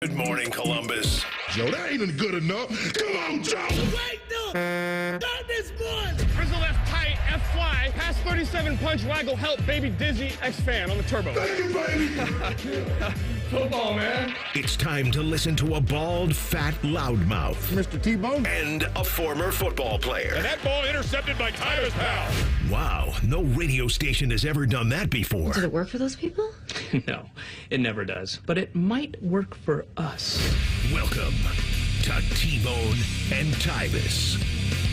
Good morning, Columbus. Joe, that ain't good enough. Come on, Joe. Wake up! Start this one! Frizzle left tight, F fly, pass 37 punch, waggle, help, baby dizzy, X-fan on the turbo. Thank you, baby. Football, man. It's time to listen to a bald, fat loudmouth Mr. T-Bone. and a former football player. And that ball intercepted by Tyvis, pal. Wow, no radio station has ever done that before. Did it work for those people? No, it never does. But it might work for us. Welcome to T-Bone and Tyvis.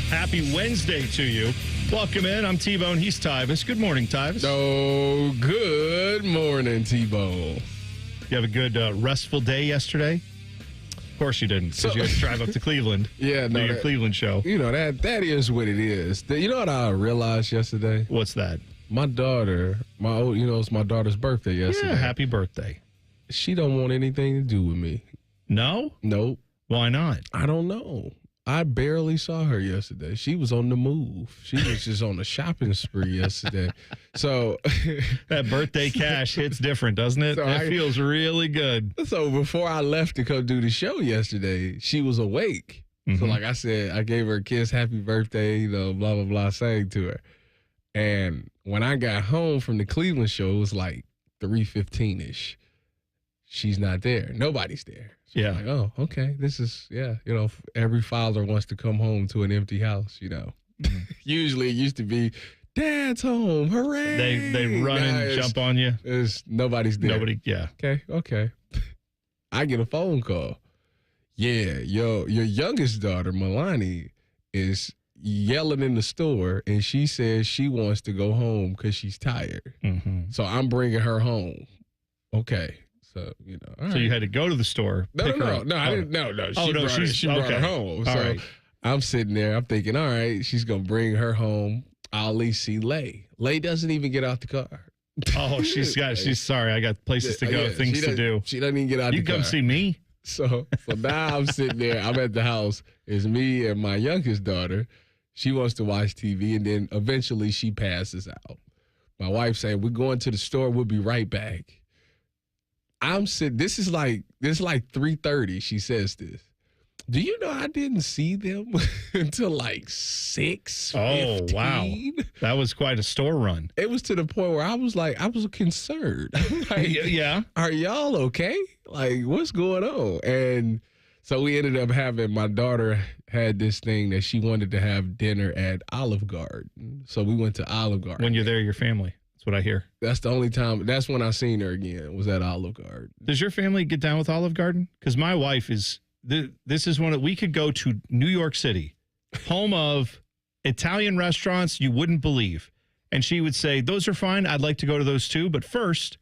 Happy Wednesday to you. Welcome in. I'm T-Bone. He's Tyvis. Good morning, Tyvis. Oh, good morning, T-Bone. You have a good restful day yesterday? Of course you didn't, because you had to drive up to Cleveland. Yeah, no, do your that- Cleveland show. You know, that is what it is. You know what I realized yesterday? What's that? My daughter, it's my daughter's birthday yesterday. Yeah, happy birthday. She don't want anything to do with me. No? Nope. Why not? I don't know. I barely saw her yesterday. She was on the move. She was just on a shopping spree yesterday. So That birthday cash hits different, doesn't it? So It feels really good. So before I left to come do the show yesterday, she was awake. So like I said, I gave her a kiss, happy birthday, blah, blah, blah, sang to her. And when I got home from the Cleveland show, it was like 3:15-ish. She's not there. Nobody's there. So Yeah. I'm like, oh, okay. This is, every father wants to come home to an empty house, Usually it used to be, Dad's home, hooray. They run Now and jump on you. Nobody's there. Nobody, yeah. Okay. I get a phone call. Yeah, your youngest daughter, Milani, is yelling in the store, and she says she wants to go home because she's tired. Mm-hmm. So I'm bringing her home. Okay. So, all So right. you had to go to the store, pick her up. I didn't. No. She brought her home. All So right. I'm sitting there. I'm thinking, all right, she's going to bring her home. I'll at least see Lay. Lay doesn't even get out the car. Oh, she's sorry. I got places to go, Yeah, things to do. She doesn't even get out You the car. come see me? So now I'm sitting there. I'm at the house. It's me and my youngest daughter. She wants to watch TV, and then eventually she passes out. My wife saying, "We're going to the store. We'll be right back." I'm sitting. This is like 3:30. She says this. Do you know I didn't see them until like 6:15? Oh, wow. That was quite a store run. It was to the point where I was concerned. Like, Yeah. are y'all okay? Like, what's going on? And so we ended up my daughter had this thing that she wanted to have dinner at Olive Garden. So we went to Olive Garden. When you're there, your family. That's what I hear. That's the only time. That's when I seen her again, was at Olive Garden. Does your family get down with Olive Garden? Because my wife is, this is we could go to New York City, home of Italian restaurants you wouldn't believe. And she would say, those are fine. I'd like to go to those too. But first,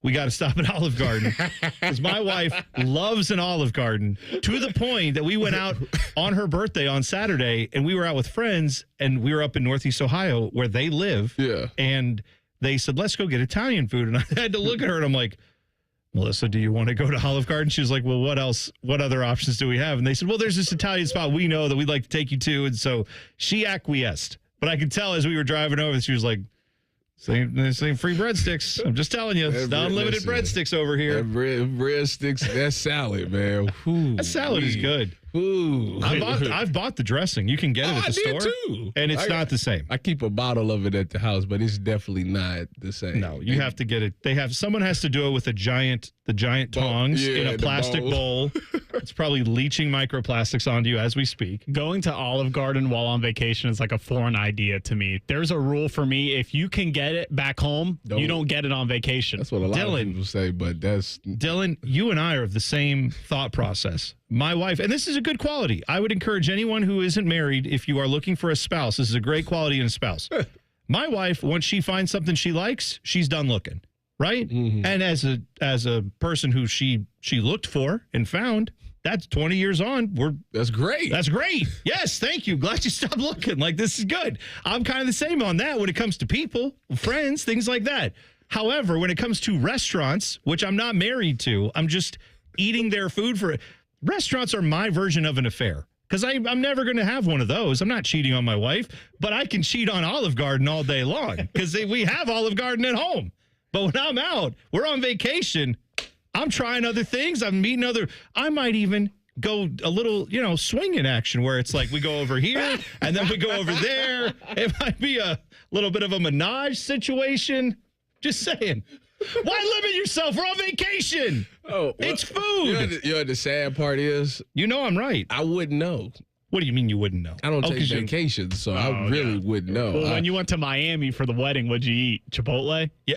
we got to stop at Olive Garden. Because my wife loves an Olive Garden to the point that we went out on her birthday on Saturday and we were out with friends and we were up in Northeast Ohio where they live. Yeah. And they said, let's go get Italian food. And I had to look at her and I'm like, Melissa, do you want to go to Olive Garden? She was like, well, what else? What other options do we have? And they said, well, there's this Italian spot we know that we'd like to take you to. And so she acquiesced. But I could tell as we were driving over, she was like, same free breadsticks. I'm just telling you, it's unlimited breadsticks over here. That breadsticks, that salad, man. Ooh, That salad is good. Ooh. I've bought the dressing. You can get it at the store. Too. And it's not the same. I keep a bottle of it at the house, but it's definitely not the same. No, you have to get it. Someone has to do it with the giant tongs in a plastic bowl. It's probably leaching microplastics onto you as we speak. Going to Olive Garden while on vacation is like a foreign idea to me. There's a rule for me. If you can get it back home, you don't get it on vacation. That's what a lot of people say, but that's... Dylan, you and I are of the same thought process. My wife, and this is a good quality. I would encourage anyone who isn't married, if you are looking for a spouse, this is a great quality in a spouse. My wife, once she finds something she likes, she's done looking, right? Mm-hmm. And as a person who she looked for and found, that's 20 years on. That's great. That's great. Yes, thank you. Glad you stopped looking. Like, this is good. I'm kind of the same on that when it comes to people, friends, things like that. However, when it comes to restaurants, which I'm not married to, I'm just eating their food for... Restaurants are my version of an affair because I'm never going to have one of those. I'm not cheating on my wife, but I can cheat on Olive Garden all day long because we have Olive Garden at home. But when I'm out, we're on vacation. I'm trying other things. I'm meeting I might even go a little, swinging action where it's like we go over here and then we go over there. It might be a little bit of a menage situation. Just saying. Why limit yourself? We're on vacation. Oh, well, it's food. You know what the sad part is? I'm right. I wouldn't know. What do you mean you wouldn't know? I don't take vacations, so I really wouldn't know. Well, when you went to Miami for the wedding, what'd you eat? Chipotle? Yeah.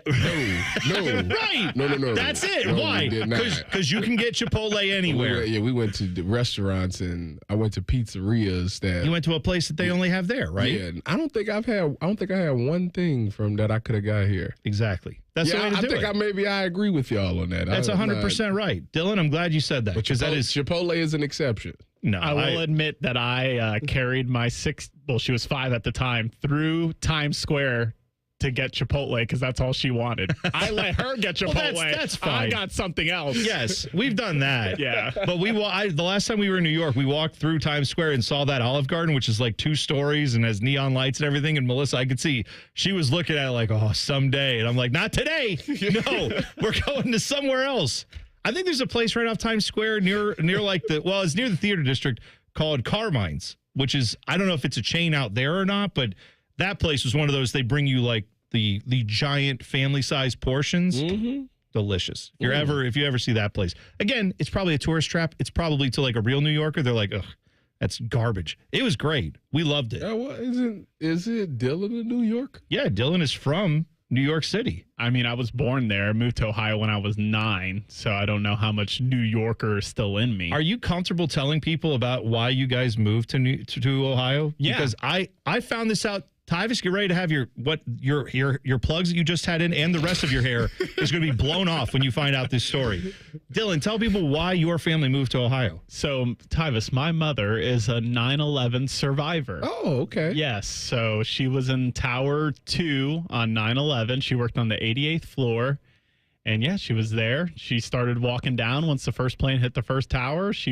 No. Right. No. That's it. No, Why? Because you can get Chipotle anywhere. We went to the restaurants and I went to pizzerias that you went to a place that they only have there, right? Yeah. I don't think I had one thing from that I could have got here. Exactly. That's the way to do it. I agree with y'all on that. That's 100% right. Dylan, I'm glad you said that. Because Chipotle is an exception. No, I will admit that I carried my she was 5 at the time, through Times Square to get Chipotle because that's all she wanted. I let her get Chipotle. Well, that's fine. I got something else. Yes, we've done that. Yeah. But the last time we were in New York, we walked through Times Square and saw that Olive Garden, which is like 2 stories and has neon lights and everything. And Melissa, I could see she was looking at it like, oh, someday. And I'm like, not today. No, we're going to somewhere else. I think there's a place right off Times Square near like it's near the theater district called Carmine's, which is, I don't know if it's a chain out there or not, but that place was one of those, they bring you like the giant family size portions. Mm-hmm. Delicious. If you ever see that place. Again, it's probably a tourist trap. It's probably to like a real New Yorker. They're like, ugh, that's garbage. It was great. We loved it. Is it Dylan in New York? Yeah, Dylan is from New York City. I mean, I was born there, moved to Ohio when I was 9, so I don't know how much New Yorker is still in me. Are you comfortable telling people about why you guys moved to Ohio? Yeah. Because I found this out. Tyvis, get ready to have your plugs that you just had in and the rest of your hair is going to be blown off when you find out this story. Dylan, tell people why your family moved to Ohio. So, Tyvis, my mother is a 9/11 survivor. Oh, okay. Yes. So she was in Tower 2 on 9/11. She worked on the 88th floor. And yeah, she was there. She started walking down once the first plane hit the first tower. She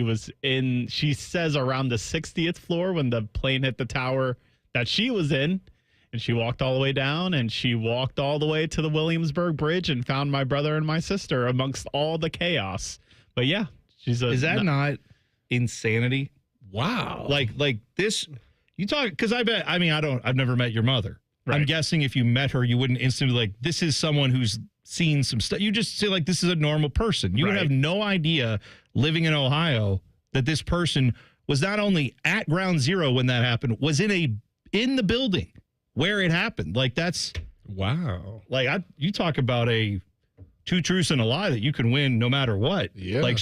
says around the 60th floor when the plane hit the tower that she was in, and she walked all the way down, and she walked all the way to the Williamsburg Bridge and found my brother and my sister amongst all the chaos. But yeah, is that not insanity? Wow. Like this, you talk, because I've never met your mother. Right. I'm guessing if you met her, you wouldn't instantly like, this is someone who's seen some stuff. You just say like, this is a normal person. You would have no idea living in Ohio that this person was not only at ground zero when that happened, was in the building where it happened. Like, that's wow. Like, you talk about a 2 truths and a lie that you can win no matter what. Yeah. Like,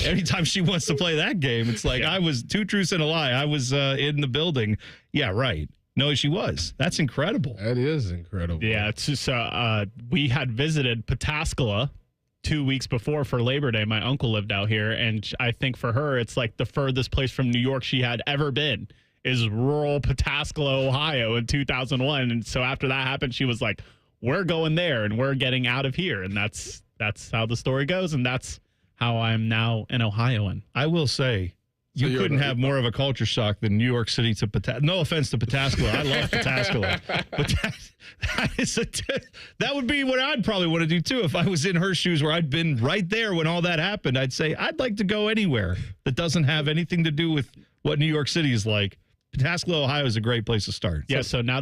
anytime she wants to play that game, it's like, I was 2 truths and a lie. I was in the building. Yeah, right. No, she was. That's incredible. That is incredible. Yeah. It's just, we had visited Pataskala 2 weeks before for Labor Day. My uncle lived out here, and I think for her, it's like the furthest place from New York she had ever been is rural Pataskala, Ohio in 2001. And so after that happened, she was like, we're going there and we're getting out of here. And that's how the story goes. And that's how I'm now an Ohioan. I will say, you couldn't have more of a culture shock than New York City to Pataskala. No offense to Pataskala. I love Pataskala. But that would be what I'd probably want to do, too. If I was in her shoes where I'd been right there when all that happened, I'd say, I'd like to go anywhere that doesn't have anything to do with what New York City is like. Pataskala, Ohio is a great place to start. Yeah, so now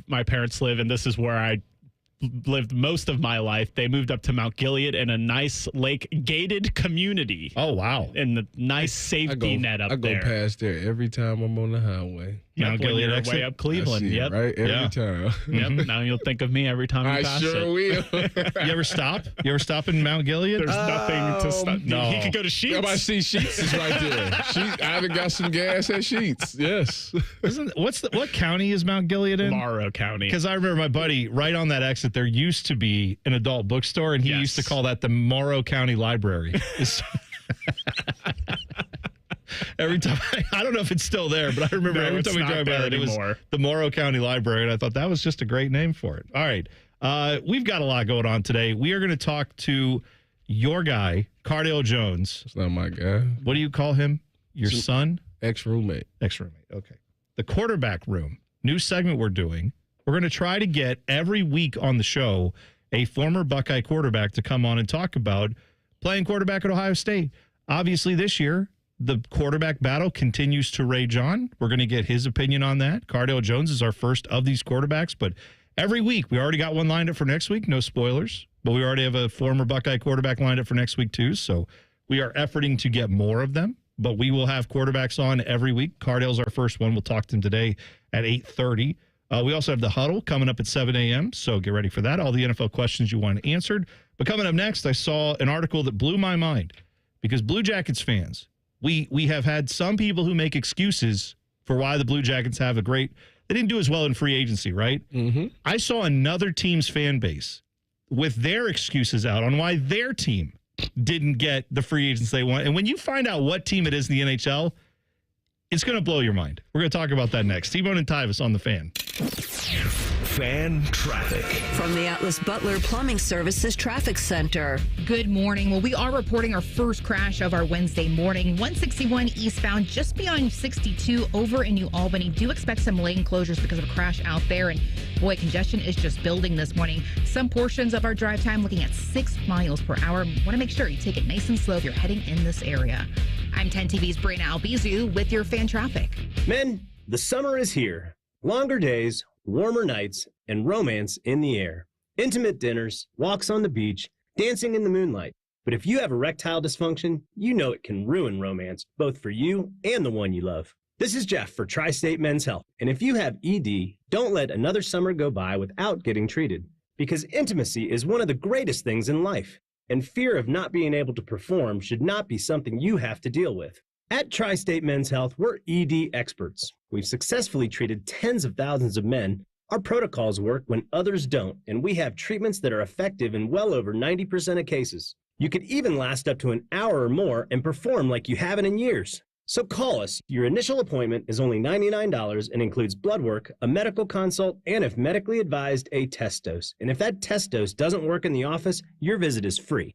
my parents live, and this is where I lived most of my life. They moved up to Mount Gilead in a nice lake gated community. Oh, wow. And the nice safety net up there. I go past there every time I'm on the highway. Mount Gilead exit? Way up Cleveland. Yep. Right? Every time. Yep. Now you'll think of me every time you pass it. I sure will. You ever stop? You ever stop in Mount Gilead? There's nothing to stop. No. He could go to Sheets. I see Sheets is right there. I haven't got some gas at Sheets. Yes. What county is Mount Gilead in? Morrow County. Because I remember my buddy, right on that exit, there used to be an adult bookstore, and he used to call that the Morrow County Library. Every time, I don't know if it's still there, but I remember every time we drive by it was the Morrow County Library, and I thought that was just a great name for it. All right. We've got a lot going on today. We are going to talk to your guy, Cardale Jones. It's not my guy. What do you call him? Your son? Ex-roommate. Ex-roommate. Okay. The quarterback room. New segment we're doing. We're going to try to get every week on the show a former Buckeye quarterback to come on and talk about playing quarterback at Ohio State. Obviously, this year, the quarterback battle continues to rage on. We're going to get his opinion on that. Cardale Jones is our first of these quarterbacks, but every week, we already got one lined up for next week. No spoilers, but we already have a former Buckeye quarterback lined up for next week, too. So we are efforting to get more of them, but we will have quarterbacks on every week. Cardale's our first one. We'll talk to him today at 8:30. We also have the Huddle coming up at 7 a.m., so get ready for that. All the NFL questions you want answered. But coming up next, I saw an article that blew my mind because Blue Jackets fans, we have had some people who make excuses for why the Blue Jackets have they didn't do as well in free agency, right? Mm-hmm. I saw another team's fan base with their excuses out on why their team didn't get the free agents they want. And when you find out what team it is in the NHL, it's going to blow your mind. We're going to talk about that next. T-Bone and Tyvis on the Fan. Fan traffic. From the Atlas Butler Plumbing Services Traffic Center. Good morning. Well, we are reporting our first crash of our Wednesday morning. 161 eastbound, just beyond 62 over in New Albany. Do expect some lane closures because of a crash out there. And boy, congestion is just building this morning. Some portions of our drive time looking at 6 miles per hour. Want to make sure you take it nice and slow if you're heading in this area. I'm 10 TV's Brina Albizu with your fan traffic. Men, the summer is here. Longer days, warmer nights, and romance in the air. Intimate dinners, walks on the beach, dancing in the moonlight. But if you have erectile dysfunction, you know it can ruin romance, both for you and the one you love. This is Jeff for Tri-State Men's Health. And if you have ED, don't let another summer go by without getting treated. Because intimacy is one of the greatest things in life. And fear of not being able to perform should not be something you have to deal with. At Tri-State Men's Health, we're ED experts. We've successfully treated tens of thousands of men. Our protocols work when others don't, and we have treatments that are effective in well over 90% of cases. You could even last up to an hour or more and perform like you haven't in years. So call us. Your initial appointment is only $99 and includes blood work, a medical consult, and if medically advised, a test dose. And if that test dose doesn't work in the office, your visit is free.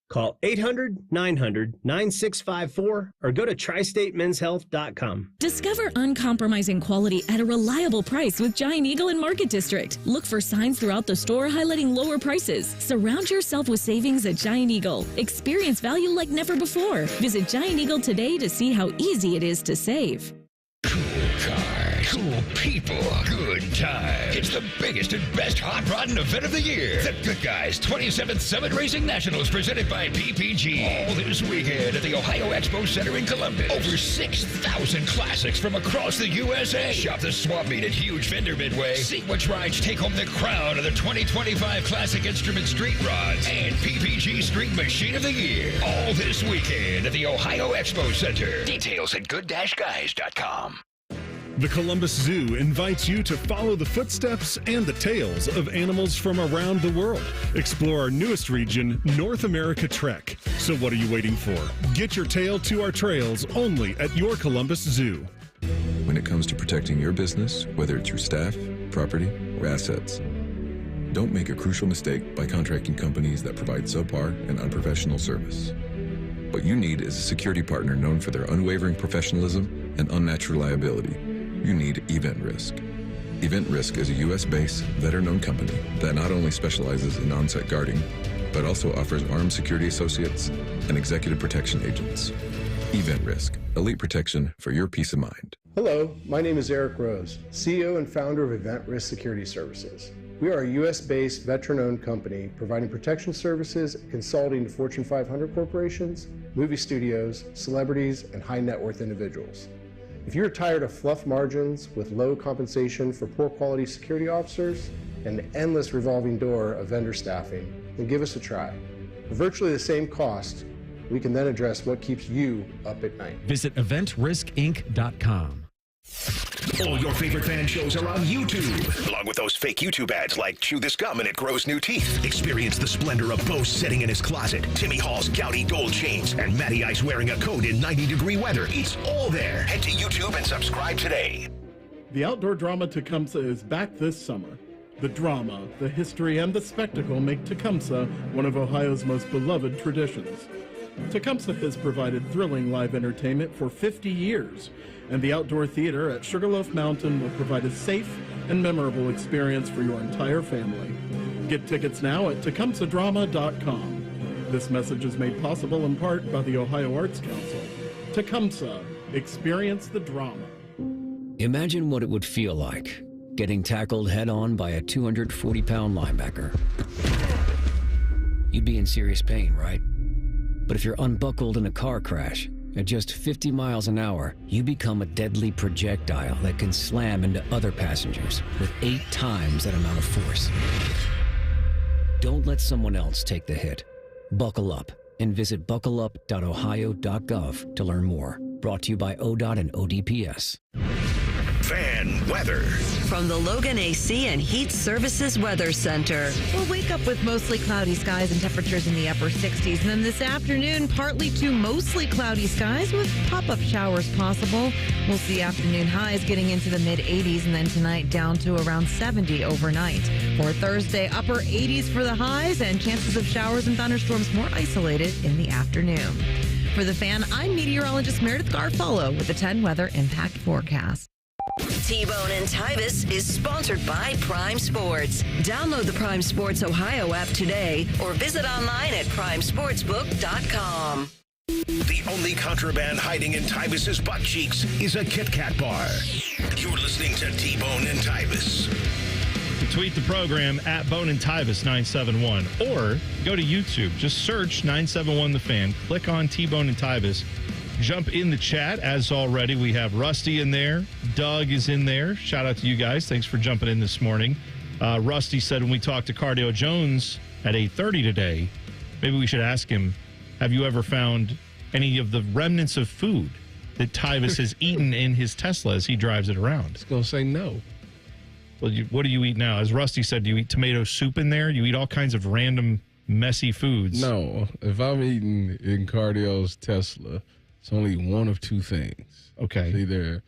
Call 800-900-9654 or go to tristatemenshealth.com. Discover uncompromising quality at a reliable price with Giant Eagle in Market District. Look for signs throughout the store highlighting lower prices. Surround yourself with savings at Giant Eagle. Experience value like never before. Visit Giant Eagle today to see how easy it is to save. Cool cars, cool people, good time. It's the biggest and best hot rodding event of the year. The Good Guys 27th Summit Racing Nationals presented by PPG. All this weekend at the Ohio Expo Center in Columbus. Over 6,000 classics from across the USA. Shop the swap meet at Huge Vendor Midway. See which rides take home the crown of the 2025 Classic Instrument Street Rods and PPG Street Machine of the Year. All this weekend at the Ohio Expo Center. Details at good-guys.com. The Columbus Zoo invites you to follow the footsteps and the tales of animals from around the world. Explore our newest region, North America Trek. So what are you waiting for? Get your tail to our trails only at your Columbus Zoo. When it comes to protecting your business, whether it's your staff, property, or assets, don't make a crucial mistake by contracting companies that provide subpar and unprofessional service. What you need is a security partner known for their unwavering professionalism and unnatural liability. You need Event Risk. Event Risk is a U.S.-based, veteran-owned company that not only specializes in on-site guarding, but also offers armed security associates and executive protection agents. Event Risk, elite protection for your peace of mind. Hello, my name is Eric Rose, CEO and founder of Event Risk Security Services. We are a U.S.-based, veteran-owned company providing protection services and consulting to Fortune 500 corporations, movie studios, celebrities, and high-net-worth individuals. If you're tired of fluff margins with low compensation for poor quality security officers and an endless revolving door of vendor staffing, then give us a try. For virtually the same cost, we can then address what keeps you up at night. Visit eventriskinc.com. All your favorite fan shows are on YouTube, along with those fake YouTube ads like Chew This Gum and It Grows New Teeth. Experience the splendor of Bo sitting in his closet, Timmy Hall's gouty gold chains, and Matty Ice wearing a coat in 90-degree weather. It's all there. Head to YouTube and subscribe today. The outdoor drama Tecumseh is back this summer. The drama, the history, and the spectacle make Tecumseh one of Ohio's most beloved traditions. Tecumseh has provided thrilling live entertainment for 50 years, and the outdoor theater at Sugarloaf Mountain will provide a safe and memorable experience for your entire family. Get tickets now at tecumsehdrama.com. This message is made possible in part by the Ohio Arts Council. Tecumseh, experience the drama. Imagine what it would feel like getting tackled head-on by a 240-pound linebacker. You'd be in serious pain, right? But if you're unbuckled in a car crash, at just 50 miles an hour, you become a deadly projectile that can slam into other passengers with 8 times that amount of force. Don't let someone else take the hit. Buckle up and visit buckleup.ohio.gov to learn more. Brought to you by ODOT and ODPS. Fan weather. From the Logan AC and Heat Services Weather Center. We'll wake up with mostly cloudy skies and temperatures in the upper 60s. And then this afternoon, partly to mostly cloudy skies with pop-up showers possible. We'll see afternoon highs getting into the mid-80s, and then tonight down to around 70 overnight. For Thursday, upper 80s for the highs and chances of showers and thunderstorms more isolated in the afternoon. For The Fan, I'm meteorologist Meredith Garfolo with the 10 Weather Impact Forecast. T-Bone and Tyvis is sponsored by Prime Sports. Download the Prime Sports Ohio app today or visit online at primesportsbook.com. The only contraband hiding in Tyvis's butt cheeks is a Kit Kat bar. You're listening to T-Bone and Tyvis. Tweet the program at Bone and Tyvis 971 or go to YouTube. Just search 971 The Fan. Click on T-Bone and Tyvis. Jump in the chat. As already, we have Rusty in there. Doug is in there. Shout out to you guys. Thanks for jumping in this morning. Rusty said when we talked to Cardale Jones at 8:30 today, maybe we should ask him, have you ever found any of the remnants of food that Tyvis has eaten in his Tesla as he drives it around? It's going to say no. Well, what do you eat now? As Rusty said, do you eat tomato soup in there? You eat all kinds of random, messy foods. No. If I'm eating in Cardale's Tesla, it's only one of two things. Okay.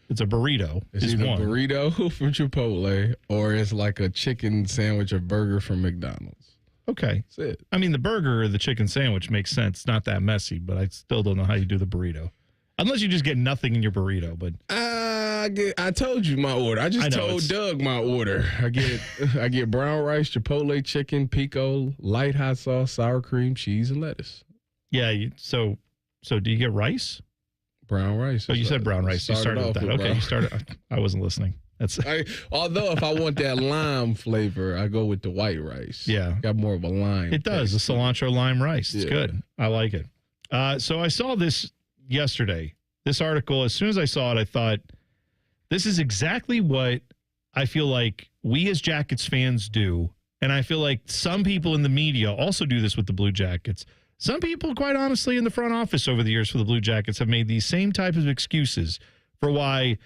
It's a burrito. It's is either one. burrito from Chipotle or it's like a chicken sandwich or burger from McDonald's. Okay. That's it. I mean, the burger or the chicken sandwich makes sense. It's not that messy, but I still don't know how you do the burrito. Unless you just get nothing in your burrito. But I told you my order. I just told Doug my order. I get brown rice, Chipotle chicken, pico, light hot sauce, sour cream, cheese, and lettuce. Yeah. So do you get rice? Brown rice. Oh, you said brown rice. You started with that. Okay, you started. I wasn't listening. Although if I want that lime flavor, I go with the white rice. Yeah. Got more of a lime. It does. The cilantro lime rice. It's Yeah. good. I like it. So I saw this yesterday. This article, as soon as I saw it, I thought, this is exactly what I feel like we as Jackets fans do. And I feel like some people in the media also do this with the Blue Jackets. Some people, quite honestly, in the front office over the years for the Blue Jackets have made these same type of excuses for why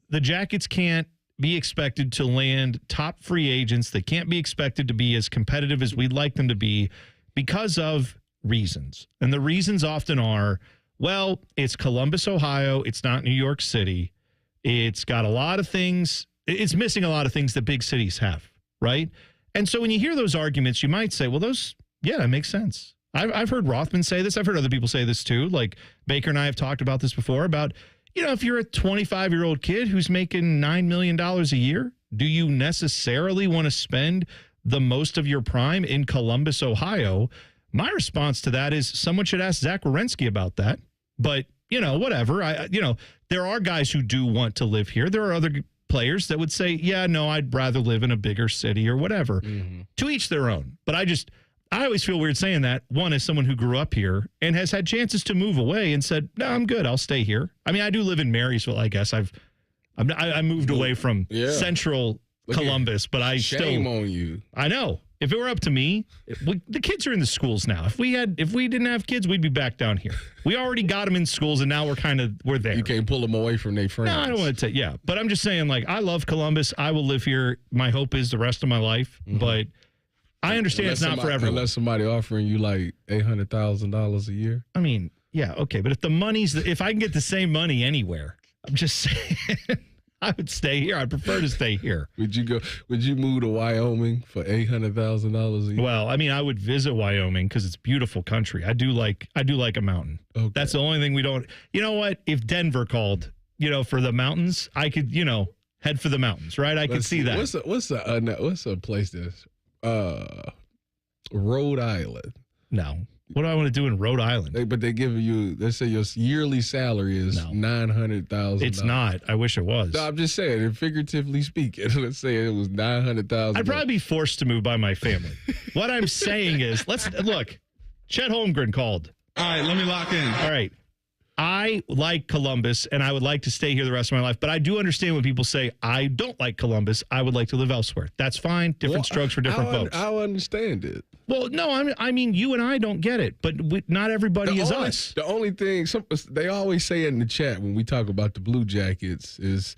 the Jackets can't be expected to land top free agents. They can't be expected to be as competitive as we'd like them to be because of reasons. And the reasons often are, well, it's Columbus, Ohio. It's not New York City. It's got a lot of things. It's missing a lot of things that big cities have, right? And so when you hear those arguments, you might say, well, that makes sense. I've heard Rothman say this. I've heard other people say this too. Like Baker and I have talked about this before about, if you're a 25-year-old kid who's making $9 million a year, do you necessarily want to spend the most of your prime in Columbus, Ohio? My response to that is someone should ask Zach Werenski about that. But, whatever. There are guys who do want to live here. There are other players that would say, yeah, no, I'd rather live in a bigger city or whatever. Mm-hmm. To each their own. But I always feel weird saying that. One, as someone who grew up here and has had chances to move away and said, no, I'm good. I'll stay here. I mean, I do live in Marysville, I guess. I moved away from central Columbus, but I shame on you. I know. If it were up to me, the kids are in the schools now. If we didn't have kids, we'd be back down here. We already got them in schools, and now we're there. You can't pull them away from their friends. No, I don't want to take. Yeah, but I'm just saying, I love Columbus. I will live here. My hope is the rest of my life, but I understand it's not for everyone. Unless somebody offering you like $800,000 a year. I mean, yeah, okay, but if I can get the same money anywhere, I'm just saying. I would stay here. I'd prefer to stay here. Would you move to Wyoming for $800,000 a year? Well, I mean, I would visit Wyoming because it's beautiful country. I do like a mountain. Okay. That's the only thing we don't. You know what? If Denver called, for the mountains, I could, head for the mountains, right? I could see that. What's a place that's Rhode Island? No. What do I want to do in Rhode Island? But they give you, let's say your yearly salary is $900,000. It's not. I wish it was. No, I'm just saying, figuratively speaking, let's say it was $900,000. I'd probably be forced to move by my family. What I'm saying is, look, Chet Holmgren called. All right, let me lock in. All right. I like Columbus, and I would like to stay here the rest of my life. But I do understand when people say, I don't like Columbus. I would like to live elsewhere. That's fine. Different strokes for different folks. I understand it. Well, no, I mean, you and I don't get it. But not everybody is us. The only thing, they always say in the chat when we talk about the Blue Jackets is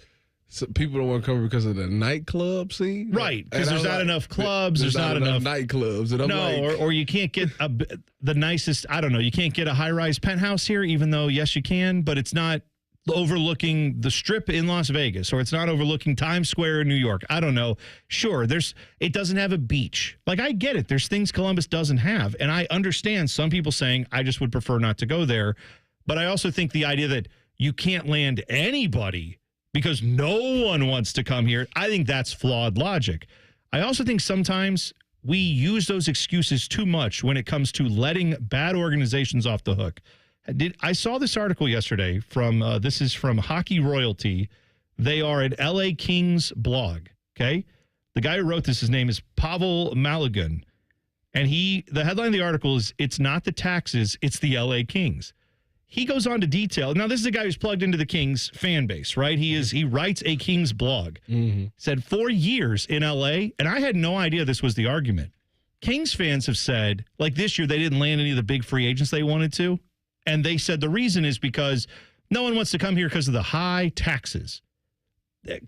people don't want to come because of the nightclub scene. Right, because there's not enough clubs. There's not enough nightclubs. And I'm or you can't get the nicest, I don't know, you can't get a high-rise penthouse here, even though, yes, you can, but it's not overlooking the Strip in Las Vegas, or it's not overlooking Times Square in New York. I don't know. Sure, it doesn't have a beach. Like, I get it. There's things Columbus doesn't have, and I understand some people saying, I just would prefer not to go there, but I also think the idea that you can't land anybody because no one wants to come here, I think that's flawed logic. I also think sometimes we use those excuses too much when it comes to letting bad organizations off the hook. I saw this article yesterday from, this is from Hockey Royalty. They are an LA Kings blog, okay? The guy who wrote this, his name is Pavel Maligan. And the headline of the article is, "It's not the taxes, it's the LA Kings." He goes on to detail. Now, this is a guy who's plugged into the Kings fan base, right? He writes a Kings blog. Said 4 years in LA, and I had no idea this was the argument. Kings fans have said, like this year, they didn't land any of the big free agents they wanted to. And they said the reason is because no one wants to come here because of the high taxes.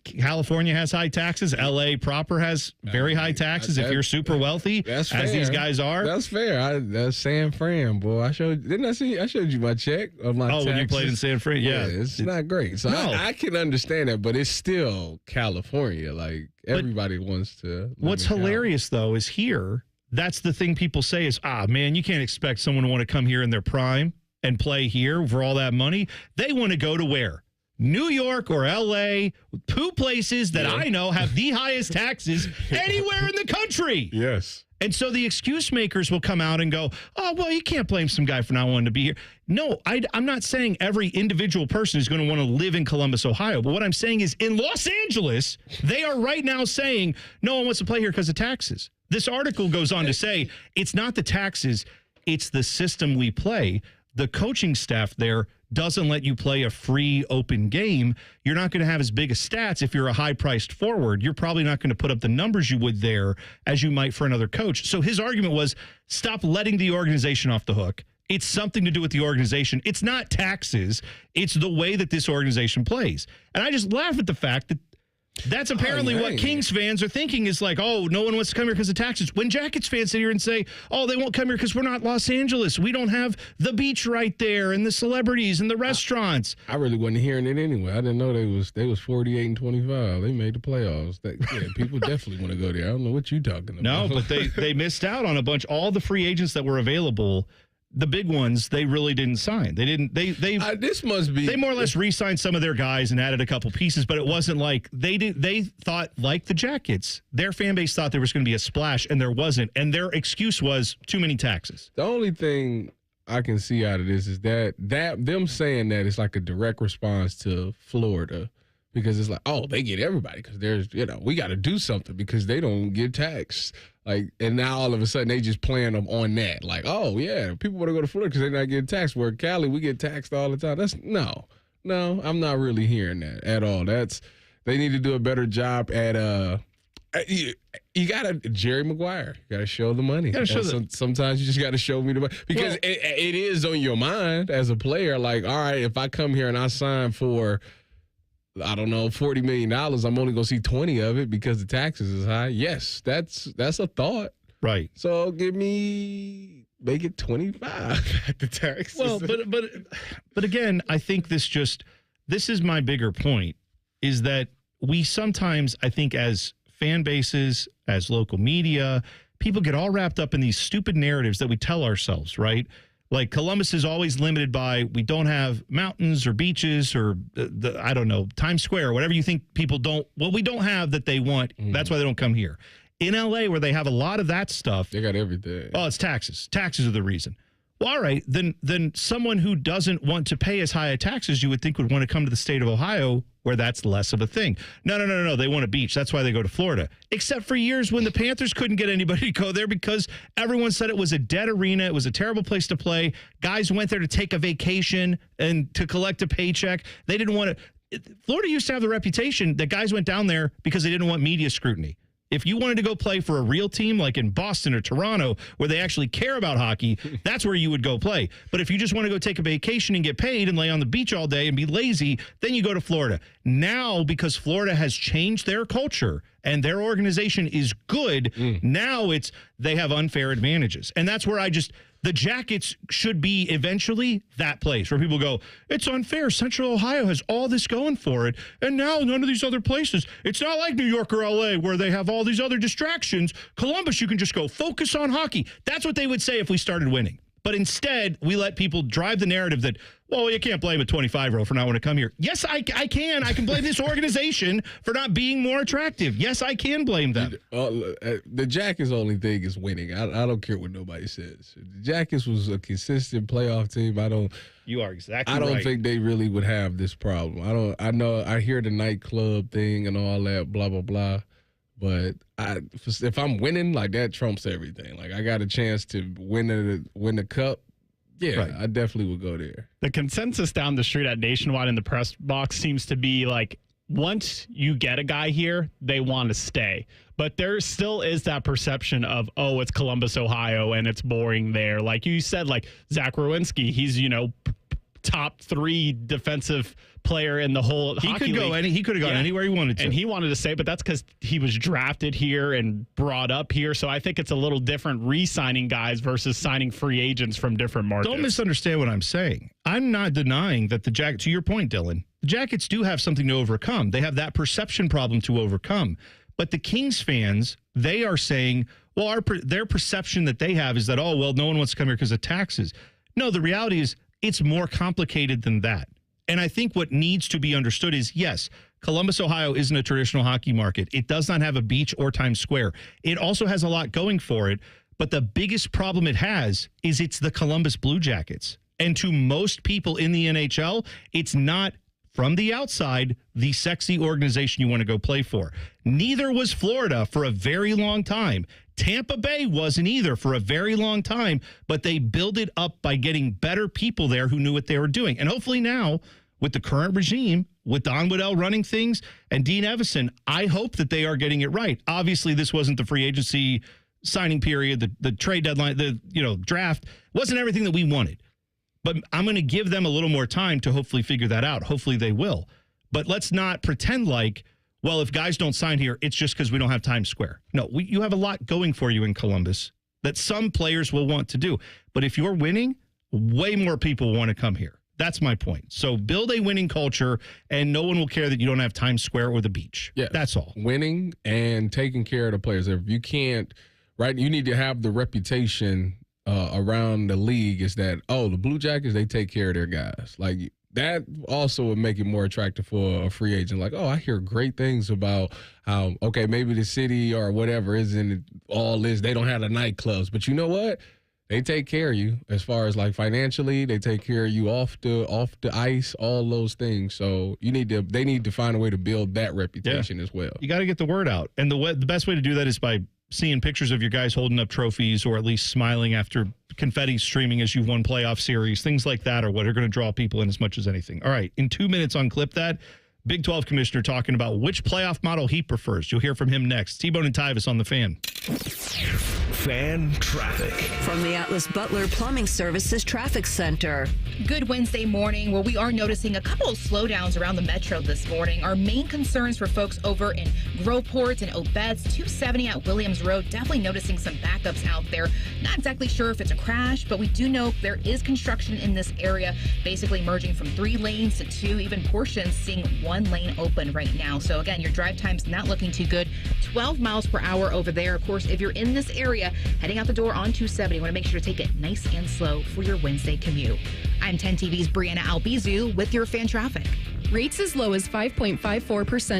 California has high taxes. LA proper has very high taxes if you're super wealthy, that's fair. As these guys are. That's fair. That's San Fran, boy. I showed you my check of my taxes. When you played in San Fran? Yeah. It's not great. So No. I can understand that, but it's still California. Like, everybody wants to live What's in California. hilarious, though, is here, that's the thing people say is, man, you can't expect someone to want to come here in their prime and play here for all that money. They want to go to where? New York or L.A., two places that I know have the highest taxes anywhere in the country. Yes. And so the excuse makers will come out and go, well, you can't blame some guy for not wanting to be here. No, I'm not saying every individual person is going to want to live in Columbus, Ohio. But what I'm saying is in Los Angeles, they are right now saying no one wants to play here because of taxes. This article goes on to say it's not the taxes, it's the system we play. The coaching staff there doesn't let you play a free open game. You're not going to have as big a stats if you're a high-priced forward. You're probably not going to put up the numbers you would there as you might for another coach. So his argument was, stop letting the organization off the hook. It's something to do with the organization. It's not taxes. It's the way that this organization plays. And I just laugh at the fact that that's apparently what Kings fans are thinking is like, no one wants to come here because of taxes. When Jackets fans sit here and say, they won't come here because we're not Los Angeles. We don't have the beach right there and the celebrities and the restaurants. I really wasn't hearing it anyway. I didn't know they was 48-25. They made the playoffs. People definitely want to go there. I don't know what you're talking about. No, but they missed out on a bunch. All the free agents that were available, the big ones, they really didn't sign. They didn't. This must be. They more or less re-signed some of their guys and added a couple pieces, but it wasn't like they did. They thought, like the Jackets, their fan base thought there was going to be a splash, and there wasn't. And their excuse was too many taxes. The only thing I can see out of this is that them saying that it's like a direct response to Florida, because it's like, they get everybody because there's we got to do something because they don't get taxed. Like, and now all of a sudden they just playing them on that. Like, people want to go to Florida because they're not getting taxed. Where Cali, we get taxed all the time. That's no, I'm not really hearing that at all. They need to do a better job at you got to Jerry Maguire. You got to show the money. Sometimes you just got to show me the money because it is on your mind as a player. Like, all right, if I come here and I sign for, I don't know, $40 million, I'm only going to see 20 of it because the taxes is high. Yes, that's a thought. Right. So make it 25 at the taxes. Well, but again, I think this is my bigger point, is that we sometimes, I think, as fan bases, as local media, people get all wrapped up in these stupid narratives that we tell ourselves, right? Like Columbus is always limited by, we don't have mountains or beaches or I don't know, Times Square, whatever you think people don't, we don't have that they want. That's why they don't come here. In LA, where they have a lot of that stuff. They got everything. It's taxes. Taxes are the reason. Well, all right, then someone who doesn't want to pay as high a taxes you would think would want to come to the state of Ohio, where that's less of a thing. No. They want a beach. That's why they go to Florida. Except for years when the Panthers couldn't get anybody to go there because everyone said it was a dead arena. It was a terrible place to play. Guys went there to take a vacation and to collect a paycheck. They didn't want to. Florida used to have the reputation that guys went down there because they didn't want media scrutiny. If you wanted to go play for a real team like in Boston or Toronto where they actually care about hockey, that's where you would go play. But if you just want to go take a vacation and get paid and lay on the beach all day and be lazy, then you go to Florida. Now, because Florida has changed their culture and their organization is good, now they have unfair advantages. And that's where the Jackets should be eventually that place where people go, it's unfair. Central Ohio has all this going for it. And now none of these other places. It's not like New York or LA where they have all these other distractions. Columbus, you can just go focus on hockey. That's what they would say if we started winning. But instead, we let people drive the narrative that, well, you can't blame a 25-year-old for not wanting to come here. Yes, I can. I can blame this organization for not being more attractive. Yes, I can blame them. The Jackets' only thing is winning. I don't care what nobody says. The Jackets was a consistent playoff team. You are exactly right. I don't think they really would have this problem. I hear the nightclub thing and all that, blah, blah, blah. But if I'm winning, like that trumps everything. Like I got a chance to win the cup. Yeah, right. I definitely would go there. The consensus down the street at Nationwide in the press box seems to be like, once you get a guy here, they want to stay. But there still is that perception of, oh, it's Columbus, Ohio, and it's boring there. Like you said, like Zach Rowinski, he's, top 3 defensive player in the whole hockey league. He could have gone anywhere he wanted to. And he wanted to stay, but that's because he was drafted here and brought up here. So I think it's a little different re-signing guys versus signing free agents from different markets. Don't misunderstand what I'm saying. I'm not denying that the Jackets, to your point, Dylan, the Jackets do have something to overcome. They have that perception problem to overcome. But the Kings fans, they are saying, well, their perception that they have is that, oh, well, no one wants to come here because of taxes. No, the reality is it's more complicated than that. And I think what needs to be understood is, yes, Columbus, Ohio isn't a traditional hockey market. It does not have a beach or Times Square. It also has a lot going for it. But the biggest problem it has is it's the Columbus Blue Jackets. And to most people in the NHL, it's not, from the outside, the sexy organization you want to go play for. Neither was Florida for a very long time. Tampa Bay wasn't either for a very long time, but they built it up by getting better people there who knew what they were doing. And hopefully now, with the current regime, with Don Waddell running things and Dean Evison, I hope that they are getting it right. Obviously, this wasn't the free agency signing period, the trade deadline, the draft. Wasn't everything that we wanted. But I'm going to give them a little more time to hopefully figure that out. Hopefully they will. But let's not pretend like, well, if guys don't sign here, it's just because we don't have Times Square. No, you have a lot going for you in Columbus that some players will want to do. But if you're winning, way more people want to come here. That's my point. So build a winning culture, and no one will care that you don't have Times Square or the beach. Yeah, that's all. Winning and taking care of the players. If you can't, right, you need to have the reputation around the league is that, oh, the Blue Jackets, they take care of their guys. Like, that also would make it more attractive for a free agent. Like, oh, I hear great things about how, okay, maybe the city or whatever isn't all this. They don't have the nightclubs. But you know what? They take care of you as far as, like, financially. They take care of you off the ice, all those things. So they need to find a way to build that reputation as well. You got to get the word out. And the best way to do that is by seeing pictures of your guys holding up trophies or at least smiling after confetti streaming as you've won playoff series, things like that are what are going to draw people in as much as anything. All right, in 2 minutes on Clip That, Big 12 commissioner talking about which playoff model he prefers. You'll hear from him next. T-Bone and Tyvis on The Fan. Fan traffic. From the Atlas Butler Plumbing Services Traffic Center. Good Wednesday morning, where we are noticing a couple of slowdowns around the metro this morning. Our main concerns for folks over in Groveport and Obetz, 270 at Williams Road, definitely noticing some backups out there. Not exactly sure if it's a crash, but we do know there is construction in this area, basically merging from 3 lanes to 2, even portions seeing 1 lane open right now. So again, your drive time's not looking too good. 12 miles per hour over there. Of course, if you're in this area, heading out the door on 270, you want to make sure to take it nice and slow for your Wednesday commute. I'm 10 TV's Brianna Albizu with your fan traffic. Rates as low as 5.54%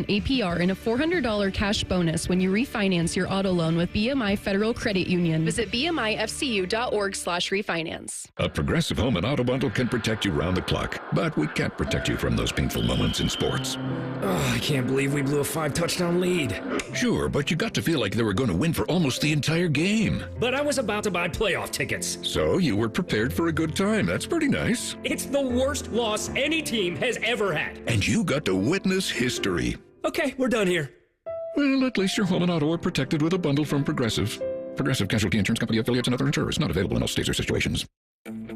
APR and a $400 cash bonus when you refinance your auto loan with BMI Federal Credit Union. Visit bmifcu.org/refinance. A Progressive Home and Auto Bundle can protect you round the clock, but we can't protect you from those painful moments in sports. Oh, I can't believe we blew a 5-touchdown lead. Sure, but you got to feel like they were going to win for almost the entire game. But I was about to buy playoff tickets. So you were prepared for a good time. That's pretty nice. It's the worst loss any team has ever had. And you got to witness history. Okay, we're done here. Well, at least your home and auto are protected with a bundle from Progressive. Progressive Casualty Insurance Company affiliates and other insurers. Not available in all states or situations.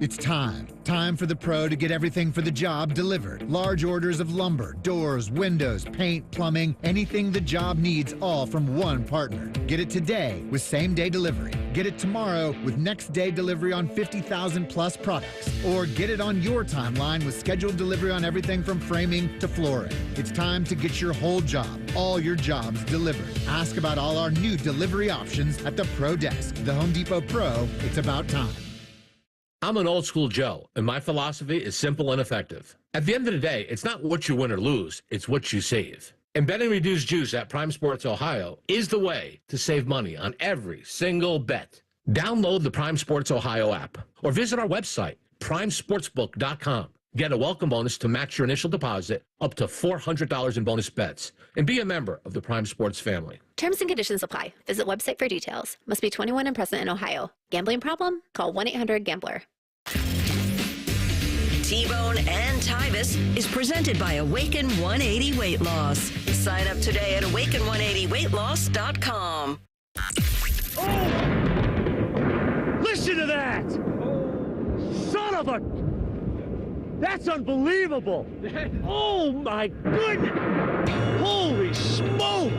It's time for the pro to get everything for the job delivered. Large orders of lumber, doors, windows, paint, plumbing, anything the job needs, all from one partner. Get it today with same-day delivery. Get it tomorrow with next-day delivery on 50,000 plus products. Or get it on your timeline with scheduled delivery on everything from framing to flooring. It's time to get your whole job, all your jobs delivered. Ask about all our new delivery options at the Pro Desk. The Home Depot Pro, it's about time. I'm an old school Joe, and my philosophy is simple and effective. At the end of the day, it's not what you win or lose, it's what you save. And betting reduced juice at Prime Sports Ohio is the way to save money on every single bet. Download the Prime Sports Ohio app or visit our website, primesportsbook.com. Get a welcome bonus to match your initial deposit up to $400 in bonus bets. And be a member of the Prime Sports family. Terms and conditions apply. Visit website for details. Must be 21 and present in Ohio. Gambling problem? Call 1-800-GAMBLER. T-Bone and Tyvis is presented by Awaken 180 Weight Loss. Sign up today at awaken180weightloss.com. Listen to that! Son of a... That's unbelievable! Oh my goodness! Holy smoke!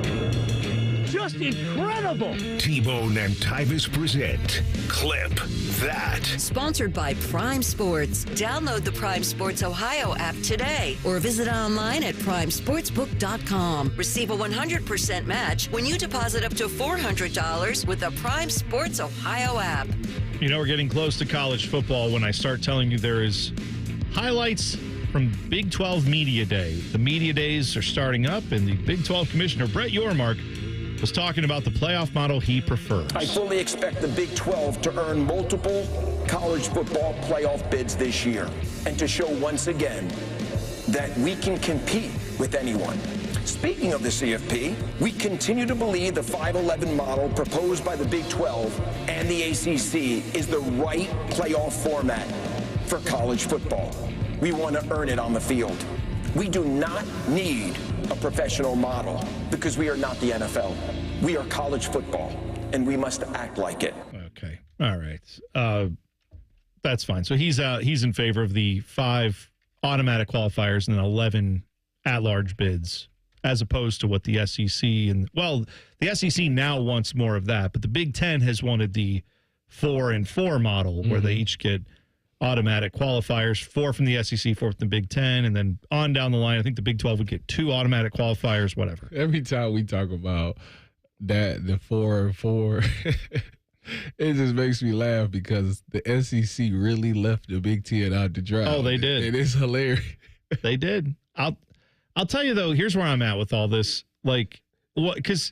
Just incredible! T-Bone and Tyvis present Clip That. Sponsored by Prime Sports. Download the Prime Sports Ohio app today or visit online at primesportsbook.com. Receive a 100% match when you deposit up to $400 with the Prime Sports Ohio app. You know, we're getting close to college football when I start telling you there is highlights from Big 12 Media Day. The Media Days are starting up, and the Big 12 Commissioner, Brett Yormark, was talking about the playoff model he prefers. I fully expect the Big 12 to earn multiple college football playoff bids this year and to show once again that we can compete with anyone. Speaking of the CFP, we continue to believe the 5-11 model proposed by the Big 12 and the ACC is the right playoff format for college football. We want to earn it on the field. We do not need a professional model because we are not the NFL. We are college football, and we must act like it. Okay. All right. That's fine. So he's in favor of the 5 automatic qualifiers and then 11 at-large bids, as opposed to what the SEC and, well, the SEC now wants more of that, but the Big Ten has wanted the 4-4 model where they each get automatic qualifiers, 4 from the SEC, 4 from the Big Ten, and then on down the line, I think the Big 12 would get 2 automatic qualifiers, whatever. Every time we talk about that, the 4-4, it just makes me laugh because the SEC really left the Big Ten out to dry. Oh, they did. It is hilarious. They did. I'll tell you, though, here's where I'm at with all this. Like, what? Because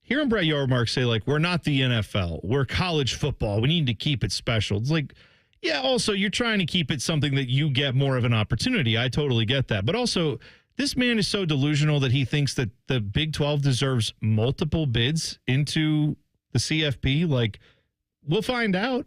hearing Brett Yormark say, like, we're not the NFL. We're college football. We need to keep it special. It's like, yeah, also, you're trying to keep it something that you get more of an opportunity. I totally get that. But also, this man is so delusional that he thinks that the Big 12 deserves multiple bids into the CFP. Like, we'll find out.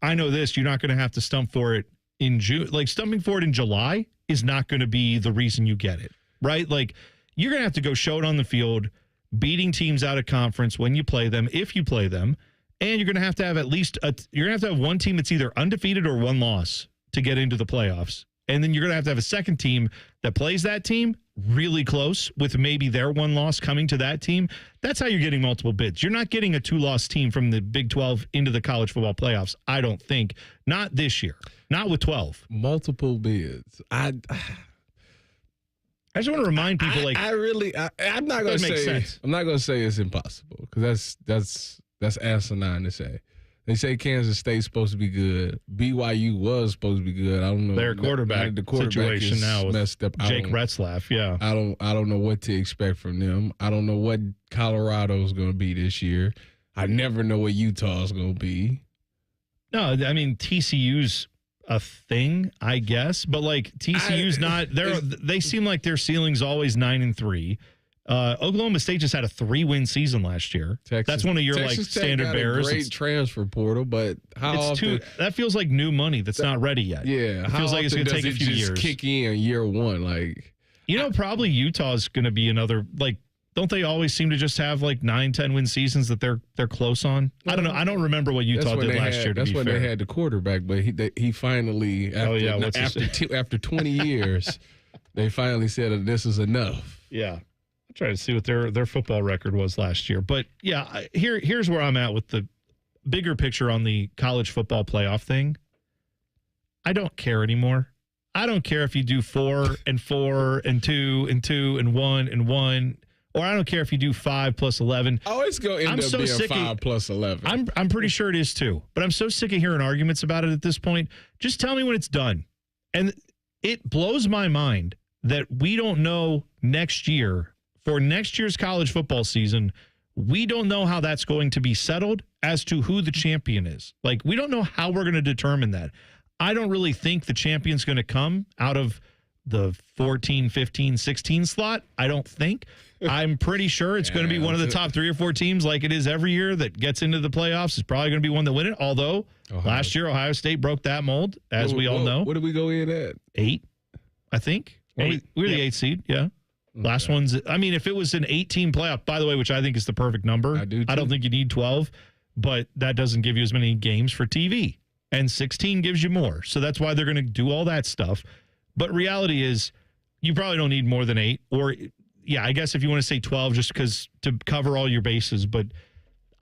I know this. You're not going to have to stump for it in June. Like, stumping for it in July is not going to be the reason you get it, right? Like, you're going to have to go show it on the field, beating teams out of conference when you play them, if you play them. And you're going to have at least you're going to have one team that's either undefeated or 1 loss to get into the playoffs. And then you're going to have a second team that plays that team really close with maybe their 1 loss coming to that team. That's how you're getting multiple bids. You're not getting a 2-loss team from the Big 12 into the college football playoffs, I don't think. Not this year. Not with 12. Multiple bids. I just want to remind people, I'm not going to say it's impossible because that's asinine to say. They say Kansas State's supposed to be good. BYU was supposed to be good. I don't know. Their quarterback situation now with messed up. Jake Retzlaff, yeah. I don't know what to expect from them. I don't know what Colorado's going to be this year. I never know what Utah's going to be. No, I mean TCU's a thing, I guess, but like TCU's not. They seem like their ceiling's always 9-3. Oklahoma State just had a 3-win season last year. That's one of your Texas Tech standard got bears. A great transfer portal, but that feels like new money that's not ready yet. Yeah, it feels like it's going to take a few years. Kick in year one, probably Utah's going to be another Don't they always seem to just have 9-10 win seasons that they're close on? I don't know. I don't remember what Utah did last year. That's when they had the quarterback, but he finally after 20 years, they finally said this is enough. Yeah. Try to see what their football record was last year. But yeah, here's where I'm at with the bigger picture on the college football playoff thing. I don't care anymore. I don't care if you do 4 and 4 and 2 and 2 and 1 and 1, or I don't care if you do 5 plus 11. Oh, it's going to end up being 5 plus 11. I'm pretty sure it is too. But I'm so sick of hearing arguments about it at this point. Just tell me when it's done. And it blows my mind that we don't know next year. For next year's college football season, we don't know how that's going to be settled as to who the champion is. We don't know how we're going to determine that. I don't really think the champion's going to come out of the 14, 15, 16 slot. I don't think. I'm pretty sure it's going to be one of the top 3 or 4 teams like it is every year that gets into the playoffs. It's probably going to be one that win it. Although last year, Ohio State broke that mold, as we all know. What did we go in at? 8, I think. We were the 8th seed, yeah. Last one's, if it was an 18 playoff, by the way, which I think is the perfect number. I do too. I don't think you need 12, but that doesn't give you as many games for TV. And 16 gives you more. So that's why they're going to do all that stuff. But reality is, you probably don't need more than 8. Or, yeah, I guess if you want to say 12, just because to cover all your bases. But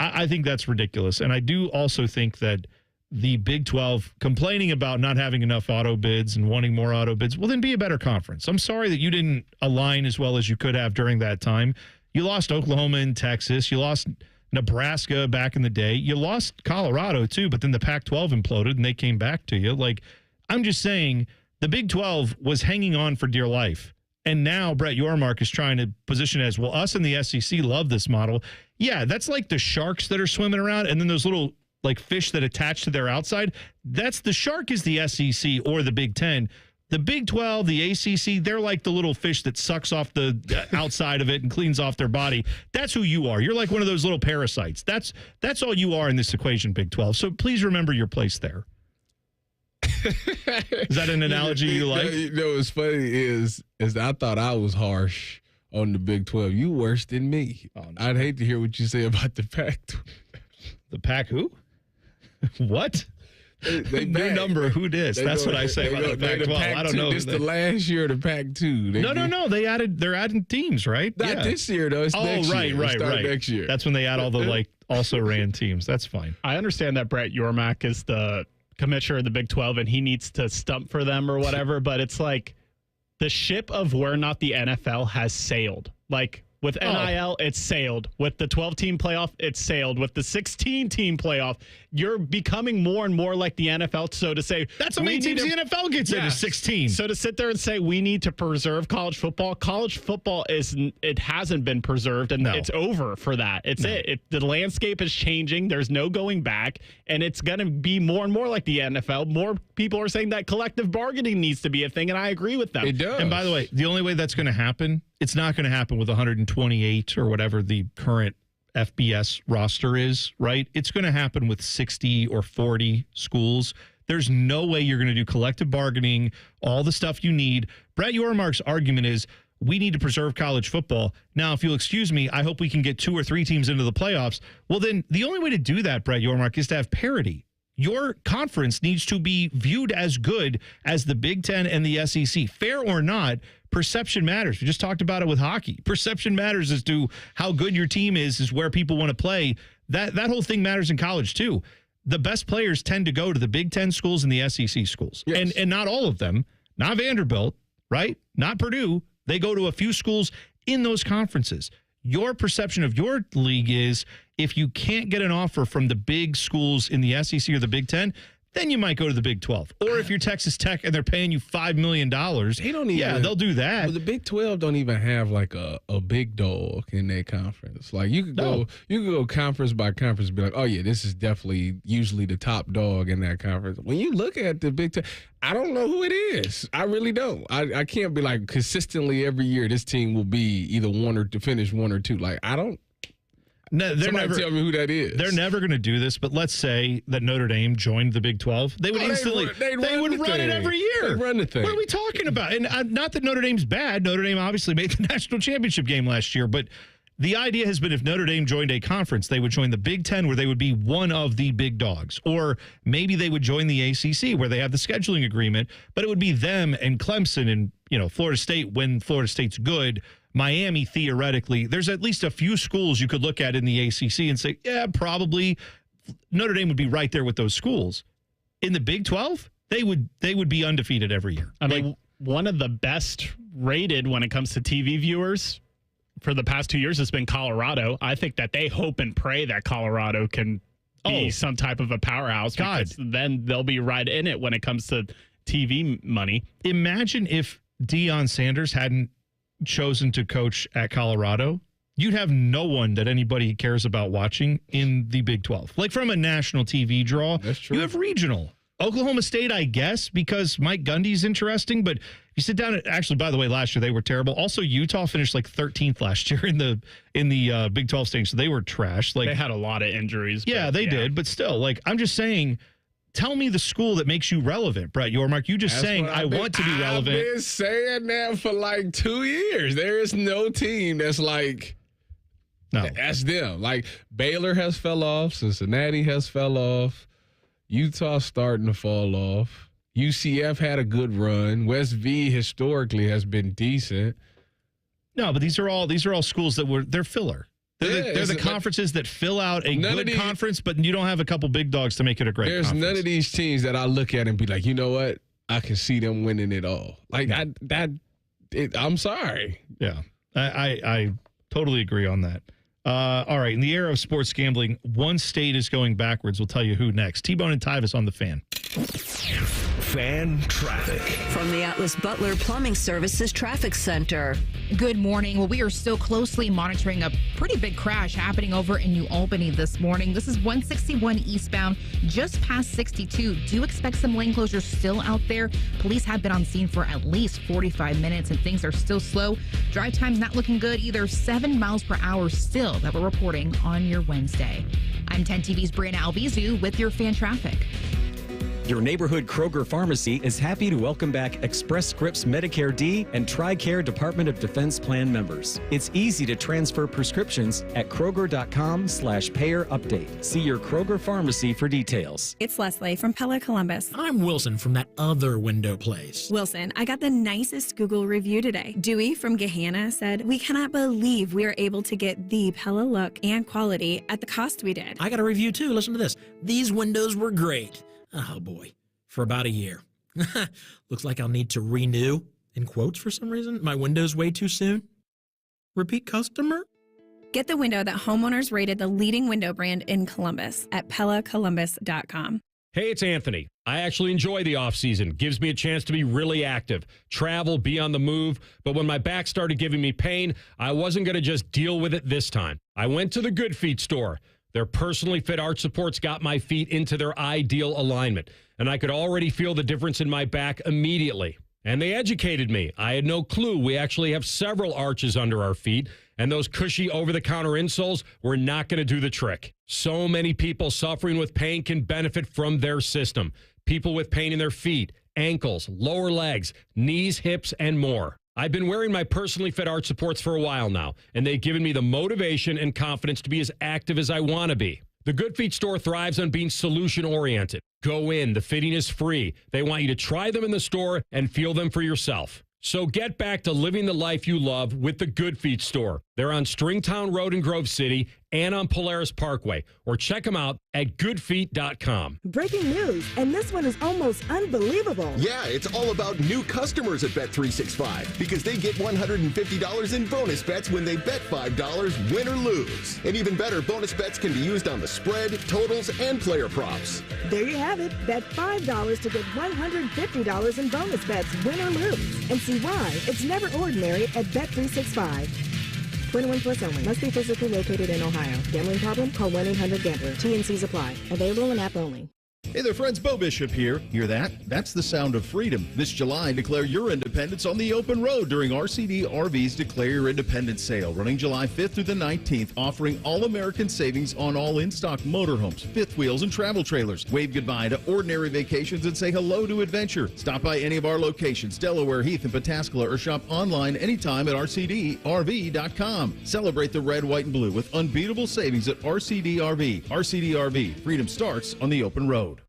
I think that's ridiculous. And I do also think that the Big 12 complaining about not having enough auto bids and wanting more auto bids, well, then be a better conference. I'm sorry that you didn't align as well as you could have during that time. You lost Oklahoma and Texas. You lost Nebraska back in the day. You lost Colorado, too, but then the Pac-12 imploded and they came back to you. I'm just saying the Big 12 was hanging on for dear life. And now Brett Yormark is trying to position it as, well, us and the SEC love this model. Yeah, that's like the sharks that are swimming around and then those little fish that attach to their outside. That's the shark is the SEC or the Big 10. The Big 12, the ACC, they're like the little fish that sucks off the outside of it and cleans off their body. That's who you are. You're like one of those little parasites. That's all you are in this equation, Big 12. So please remember your place there. Is that an analogy you like? What's funny is I thought I was harsh on the Big 12. You worse than me. Oh, no. I'd hate to hear what you say about the Pac-12. The Pac who? What? They new number. Who dis? That's what I say about the Pac-12. I don't know. It's the last year of the Pac-2. No. They're adding teams, right? Not this year though. It's next year. Right. Next year. That's when they add all the also ran teams. That's fine. I understand that Brett Yormark is the commissioner of the Big 12 and he needs to stump for them or whatever. But it's the ship of where not the NFL has sailed. With NIL, it's sailed. With the 12-team playoff, it's sailed. With the 16-team playoff, you're becoming more and more like the NFL. So to say... That's how many teams the NFL gets in, is 16. So to sit there and say we need to preserve college football it hasn't been preserved, and it's over for that. The landscape is changing. There's no going back, and it's going to be more and more like the NFL. More people are saying that collective bargaining needs to be a thing, and I agree with them. It does. And by the way, the only way that's going to happen... It's not going to happen with 128 or whatever the current FBS roster is, right? It's going to happen with 60 or 40 schools. There's no way you're going to do collective bargaining, all the stuff you need. Brett Yormark's argument is we need to preserve college football. Now, if you'll excuse me, I hope we can get 2 or 3 teams into the playoffs. Well, then the only way to do that, Brett Yormark, is to have parity. Your conference needs to be viewed as good as the Big 10 and the SEC. Fair or not, perception matters. We just talked about it with hockey. Perception matters as to how good your team is where people want to play. That whole thing matters in college, too. The best players tend to go to the Big 10 schools and the SEC schools. Yes. And not all of them. Not Vanderbilt, right? Not Purdue. They go to a few schools in those conferences. Your perception of your league is If you can't get an offer from the big schools in the SEC or the Big Ten, then you might go to the Big 12. Or if you're Texas Tech and they're paying you $5 million, they don't even, they'll do that. Well, the Big 12 don't even have like a big dog in their conference. Like you could go conference by conference and be like, oh yeah, this is definitely usually the top dog in that conference. When you look at the Big 10, I don't know who it is. I really don't. I can't be like consistently every year this team will be either one or to finish 1 or 2. Like I don't. No, Somebody tell me who that is. They're never going to do this, but let's say that Notre Dame joined the Big 12. They would instantly they would run it every year. They'd run the thing. What are we talking about? And not that Notre Dame's bad. Notre Dame obviously made the national championship game last year, but the idea has been if Notre Dame joined a conference, they would join the Big 10 where they would be one of the big dogs. Or maybe they would join the ACC where they have the scheduling agreement, but it would be them and Clemson and, Florida State when Florida State's good. Miami, theoretically, there's at least a few schools you could look at in the ACC and say, yeah, probably Notre Dame would be right there with those schools. In the Big 12, they would be undefeated every year. I mean, one of the best rated when it comes to TV viewers for the past 2 years has been Colorado. I think that they hope and pray that Colorado can be some type of a powerhouse. Because then they'll be right in it when it comes to TV money. Imagine if Deion Sanders hadn't chosen to coach at Colorado, you'd have no one that anybody cares about watching in the Big 12. Like from a national TV draw, that's true. You have regional. Oklahoma State, I guess, because Mike Gundy's interesting, but you sit down actually, by the way, last year they were terrible. Also, Utah finished like 13th last year in the Big 12 stage, so they were trash. Like they had a lot of injuries. Yeah, they did, but still, like I'm just saying, tell me the school that makes you relevant, Brett Yormark. You just saying I want to be relevant. I've been saying that for like 2 years. There is no team that's like, no, that's them. Like Baylor has fell off. Cincinnati has fell off. Utah's starting to fall off. UCF had a good run. West V historically has been decent. No, but these are all schools that they're filler. They're the conferences that fill out a good conference, but you don't have a couple big dogs to make it a great conference. There's none of these teams that I look at and be like, you know what? I can see them winning it all. Like I'm sorry. Yeah, I totally agree on that. All right, in the era of sports gambling, one state is going backwards. We'll tell you who next. T-Bone and Tyvis on the Fan. Fan traffic. From the Atlas Butler Plumbing Services Traffic Center. Good morning. Well, we are still closely monitoring a pretty big crash happening over in New Albany this morning. This is 161 eastbound, just past 62. Do expect some lane closures still out there. Police have been on scene for at least 45 minutes, and things are still slow. Drive time's not looking good either. 7 miles per hour still that we're reporting on your Wednesday. I'm 10 TV's Brianna Albizu with your fan traffic. Your neighborhood Kroger pharmacy is happy to welcome back Express Scripts Medicare D and TRICARE Department of Defense plan members. It's easy to transfer prescriptions at Kroger.com/payer update. See your Kroger pharmacy for details. It's Leslie from Pella Columbus. I'm Wilson from that other window place. Wilson, I got the nicest Google review today. Dewey from Gahanna said, "We cannot believe we are able to get the Pella look and quality at the cost we did." I got a review too. Listen to this. These windows were great. Oh boy, for about a year. Looks like I'll need to renew, in quotes for some reason, my windows way too soon. Repeat customer? Get the window that homeowners rated the leading window brand in Columbus at PellaColumbus.com. Hey, it's Anthony. I actually enjoy the off season. Gives me a chance to be really active, travel, be on the move. But when my back started giving me pain, I wasn't going to just deal with it this time. I went to the Good Feet store. Their personally fit arch supports got my feet into their ideal alignment, and I could already feel the difference in my back immediately. And they educated me. I had no clue we actually have several arches under our feet, and those cushy over-the-counter insoles were not going to do the trick. So many people suffering with pain can benefit from their system. People with pain in their feet, ankles, lower legs, knees, hips, and more. I've been wearing my personally fit arch supports for a while now, and they've given me the motivation and confidence to be as active as I want to be. The Good Feet store thrives on being solution-oriented. Go in. The fitting is free. They want you to try them in the store and feel them for yourself. So get back to living the life you love with the Good Feet store. They're on Stringtown Road in Grove City and on Polaris Parkway. Or check them out at goodfeet.com. Breaking news, and this one is almost unbelievable. Yeah, it's all about new customers at Bet365 because they get $150 in bonus bets when they bet $5, win or lose. And even better, bonus bets can be used on the spread, totals, and player props. There you have it. Bet $5 to get $150 in bonus bets, win or lose. And see why it's never ordinary at Bet365. 21 plus only. Must be physically located in Ohio. Gambling problem? Call 1-800-GAMBLER. T&Cs apply. Available in app only. Hey there, friends. Bo Bishop here. Hear that? That's the sound of freedom. This July, declare your independence on the open road during RCD RV's Declare Your Independence sale, running July 5th through the 19th, offering all-American savings on all in-stock motorhomes, fifth wheels, and travel trailers. Wave goodbye to ordinary vacations and say hello to adventure. Stop by any of our locations, Delaware, Heath, and Pataskala, or shop online anytime at rcdrv.com. Celebrate the red, white, and blue with unbeatable savings at RCD RV. RCD RV. Freedom starts on the open road.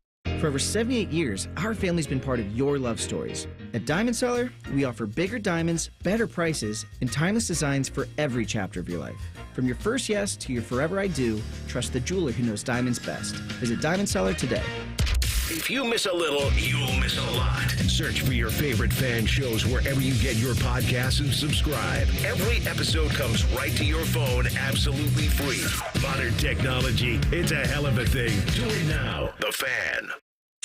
For over 78 years, our family's been part of your love stories. At Diamond Seller, we offer bigger diamonds, better prices, and timeless designs for every chapter of your life. From your first yes to your forever I do, trust the jeweler who knows diamonds best. Visit Diamond Seller today. If you miss a little, you'll miss a lot. Search for your favorite fan shows wherever you get your podcasts and subscribe. Every episode comes right to your phone absolutely free. Modern technology, it's a hell of a thing. Do it now. The Fan.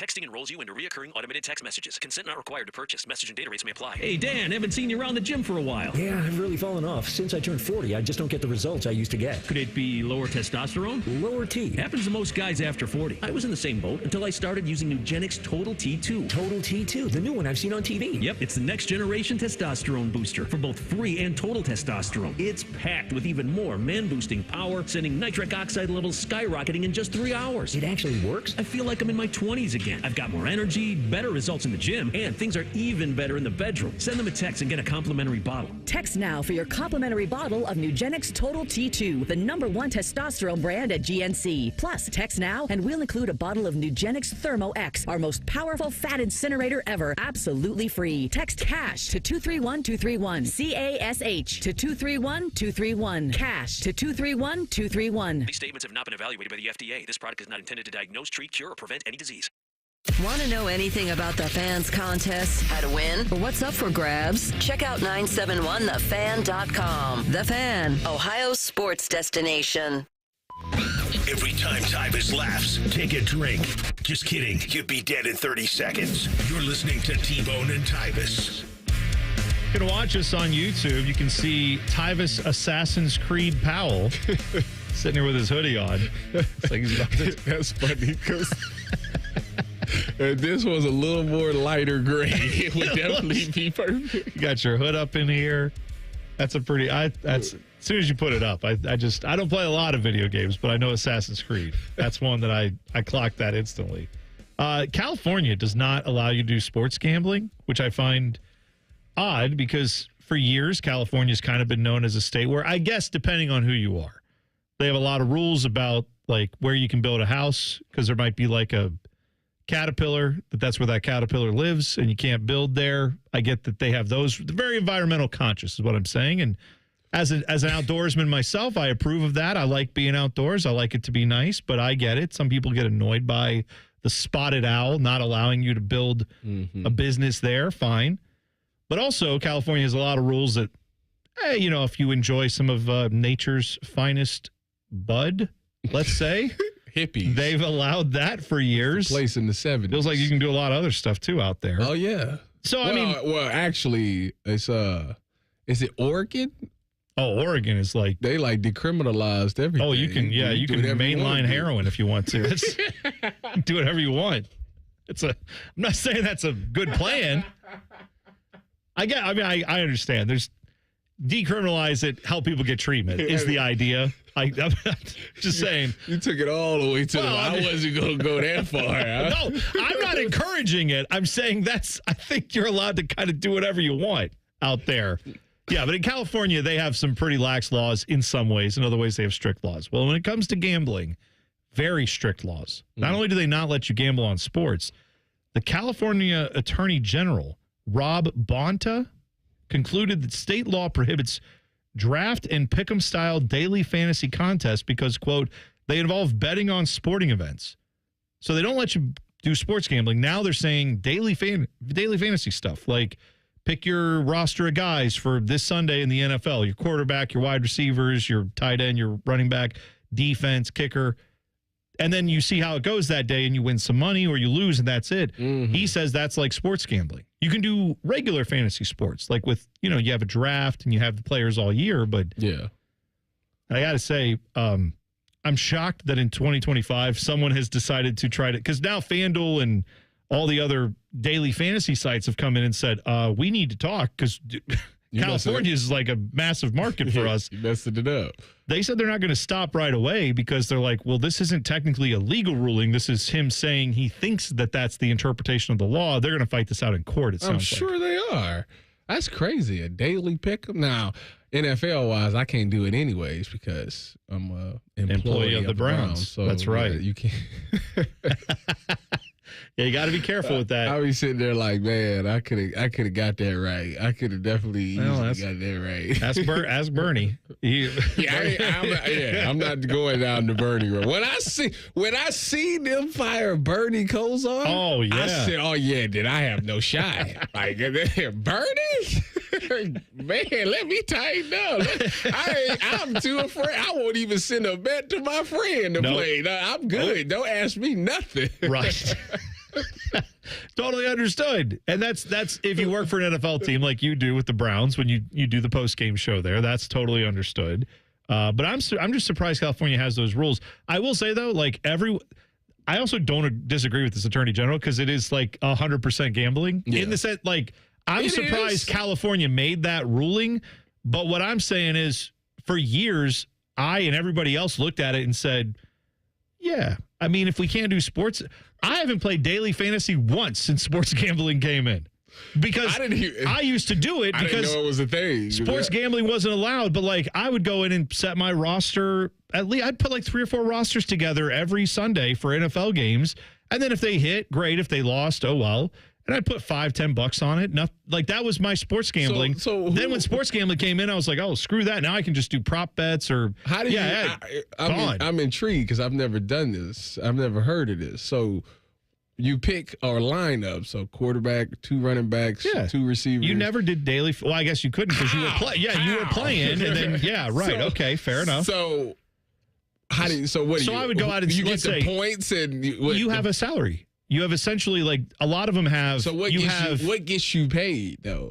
Texting enrolls you into recurring automated text messages. Consent not required to purchase. Message and data rates may apply. Hey, Dan, haven't seen you around the gym for a while. Yeah, I've really fallen off. Since I turned 40, I just don't get the results I used to get. Could it be lower testosterone? Lower T. Happens to most guys after 40. I was in the same boat until I started using Nugenix Total T2. Total T2, the new one I've seen on TV. Yep, it's the next generation testosterone booster for both free and total testosterone. It's packed with even more man-boosting power, sending nitric oxide levels skyrocketing in just 3 hours. It actually works? I feel like I'm in my 20s again. I've got more energy, better results in the gym, and things are even better in the bedroom. Send them a text and get a complimentary bottle. Text now for your complimentary bottle of Nugenix Total T2, the #1 testosterone brand at GNC. Plus, text now and we'll include a bottle of Nugenix Thermo X, our most powerful fat incinerator ever, absolutely free. Text CASH to 231231. CASH to 231231. CASH to 231231. These statements have not been evaluated by the FDA. This product is not intended to diagnose, treat, cure, or prevent any disease. Want to know anything about the Fans contest, how to win, or what's up for grabs? Check out 971thefan.com. The Fan, Ohio's sports destination. Every time Tyvis laughs, take a drink. Just kidding. You'd be dead in 30 seconds. You're listening to T-Bone and Tyvis. You can watch us on YouTube. You can see Tyvis Assassin's Creed Powell sitting here with his hoodie on. It's like he's about to... That's funny because... If this was a little more lighter gray, it would definitely be perfect. You got your hood up in here. That's a pretty. As soon as you put it up, I don't play a lot of video games, but I know Assassin's Creed. That's one that I clocked that instantly. California does not allow you to do sports gambling, which I find odd because for years California's kind of been known as a state where, I guess, depending on who you are, they have a lot of rules about like where you can build a house because there might be like a caterpillar, that's where that caterpillar lives and you can't build there. I get that they have those. They're very environmental conscious is what I'm saying. And as an outdoorsman myself, I approve of that. I like being outdoors. I like it to be nice, but I get it. Some people get annoyed by the spotted owl not allowing you to build a business there. Fine. But also California has a lot of rules that, hey, you know, if you enjoy some of nature's finest bud, let's say, hippies. They've allowed that for years. Place in the 70s. Feels like you can do a lot of other stuff too out there. Oh yeah. So well, actually, it's is it Oregon? Oh, Oregon is like they like decriminalized everything. Oh, you can mainline heroin if you want to. Do whatever you want. I'm not saying that's a good plan. I understand. There's decriminalize it, help people get treatment is the idea. I'm just saying. You took it all the way to I wasn't going to go that far. Huh? No, I'm not encouraging it. I'm saying I think you're allowed to kind of do whatever you want out there. Yeah, but in California, they have some pretty lax laws in some ways. In other ways, they have strict laws. Well, when it comes to gambling, very strict laws. Not only do they not let you gamble on sports, the California Attorney General, Rob Bonta, concluded that state law prohibits draft and pick'em style daily fantasy contests because, quote, they involve betting on sporting events. So they don't let you do sports gambling. Now they're saying daily fantasy stuff, like pick your roster of guys for this Sunday in the NFL, your quarterback, your wide receivers, your tight end, your running back, defense, kicker. And then you see how it goes that day and you win some money or you lose and that's it. Mm-hmm. He says that's like sports gambling. You can do regular fantasy sports, like with, you have a draft and you have the players all year. But yeah, I got to say, I'm shocked that in 2025, someone has decided to try to, because now FanDuel and all the other daily fantasy sites have come in and said, we need to talk because California is like a massive market for us. You messed it up. They said they're not going to stop right away because they're like, well, this isn't technically a legal ruling. This is him saying he thinks that that's the interpretation of the law. They're going to fight this out in court, it sounds I'm sure they are. That's crazy. A daily pick. Now, NFL-wise, I can't do it anyways because I'm an employee of the Browns. So that's right. You can't. Yeah, you got to be careful with that. I'll be sitting there like, man, I could have got that right. I could have definitely easily got that right. Ask Bernie. I'm not going down the Bernie road. When I see them fire Bernie Kosar, oh yeah, I said, oh yeah, then I have no shot. Like Bernie. Man, let me tighten up. I'm too afraid. I won't even send a bet to my friend to play. No, I'm good. Don't ask me nothing. Right. Totally understood. And that's if you work for an NFL team like you do with the Browns when you do the post-game show there, that's totally understood. But I'm just surprised California has those rules. I will say though, I also don't disagree with this attorney general because it is like 100% gambling in the sense I'm surprised California made that ruling, but what I'm saying is for years, I and everybody else looked at it and said, yeah, I mean, if we can't do sports, I haven't played daily fantasy once since sports gambling came in because I used to do it because I didn't know it was a thing. Sports gambling wasn't allowed, but I would go in and set my roster. At least I'd put 3 or 4 rosters together every Sunday for NFL games. And then if they hit, great. If they lost, oh well. And I'd put $5-10 on it. That was my sports gambling. So then when sports gambling came in, I was like, oh, screw that. Now I can just do prop bets or. How do you? I'm intrigued because I've never done this. I've never heard of this. So you pick our lineup. So quarterback, 2 running backs, 2 receivers. You never did daily. Well, I guess you couldn't because you were playing. Yeah, you were playing, and then okay, fair enough. So how do you? So what? So I would go out and you get the points and you have a salary. You have essentially a lot of them have. So what gets you paid though?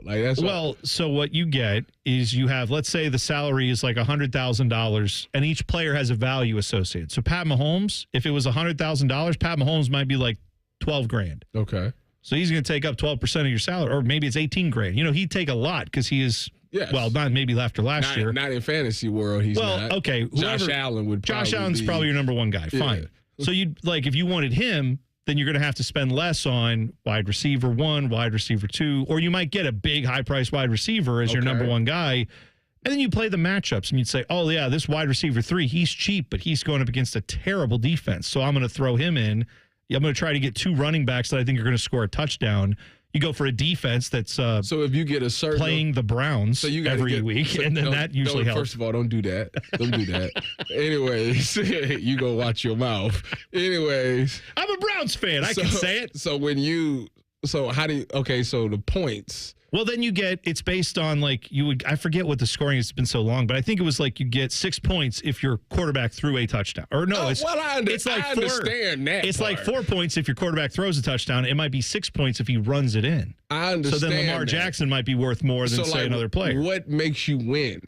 So what you get is you have, let's say the salary is $100,000 and each player has a value associated. So Pat Mahomes, if it was $100,000, Pat Mahomes might be $12,000. Okay. So he's going to take up 12% of your salary, or maybe it's $18,000. He'd take a lot because he is. Yes. Well, not maybe after last year. Not in fantasy world. He's not. Okay. Josh Allen would. Josh Allen's probably your number one guy. Yeah. Fine. So you'd if you wanted him, then you're going to have to spend less on wide receiver 1, wide receiver 2, or you might get a big high-priced wide receiver as your number one guy. And then you play the matchups, and you'd say, oh, yeah, this wide receiver 3, he's cheap, but he's going up against a terrible defense, so I'm going to throw him in. I'm going to try to get 2 running backs that I think are going to score a touchdown. You go for a defense that's so if you get a certain playing the Browns every week, and then that usually helps. First of all, don't do that. Don't do that. Anyways, you go watch your mouth. Anyways, I'm a Browns fan. I can say it. So how do you? Okay, so the points. Well, then you get, it's based on I forget what the scoring has been so long, but I think it was you get 6 points if your quarterback threw a touchdown. Or no, I understand that. It's 4 points if your quarterback throws a touchdown. It might be 6 points if he runs it in. I understand. So then Lamar Jackson might be worth more than, say, another player. What makes you win?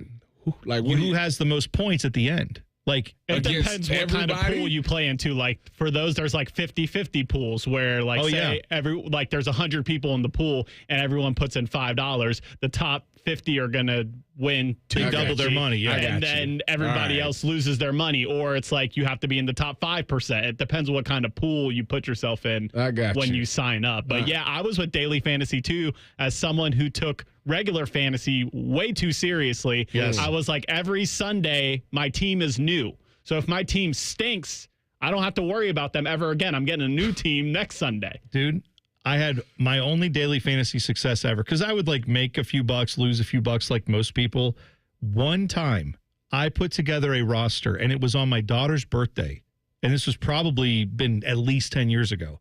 Who has the most points at the end? It depends what kind of pool you play into. For those, there's 50-50 pools where there's 100 people in the pool and everyone puts in $5. The top 50 are going to win double their money. Yeah. And then everybody else loses their money. Or it's you have to be in the top 5%. It depends what kind of pool you put yourself in when you sign up. But I was with Daily Fantasy too as someone who took regular fantasy way too seriously. Yes. I was every Sunday, my team is new. So if my team stinks, I don't have to worry about them ever again. I'm getting a new team next Sunday. Dude, I had my only daily fantasy success ever because I would make a few bucks, lose a few bucks like most people one time I put together a roster, and it was on my daughter's birthday, and this was probably been at least 10 years ago,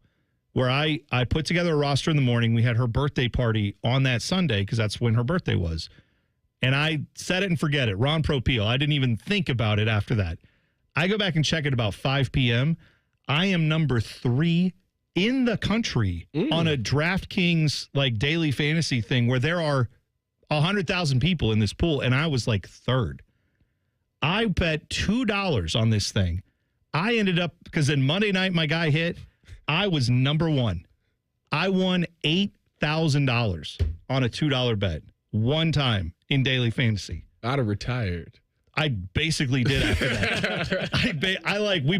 where I put together a roster in the morning. We had her birthday party on that Sunday because that's when her birthday was. And I set it and forget it. Ron Propio. I didn't even think about it after that. I go back and check it about 5 p.m. I am number 3 in the country on a DraftKings like daily fantasy thing where there are 100,000 people in this pool, and I was like 3rd. I bet $2 on this thing. I ended up, because then Monday night my guy hit, I was number 1. I won $8,000 on a $2 bet one time in daily fantasy. I'd have retired. I basically did after that. We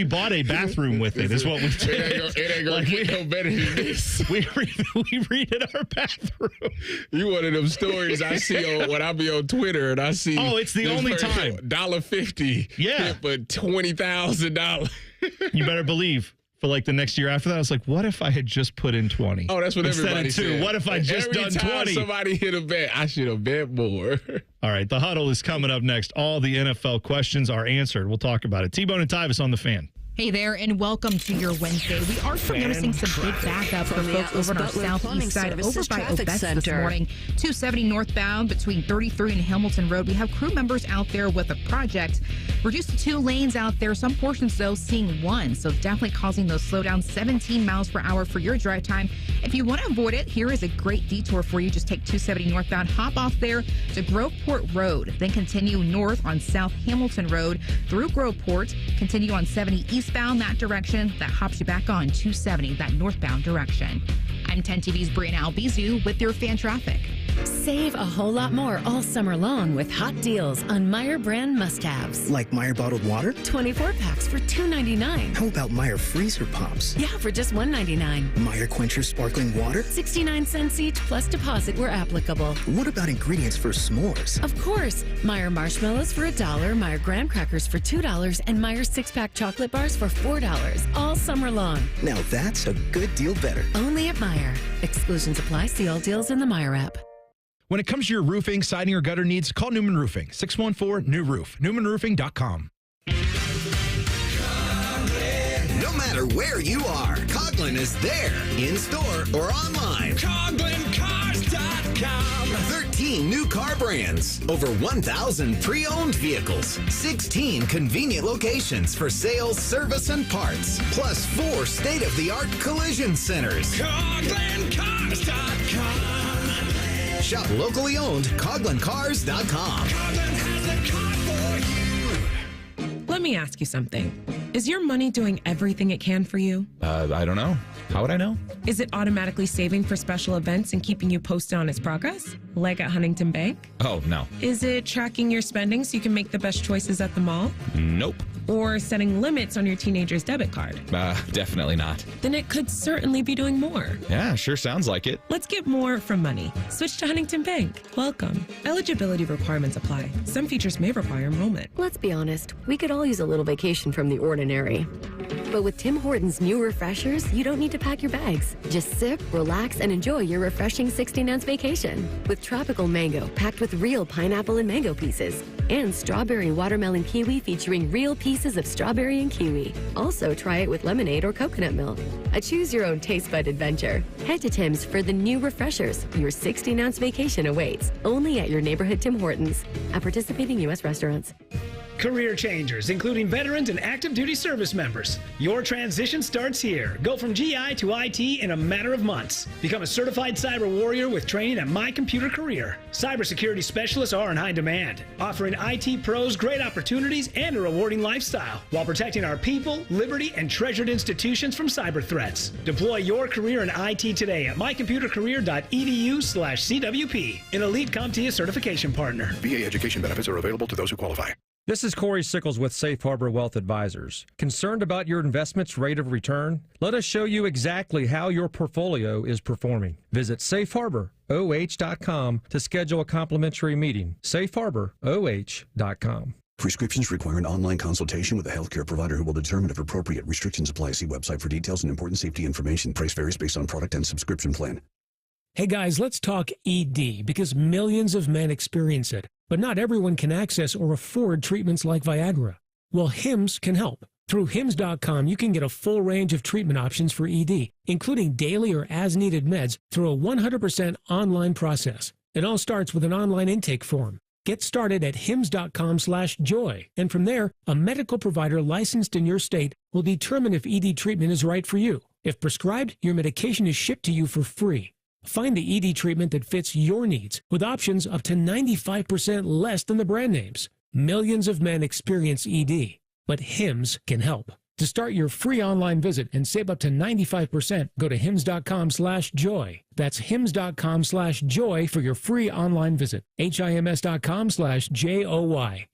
bought a bathroom with it. Is what we did. It ain't gonna get no better than this. We redid our bathroom. You one of them stories I see when I be on Twitter and I see. Oh, it's the only time. $1.50. Yeah, but $20,000. You better believe. For like the next year after that, I was like, what if I had just put in 20? Oh, that's what everybody said. What if I just done 20? Every time somebody hit a bet, I should have bet more. All right, the Huddle is coming up next. All the NFL questions are answered. We'll talk about it. T-Bone and Tyvis on the Fan. Hey there, and welcome to your Wednesday. We are noticing some big backup for folks over on our southeast side, over by Obetz this morning. 270 northbound between 33 and Hamilton Road. We have crew members out there with a project. Reduced to 2 lanes out there. Some portions, though, seeing 1. So definitely causing those slowdowns. 17 miles per hour for your drive time. If you want to avoid it, here is a great detour for you. Just take 270 northbound, hop off there to Groveport Road. Then continue north on South Hamilton Road through Groveport. Continue on 70 eastbound that direction. That hops you back on 270, that northbound direction. I'm 10 TV's Brianna Albizu with your fan traffic. Save a whole lot more all summer long with hot deals on Meyer brand must-haves. Like Meyer bottled water? 24 packs for $2.99. How about Meyer freezer pops? Yeah, for just $1.99. Meyer Quencher sparkling water? 69 cents each plus deposit where applicable. What about ingredients for s'mores? Of course. Meyer marshmallows for $1, Meyer graham crackers for $2, and Meyer 6-pack chocolate bars for $4 all summer long. Now that's a good deal better. Only at Meyer. Exclusions apply. See all deals in the Meyer app. When it comes to your roofing, siding, or gutter needs, call Newman Roofing. 614-NEW-ROOF. NewmanRoofing.com. No matter where you are, Coughlin is there, in store or online. CoughlinCars.com. 13 new car brands, over 1,000 pre-owned vehicles, 16 convenient locations for sales, service, and parts, plus 4 state-of-the-art collision centers. CoughlinCars.com. Shop locally owned, CoughlinCars.com. Coughlin has the car for you. Let me ask you something. Is your money doing everything it can for you? I don't know. How would I know? Is it automatically saving for special events and keeping you posted on its progress? Like at Huntington Bank? Oh, no. Is it tracking your spending so you can make the best choices at the mall? Nope. Or setting limits on your teenager's debit card? Definitely not. Then it could certainly be doing more. Yeah, sure sounds like it. Let's get more from money. Switch to Huntington Bank. Welcome. Eligibility requirements apply. Some features may require enrollment. Let's be honest, we could all use a little vacation from the ordinary. But with Tim Hortons' new refreshers, you don't need to pack your bags. Just sip, relax, and enjoy your refreshing 16-ounce vacation. With tropical mango packed with real pineapple and mango pieces, and strawberry watermelon kiwi featuring real pieces of strawberry and kiwi. Also, try it with lemonade or coconut milk. A choose-your-own taste bud adventure. Head to Tim's for the new refreshers. Your 16-ounce vacation awaits, only at your neighborhood Tim Hortons. At participating U.S. restaurants. Career changers, including veterans and active duty service members. Your transition starts here. Go from GI to IT in a matter of months. Become a certified cyber warrior with training at My Computer Career. Cybersecurity specialists are in high demand, offering IT pros great opportunities and a rewarding lifestyle while protecting our people, liberty, and treasured institutions from cyber threats. Deploy your career in IT today at mycomputercareer.edu/CWP, an elite CompTIA certification partner. VA education benefits are available to those who qualify. This is Corey Sickles with Safe Harbor Wealth Advisors. Concerned about your investment's rate of return? Let us show you exactly how your portfolio is performing. Visit safeharboroh.com to schedule a complimentary meeting. safeharboroh.com. Prescriptions require an online consultation with a healthcare provider who will determine if appropriate. Restrictions apply. See website for details and important safety information. Price varies based on product and subscription plan. Hey guys, let's talk ED because millions of men experience it. but not everyone can access or afford treatments like Viagra. Well, Hims can help. Through Hims.com, you can get a full range of treatment options for ED, including daily or as-needed meds through a 100% online process. It all starts with an online intake form. Get started at hims.com/joy, and from there, a medical provider licensed in your state will determine if ED treatment is right for you. If prescribed, your medication is shipped to you for free. Find the ED treatment that fits your needs with options up to 95% less than the brand names. Millions of men experience ED, but Hims can help. To start your free online visit and save up to 95%, go to hims.com/joy. That's hims.com/joy for your free online visit. HIMS.com/JOY.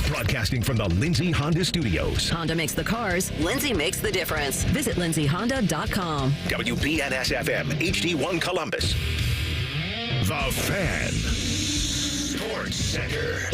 Broadcasting from the Lindsay Honda Studios. Honda makes the cars. Lindsay makes the difference. Visit lindsayhonda.com. WBNS-FM, HD1 Columbus. The Fan. Sports Center.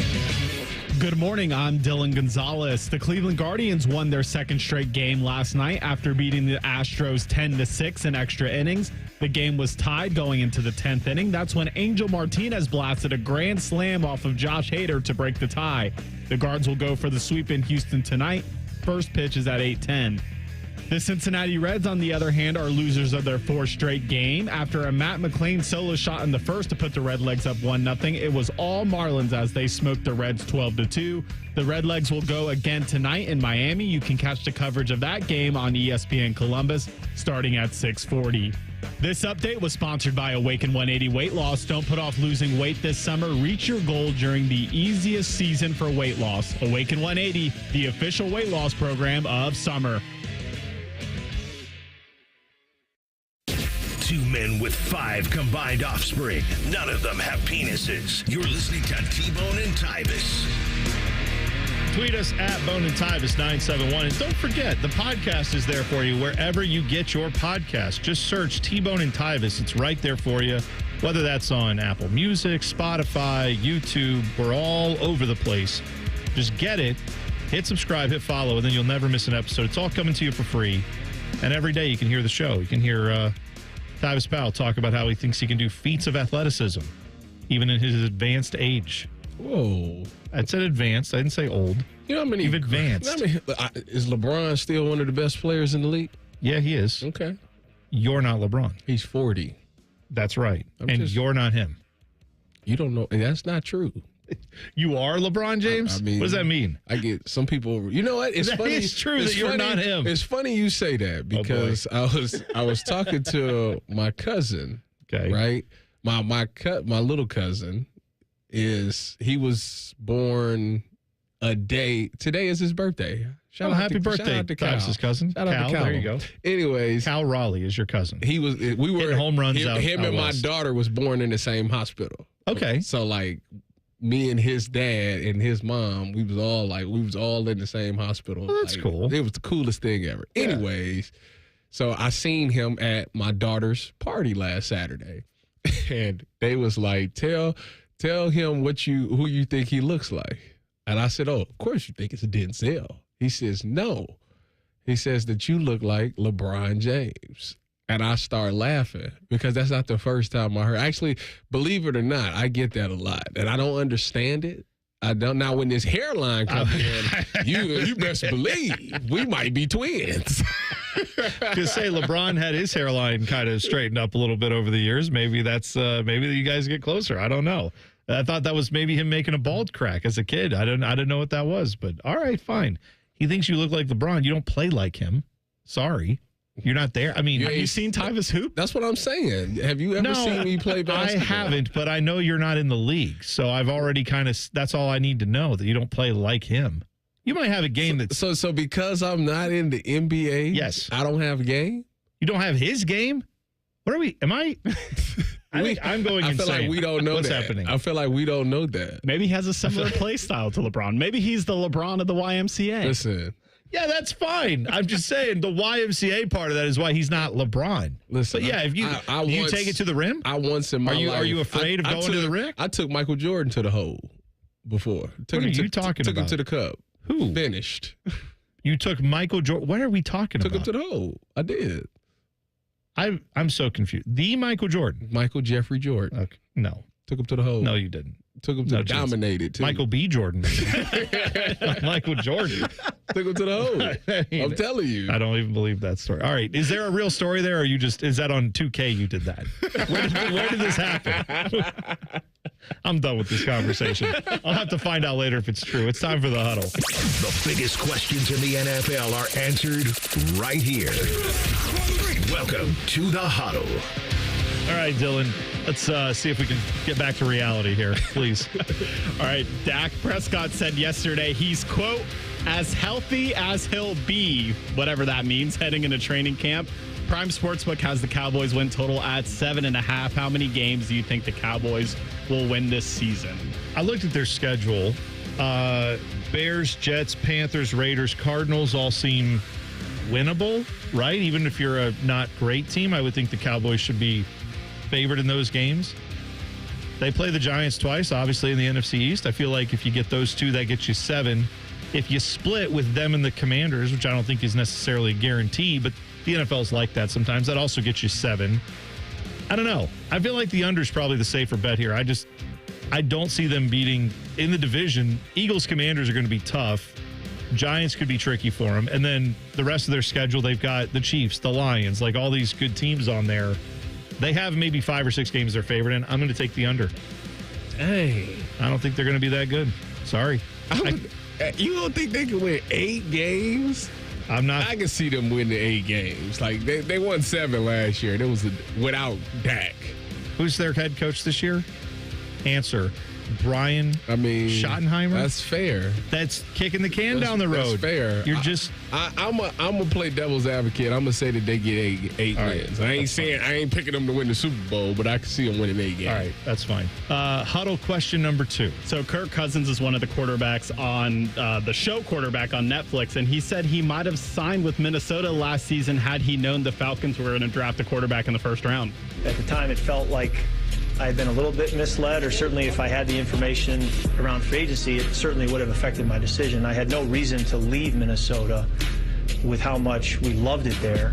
Good morning, I'm Dylan Gonzalez. The Cleveland Guardians won their second straight game last night after beating the Astros 10-6 in extra innings. The game was tied going into the 10th inning. That's when Angel Martinez blasted a grand slam off of Josh Hader to break the tie. The Guards will go for the sweep in Houston tonight. First pitch is at 8:10. The Cincinnati Reds, on the other hand, are losers of their fourth straight game. After a Matt McLain solo shot in the first to put the Redlegs up 1-0, it was all Marlins as they smoked the Reds 12-2. The Redlegs will go again tonight in Miami. You can catch the coverage of that game on ESPN Columbus starting at 6:40. This update was sponsored by Awaken 180 Weight Loss. Don't put off losing weight this summer. Reach your goal during the easiest season for weight loss. Awaken 180, the official weight loss program of summer. 2 men with 5 combined offspring. None of them have penises. You're listening to T-Bone and Tyvis. Tweet us at Bone and Tyvis 971. And don't forget, the podcast is there for you wherever you get your podcast. Just search T-Bone and Tyvis. It's right there for you. Whether that's on Apple Music, Spotify, YouTube, we're all over the place. Just get it, hit subscribe, hit follow, and then you'll never miss an episode. It's all coming to you for free. And every day you can hear the show. You can hear Tyvis Powell talk about how he thinks he can do feats of athleticism, even in his advanced age. Whoa. I said advanced. I didn't say old. You know how many? You've advanced. Is LeBron still one of the best players in the league? Yeah, he is. Okay. You're not LeBron. He's 40. That's right. You're not him. You don't know. That's not true. You are LeBron James? I mean, what does that mean? I get some people. You know what? It's funny. It's true that you're not him. It's funny you say that because I was talking to my cousin. Okay. Right. My little cousin he was born a day. Today is his birthday. Happy birthday, Tyvis' cousin. Shout out to Cal. There you go. Anyways, Cal Raleigh is your cousin. We were hitting home runs out. Him and my daughter was born in the same hospital. Okay. So like me and his dad and his mom, we was all in the same hospital. Oh, that's cool. It was the coolest thing ever. Yeah. Anyways, so I seen him at my daughter's party last Saturday, and they was like, tell him who you think he looks like. And I said, oh, of course you think it's Denzel. He says, no. He says that you look like LeBron James. And I start laughing because that's not the first time I heard. Actually, believe it or not, I get that a lot. And I don't understand it. I don't. Now, when this hairline comes in, you best believe we might be twins. Just say LeBron had his hairline kind of straightened up a little bit over the years. Maybe maybe you guys get closer. I don't know. I thought that was maybe him making a bald crack as a kid. I didn't know what that was, but all right, fine. He thinks you look like LeBron. You don't play like him. Sorry. You're not there. I mean, have you seen Tyvis hoop? That's what I'm saying. Have you ever seen me play basketball? I haven't, but I know you're not in the league. So I've already that's all I need to know, that you don't play like him. You might have a game that's... So because I'm not in the NBA, yes, I don't have a game? You don't have his game? What are we... Am I... I think I'm going insane. I feel like we don't know what's that. happening. I feel like we don't know that. Maybe he has a similar play style to LeBron. Maybe he's the LeBron of the YMCA. Listen... Yeah, that's fine. I'm just saying the YMCA part of that is why he's not LeBron. Listen, but yeah, if you you take it to the rim, I once in my life. Are you afraid of going to the rim? I took Michael Jordan to the hole before. What are you talking about? Took him to the cup. Who finished? You took Michael Jordan. What are we talking about? Took him to the hole. I did. I'm so confused. The Michael Jordan, Michael Jeffrey Jordan. Okay, no. Took him to the hole. No, you didn't. Took him to dominated, too. Michael B. Jordan. Michael Jordan. Took him to the hole. I'm telling you. I don't even believe that story. All right. Is there a real story there, or is that on 2K you did that? Where did this happen? I'm done with this conversation. I'll have to find out later if it's true. It's time for the huddle. The biggest questions in the NFL are answered right here. Welcome to the huddle. All right, Dylan, let's see if we can get back to reality here, please. All right, Dak Prescott said yesterday he's, quote, as healthy as he'll be, whatever that means, heading into training camp. Prime Sportsbook has the Cowboys win total at 7.5. How many games do you think the Cowboys will win this season? I looked at their schedule. Bears, Jets, Panthers, Raiders, Cardinals all seem winnable, right? Even if you're a not great team, I would think the Cowboys should be favored in those games. They play the Giants twice, obviously, in the NFC East. I feel like if you get those two, that gets you 7. If you split with them and the Commanders, which I don't think is necessarily a guarantee, but the NFL's like that sometimes, that also gets you 7. I don't know. I feel like the under is probably the safer bet here. I don't see them beating in the division. Eagles, Commanders are going to be tough. Giants could be tricky for them. And then the rest of their schedule, they've got the Chiefs, the Lions, like all these good teams on there. They have maybe 5 or 6 games they're favored in. I'm going to take the under. Dang. I don't think they're going to be that good. Sorry. You don't think they can win 8 games? I can see them winning 8 games. Like, they won 7 last year, and it was without Dak. Who's their head coach this year? Answer. Brian Schottenheimer? That's fair. That's kicking the can down the road. That's fair. I'm gonna play devil's advocate. I'm gonna say that they get 8 wins. Right, I ain't picking them to win the Super Bowl, but I can see them winning 8 games. All right, that's fine. Huddle question number 2. So Kirk Cousins is one of the quarterbacks on the show Quarterback on Netflix, and he said he might have signed with Minnesota last season had he known the Falcons were going to draft a quarterback in the first round. At the time, it felt like I had been a little bit misled, or certainly if I had the information around free agency, it certainly would have affected my decision. I had no reason to leave Minnesota with how much we loved it there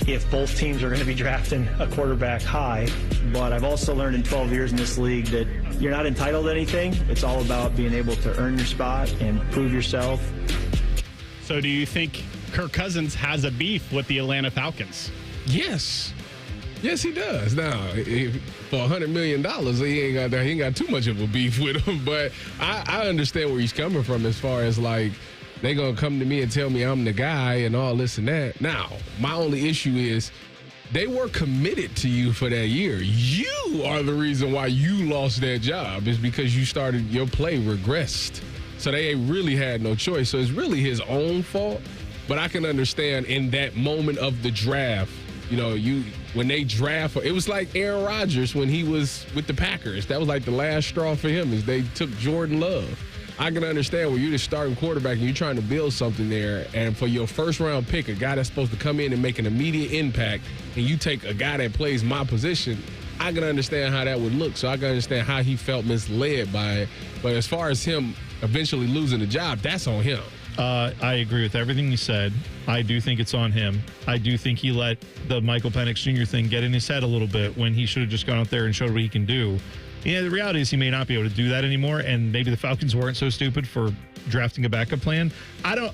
if both teams are going to be drafting a quarterback high. But I've also learned in 12 years in this league that you're not entitled to anything. It's all about being able to earn your spot and prove yourself. So do you think Kirk Cousins has a beef with the Atlanta Falcons? Yes. Yes, he does. Now, for $100 million, he ain't got too much of a beef with him. But I understand where he's coming from as far as, like, they going to come to me and tell me I'm the guy and all this and that. Now, my only issue is they were committed to you for that year. You are the reason why you lost that job, is because your play regressed. So they really had no choice. So it's really his own fault. But I can understand in that moment of the draft, when they draft, it was like Aaron Rodgers when he was with the Packers. That was like the last straw for him, is they took Jordan Love. I can understand when you're the starting quarterback and you're trying to build something there, and for your first round pick, a guy that's supposed to come in and make an immediate impact, and you take a guy that plays my position, I can understand how that would look. So I can understand how he felt misled by it. But as far as him eventually losing the job, that's on him. I agree with everything you said. I do think it's on him. I do think he let the Michael Penix Jr. thing get in his head a little bit when he should have just gone out there and showed what he can do. Yeah, the reality is he may not be able to do that anymore, and maybe the Falcons weren't so stupid for drafting a backup plan.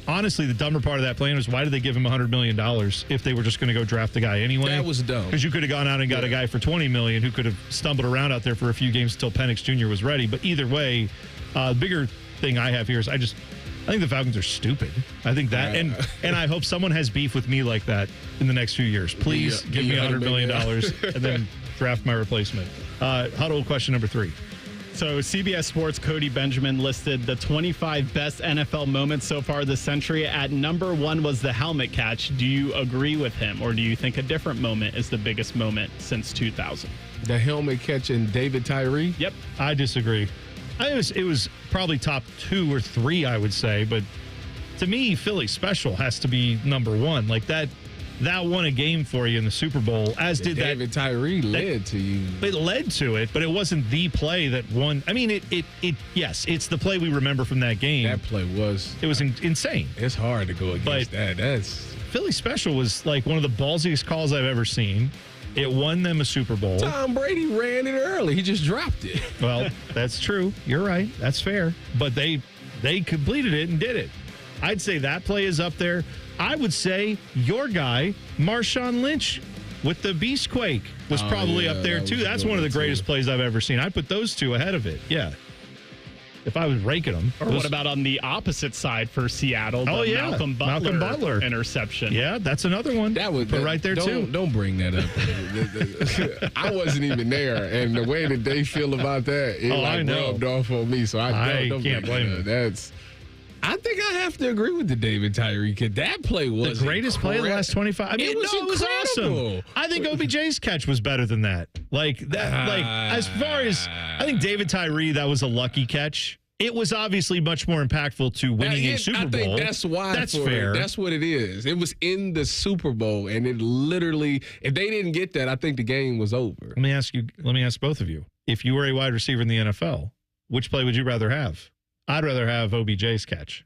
Honestly, the dumber part of that plan was, why did they give him $100 million if they were just going to go draft the guy anyway? That was dumb. Because you could have gone out and got a guy for $20 million who could have stumbled around out there for a few games until Penix Jr. was ready. But either way, the bigger thing I have here is I think the Falcons are stupid. I think that, and I hope someone has beef with me like that in the next few years. Please give me $100 million and then draft my replacement. Huddle question number 3. So CBS Sports' Cody Benjamin listed the 25 best NFL moments so far this century. At number 1 was the helmet catch. Do you agree with him, or do you think a different moment is the biggest moment since 2000? The helmet catch in David Tyree? Yep. I disagree. It was probably top 2 or 3, I would say. But to me, Philly Special has to be number 1. Like that won a game for you in the Super Bowl, as did David Tyree led to you. It led to it, but it wasn't the play that won. I mean, yes, it's the play we remember from that game. That play was insane. It's hard to go against that. That's Philly Special was like one of the ballsiest calls I've ever seen. It won them a Super Bowl. Tom Brady ran it early. He just dropped it. Well, that's true. You're right. That's fair. But they completed it and did it. I'd say that play is up there. I would say your guy, Marshawn Lynch, with the Beastquake, was probably up there, too. That's one of the greatest plays I've ever seen. I'd put those two ahead of it. Yeah. If I was ranking them. Or what about on the opposite side for Seattle? Malcolm Butler interception. Yeah, that's another one. That was right there, too. Don't bring that up. I wasn't even there, and the way that they feel about that, it rubbed off on me. So I can't blame them. I think I have to agree with the David Tyree kid. That play was the greatest play of the last 25. I mean, it was awesome. I think OBJ's catch was better than that. As far as I think David Tyree, that was a lucky catch. It was obviously much more impactful to winning a Super Bowl. I think that's why. That's fair. That's what it is. It was in the Super Bowl, and it literally, if they didn't get that, I think the game was over. Let me ask both of you. If you were a wide receiver in the NFL, which play would you rather have? I'd rather have OBJ's catch.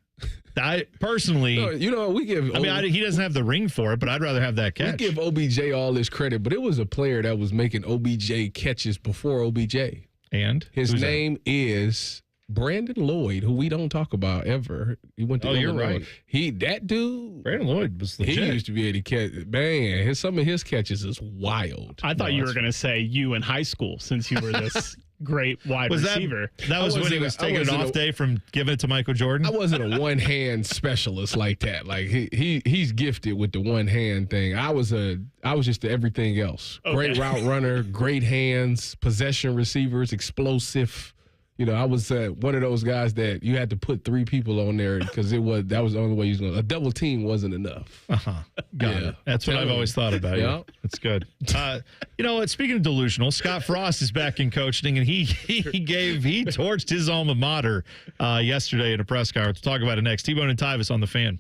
I personally, we give. he doesn't have the ring for it, but I'd rather have that catch. We give OBJ all this credit, but it was a player that was making OBJ catches before OBJ. And his name is Brandon Lloyd, who we don't talk about ever. He went to Illinois. You're right. That dude, Brandon Lloyd was legit. He used to be able to catch. Man, some of his catches is wild. I thought you were going to say you in high school, since you were this great wide receiver. That was when he was taking an off day from giving it to Michael Jordan? I wasn't a one-hand specialist like that. Like he's gifted with the one-hand thing. I was just the everything else. Okay. Great route runner, great hands, possession receivers, explosive. I was one of those guys that you had to put three people on there because that was the only way you was going. A double team wasn't enough. Got it. That's what I've always thought about. Yeah, that's good. Speaking of delusional, Scott Frost is back in coaching, and he torched his alma mater yesterday at a press conference. We'll talk about it next. T-Bone and Tyvis on the Fan.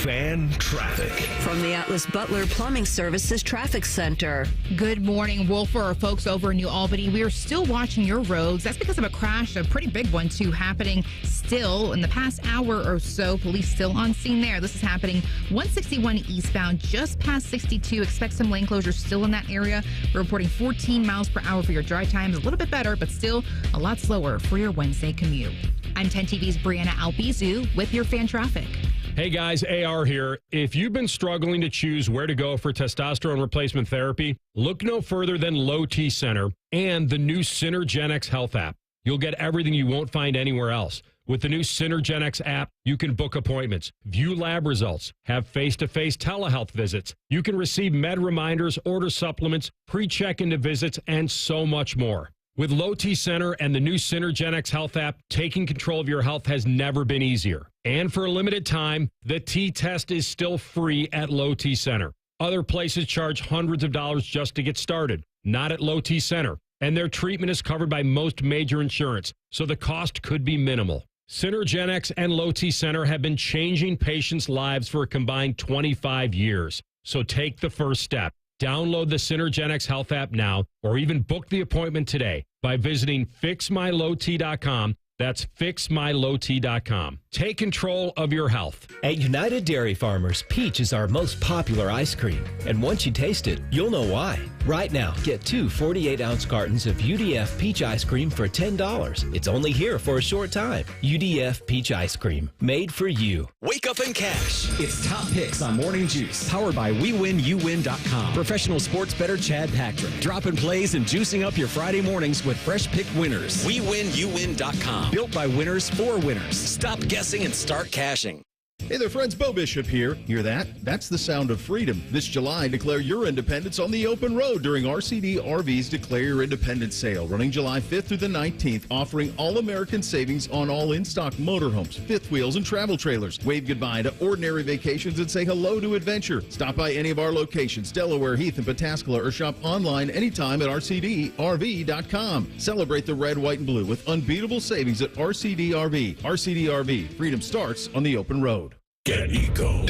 Fan traffic. From the Atlas Butler Plumbing Services Traffic Center. Good morning, Wolf. For our folks over in New Albany, we are still watching your roads. That's because of a crash, a pretty big one, too, happening still in the past hour or so. Police still on scene there. This is happening 161 eastbound, just past 62. Expect some lane closures still in that area. We're reporting 14 miles per hour for your drive times. A little bit better, but still a lot slower for your Wednesday commute. I'm 10 TV's Brianna Albizu with your fan traffic. Hey guys, AR here. If you've been struggling to choose where to go for testosterone replacement therapy, look no further than Low T Center and the new Synergenix Health app. You'll get everything you won't find anywhere else. With the new Synergenix app, you can book appointments, view lab results, have face-to-face telehealth visits. You can receive med reminders, order supplements, pre-check into visits, and so much more. With Low T Center and the new Synergenix Health app, taking control of your health has never been easier. And for a limited time, the T-test is still free at Low T Center. Other places charge hundreds of dollars just to get started. Not at Low T Center. And their treatment is covered by most major insurance, so the cost could be minimal. Synergenix and Low T Center have been changing patients' lives for a combined 25 years. So take the first step. Download the Synergenix Health app now, or even book the appointment today by visiting fixmylowt.com. That's fixmylowt.com. Take control of your health. At United Dairy Farmers, peach is our most popular ice cream. And once you taste it, you'll know why. Right now, get 2 48-ounce cartons of UDF peach ice cream for $10. It's only here for a short time. UDF peach ice cream, made for you. Wake up and cash. It's Top Picks on Morning Juice, powered by WeWinUwin.com. Professional sports bettor Chad Patrick. Dropping plays and juicing up your Friday mornings with fresh pick winners. WeWinUwin.com. Built by winners for winners. Stop guessing and start cashing. Hey there, friends. Bo Bishop here. Hear that? That's the sound of freedom. This July, declare your independence on the open road during RCD RV's Declare Your Independence sale, running July 5th through the 19th, offering all-American savings on all in-stock motorhomes, fifth wheels, and travel trailers. Wave goodbye to ordinary vacations and say hello to adventure. Stop by any of our locations, Delaware, Heath, and Pataskala, or shop online anytime at rcdrv.com. Celebrate the red, white, and blue with unbeatable savings at RCD RV. RCD RV. Freedom starts on the open road. Get Eco.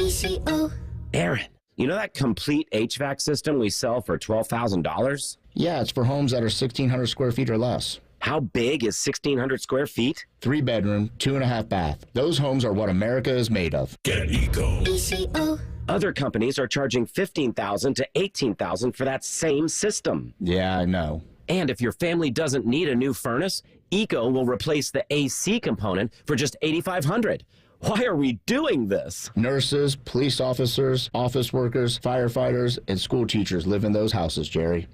Aaron, you know that complete HVAC system we sell for $12,000? Yeah, it's for homes that are 1,600 square feet or less. How big is 1,600 square feet? 3-bedroom, 2.5 bath. Those homes are what America is made of. Get Eco. Other companies are charging $15,000 to $18,000 for that same system. Yeah, I know. And if your family doesn't need a new furnace, Eco will replace the AC component for just $8,500. Why are we doing this? Nurses, police officers, office workers, firefighters, and school teachers live in those houses, Jerry.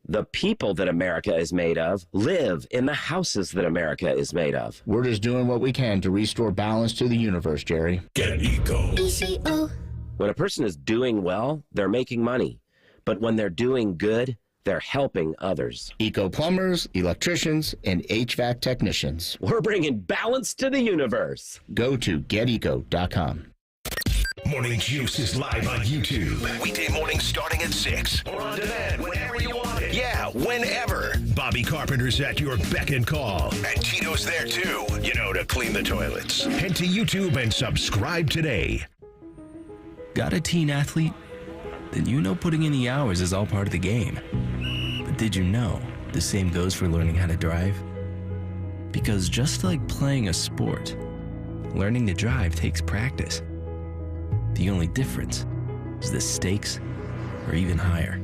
The people that America is made of live in the houses that America is made of. We're just doing what we can to restore balance to the universe, Jerry. Get Eco. ECO. When a person is doing well, they're making money. But when they're doing good, they're helping others. Eco plumbers, electricians, and HVAC technicians. We're bringing balance to the universe. Go to geteco.com. Morning Juice is live on YouTube. Weekday mornings starting at 6. Or on demand whenever you want it. Yeah, whenever. Bobby Carpenter's at your beck and call. And Tito's there too, you know, to clean the toilets. Head to YouTube and subscribe today. Got a teen athlete? Then you know putting in the hours is all part of the game. But did you know the same goes for learning how to drive? Because just like playing a sport, learning to drive takes practice. The only difference is the stakes are even higher.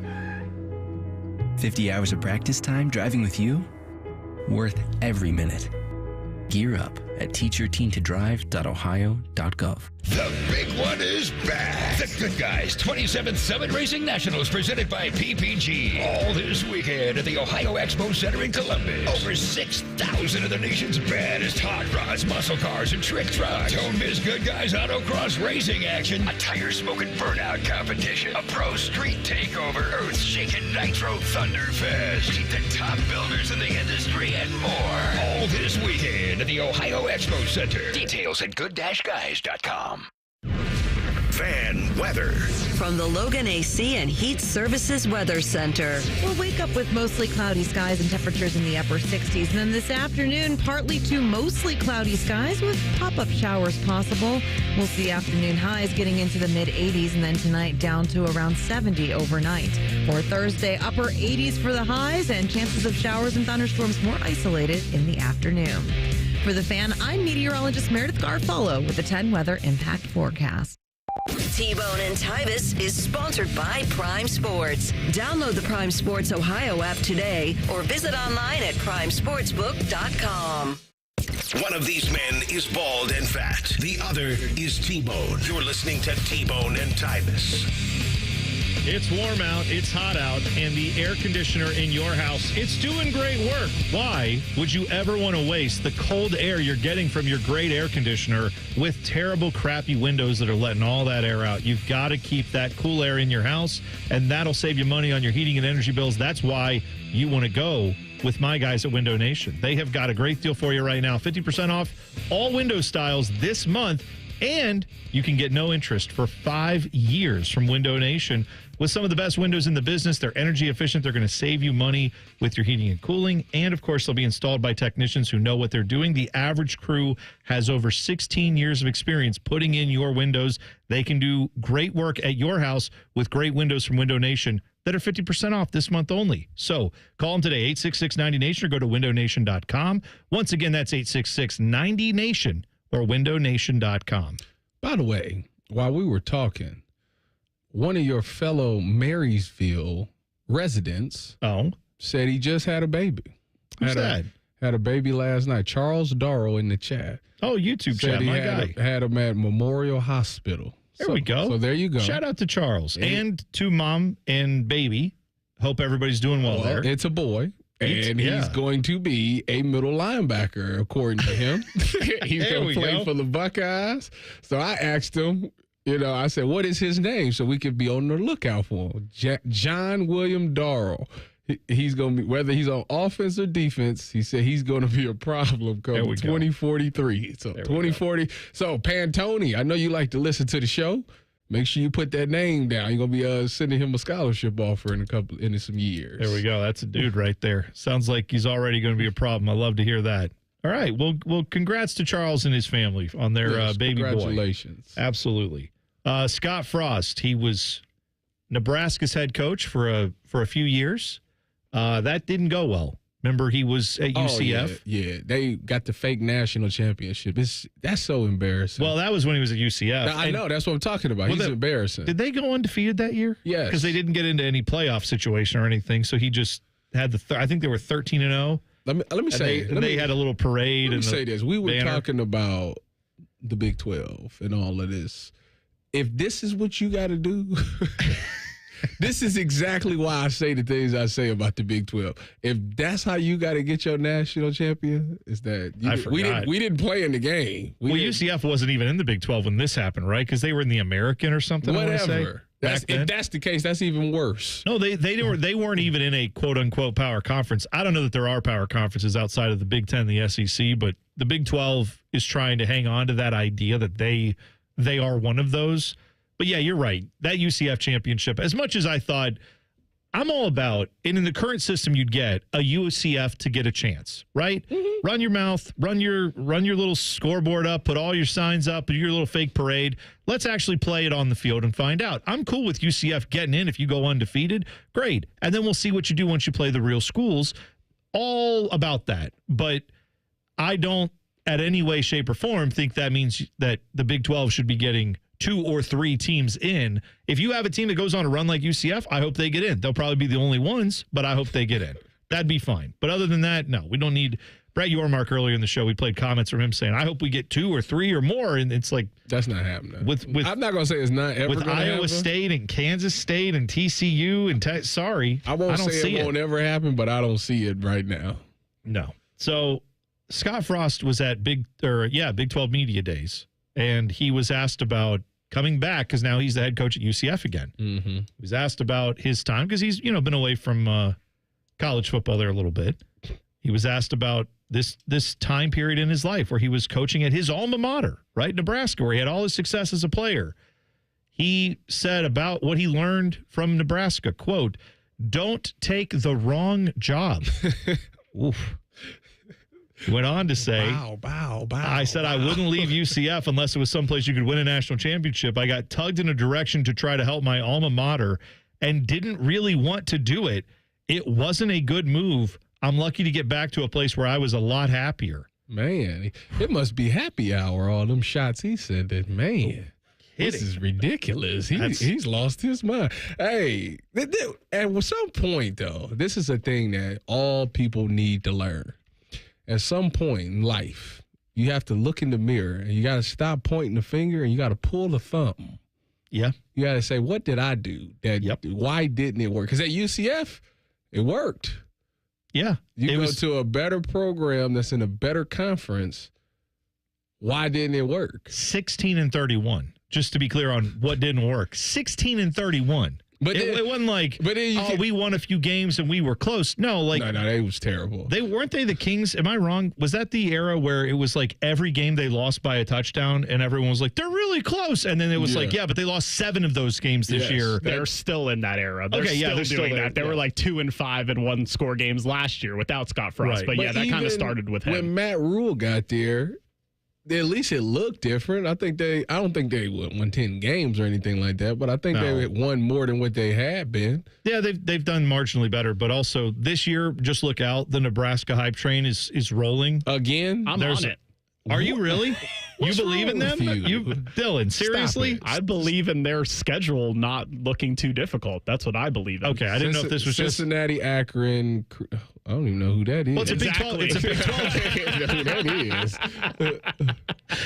50 hours of practice time driving with you? Worth every minute. Gear up at teachyourteentodrive.ohio.gov. The big one is back. The Good Guys 27th Summit Racing Nationals presented by PPG. All this weekend at the Ohio Expo Center in Columbus. Over 6,000 of the nation's baddest hot rods, muscle cars, and trick trucks. Don't miss Good Guys autocross racing action. A tire-smoking burnout competition. A pro street takeover. Earth-shaking Nitro Thunderfest. Meet the top builders in the industry and more. All this weekend at the Ohio Expo Center. Details at good-guys.com. Fan weather. From the Logan AC and Heat Services Weather Center. We'll wake up with mostly cloudy skies and temperatures in the upper 60s. And then this afternoon, partly to mostly cloudy skies with pop-up showers possible. We'll see afternoon highs getting into the mid-80s and then tonight down to around 70 overnight. For Thursday, upper 80s for the highs and chances of showers and thunderstorms more isolated in the afternoon. For the Fan, I'm meteorologist Meredith Garfolo with the 10 Weather Impact Forecast. T-Bone and Tyvis is sponsored by Prime Sports. Download the Prime Sports Ohio app today or visit online at primesportsbook.com. One of these men is bald and fat. The other is T-Bone. You're listening to T-Bone and Tyvis. It's warm out, it's hot out, and the air conditioner in your house, it's doing great work. Why would you ever want to waste the cold air you're getting from your great air conditioner with terrible, crappy windows that are letting all that air out? You've got to keep that cool air in your house, and that'll save you money on your heating and energy bills. That's why you want to go with my guys at Window Nation. They have got a great deal for you right now. 50% off all window styles this month, and you can get no interest for 5 years from Window Nation. With some of the best windows in the business, they're energy efficient. They're going to save you money with your heating and cooling. And, of course, they'll be installed by technicians who know what they're doing. The average crew has over 16 years of experience putting in your windows. They can do great work at your house with great windows from Window Nation that are 50% off this month only. So call them today, 866-90-NATION, or go to windownation.com. Once again, that's 866-90-NATION or windownation.com. By the way, while we were talking, one of your fellow Marysville residents said he just had a baby. Who's that? Had a baby last night. Charles Darrow in the chat. Oh, YouTube chat, my guy. Had him at Memorial Hospital. There we go. So there you go. Shout out to Charles and to mom and baby. Hope everybody's doing well there. It's a boy. And he's going to be a middle linebacker, according to him. He's going to play for the Buckeyes. So I asked him, I said, what is his name? So we could be on the lookout for him. John William Darrell. He's going to be, whether he's on offense or defense, he said he's going to be a problem come 2043. So 2040. So Pantone, I know you like to listen to the show. Make sure you put that name down. You're going to be sending him a scholarship offer in some years. There we go. That's a dude right there. Sounds like he's already going to be a problem. I love to hear that. All right. Well, congrats to Charles and his family on their baby boy. Congratulations. Absolutely. Scott Frost, he was Nebraska's head coach for a few years. That didn't go well Remember, he was at UCF. Yeah, they got the fake national championship. That's so embarrassing. Well, that was when he was at UCF. I know. That's what I'm talking about. He's embarrassing. Did they go undefeated that year? Yes. Because they didn't get into any playoff situation or anything, so he just had I think they were 13-0. Let me say. They had a little parade. Let me say this. We were banner. talking about the Big 12 and all of this. If this is what you got to do, this is exactly why I say the things I say about the Big 12. If that's how you got to get your national champion, is that we didn't play in the game. UCF wasn't even in the Big 12 when this happened, right? Because they were in the American or something. Whatever. If that's the case, that's even worse. No, they weren't even in a quote unquote power conference. I don't know that there are power conferences outside of the Big 10, the SEC, but the Big 12 is trying to hang on to that idea that they are one of those. But yeah, you're right. That UCF championship, as much as I thought, I'm all about, and in the current system, you'd get a UCF to get a chance, right? Mm-hmm. Run your mouth, run your little scoreboard up, put all your signs up, do your little fake parade. Let's actually play it on the field and find out. I'm cool with UCF getting in if you go undefeated. Great. And then we'll see what you do once you play the real schools. All about that. But I don't, at any way, shape, or form, think that means that the Big 12 should be getting 2 or 3 teams in. If you have a team that goes on a run like UCF, I hope they get in. They'll probably be the only ones, but I hope they get in. That'd be fine. But other than that, no, we don't need. Brett Yormark earlier in the show, we played comments from him saying, I hope we get 2 or 3 or more. And it's like, that's not happening. With I'm not going to say it's not ever with Iowa State and Kansas State and TCU and sorry. I won't say it won't ever happen, but I don't see it right now. No. So Scott Frost was at Big 12 Media Days, and he was asked about coming back because now he's the head coach at UCF again. Mm-hmm. He was asked about his time because he's been away from college football there a little bit. He was asked about this time period in his life where he was coaching at his alma mater, right, Nebraska, where he had all his success as a player. He said about what he learned from Nebraska, quote, "Don't take the wrong job." Oof. He went on to say, I said I wouldn't leave UCF unless it was someplace you could win a national championship. I got tugged in a direction to try to help my alma mater and didn't really want to do it. It wasn't a good move. I'm lucky to get back to a place where I was a lot happier. Man, it must be happy hour, all them shots he sent that. Man, this is ridiculous. He's lost his mind. Hey, at some point, though, this is a thing that all people need to learn. At some point in life, you have to look in the mirror and you got to stop pointing the finger and you got to pull the thumb. Yeah. You got to say, what did I do? Why didn't it work? Because at UCF, it worked. Yeah. You go to a better program that's in a better conference. Why didn't it work? 16-31. Just to be clear on what didn't work. 16-31. But it wasn't like, we won a few games and we were close. No, it was terrible. Weren't they the Kings? Am I wrong? Was that the era where it was like every game they lost by a touchdown and everyone was like, they're really close. And then it was but they lost 7 of those games this year. They're still in that era. They're still doing that. They were like 2-5 in 1-score games last year without Scott Frost. Right. But that kind of started with him. When Matt Rule got there, at least it looked different. I don't think they won 10 games or anything like that, but I think they won more than what they had been. Yeah, they've done marginally better, but also this year, just look out. The Nebraska hype train is rolling. Again? I'm on it. Are you really? You believe in them? Dylan, seriously? I believe in their schedule not looking too difficult. That's what I beve in. Okay, I didn't know if this was Cincinnati, Akron. I don't even know who that is. Well, it's a Big 12. It's a Big 12. I don't know who that is.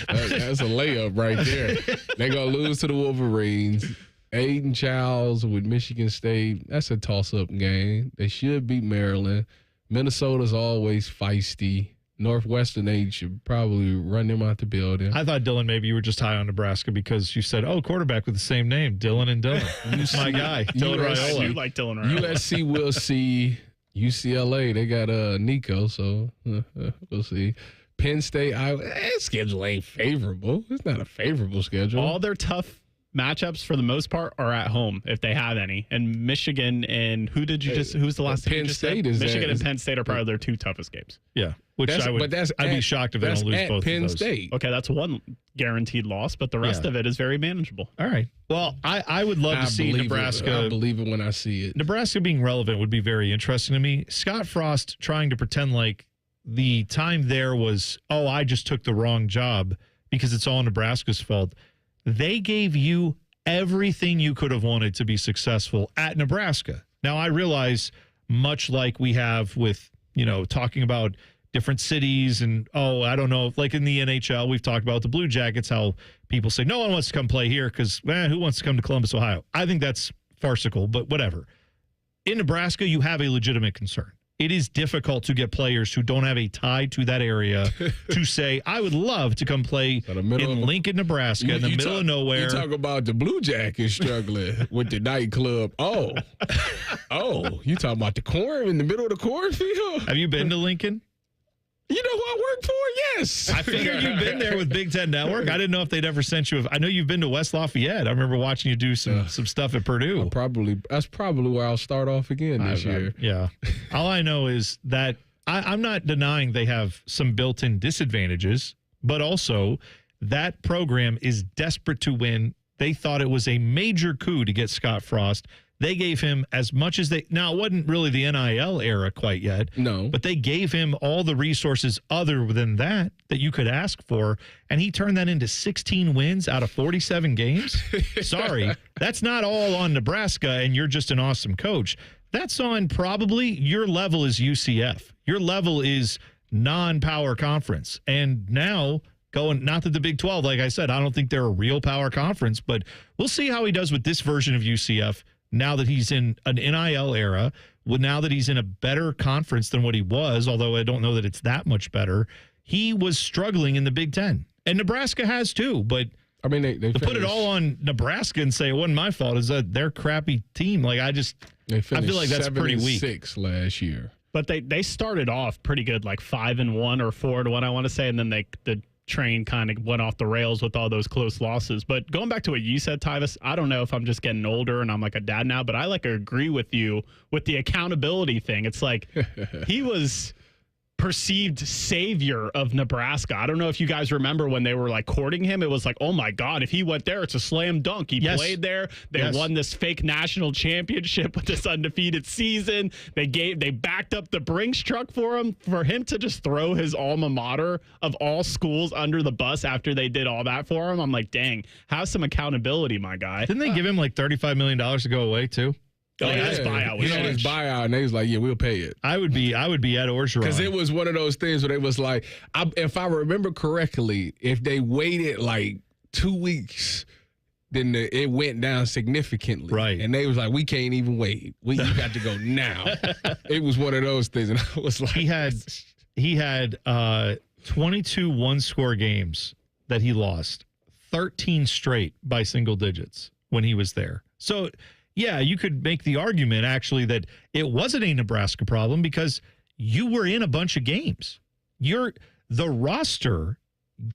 That's a layup right there. They're going to lose to the Wolverines. Aiden Childs with Michigan State. That's a toss-up game. They should beat Maryland. Minnesota's always feisty. Northwestern, they should probably run them out the building. I thought, Dylan, maybe you were just high on Nebraska because you said, quarterback with the same name, Dylan and Dylan. Who's my guy? Dylan Raiola. You like Dylan Raiola. USC will see. UCLA, they got Nico, so we'll see. Penn State, Iowa, schedule ain't favorable. It's not a favorable schedule. All their tough matchups for the most part are at home if they have any. And Michigan and who's the last team? Penn State is Michigan and Penn State are probably their 2 toughest games. Yeah. I'd be shocked if they don't lose both Penn of those. State. Okay, that's one guaranteed loss, but the rest of it is very manageable. All right. Well, I would love to see Nebraska. I believe it when I see it. Nebraska being relevant would be very interesting to me. Scott Frost trying to pretend like the time there was, I just took the wrong job because it's all Nebraska's fault. They gave you everything you could have wanted to be successful at Nebraska. Now, I realize, much like we have with, talking about different cities and, I don't know, like in the NHL, we've talked about the Blue Jackets, how people say, no one wants to come play here because, who wants to come to Columbus, Ohio? I think that's farcical, but whatever. In Nebraska, you have a legitimate concern. It is difficult to get players who don't have a tie to that area to say, I would love to come play in Lincoln, Nebraska, in the middle of nowhere. You talk about the Blue Jackets struggling with the nightclub. You talking about the corn in the middle of the cornfield? Have you been to Lincoln? You know who I work for? Yes. I figured you've been there with Big Ten Network. I didn't know if they'd ever sent you. I know you've been to West Lafayette. I remember watching you do some stuff at Purdue. That's probably where I'll start off again this year. Yeah. All I know is that I'm not denying they have some built-in disadvantages, but also that program is desperate to win. They thought it was a major coup to get Scott Frost. They gave him as much as now it wasn't really the NIL era quite yet. No. But they gave him all the resources other than that you could ask for. And he turned that into 16 wins out of 47 games. Sorry, that's not all on Nebraska and you're just an awesome coach. That's on probably your level is UCF. Your level is non-power conference. And now not that the Big 12, like I said, I don't think they're a real power conference, but we'll see how he does with this version of UCF. Now that he's in an NIL era, now that he's in a better conference than what he was, although I don't know that it's that much better, he was struggling in the Big Ten. And Nebraska has too, but I mean, they to put it all on Nebraska and say it wasn't my fault is that their crappy team. Like I feel like that's pretty weak. 7-6 last year. But they started off pretty good, like 5-1 or 4-1, I want to say, and then the train kind of went off the rails with all those close losses. But going back to what you said, Tyvis, I don't know if I'm just getting older and I'm like a dad now, but I agree with you with the accountability thing. It's like he was perceived savior of Nebraska. I don't know if you guys remember when they were like courting him. It was like, oh my God, if he went there, it's a slam dunk. He played there. They won this fake national championship with this undefeated season. They backed up the Brinks truck for him to just throw his alma mater of all schools under the bus after they did all that for him. I'm like, dang, have some accountability, my guy. Didn't they give him like $35 million to go away too? Oh, yeah, his buyout. His buyout, and they was like, "Yeah, we'll pay it." I would be at Orgeron because it was one of those things where they was like, if I remember correctly, if they waited like 2 weeks, then it went down significantly, right? And they was like, "We can't even wait. You got to go now." It was one of those things, and I was like, he had 22 one-score games that he lost, 13 straight by single digits when he was there. So. Yeah, you could make the argument, actually, that it wasn't a Nebraska problem because you were in a bunch of games. The roster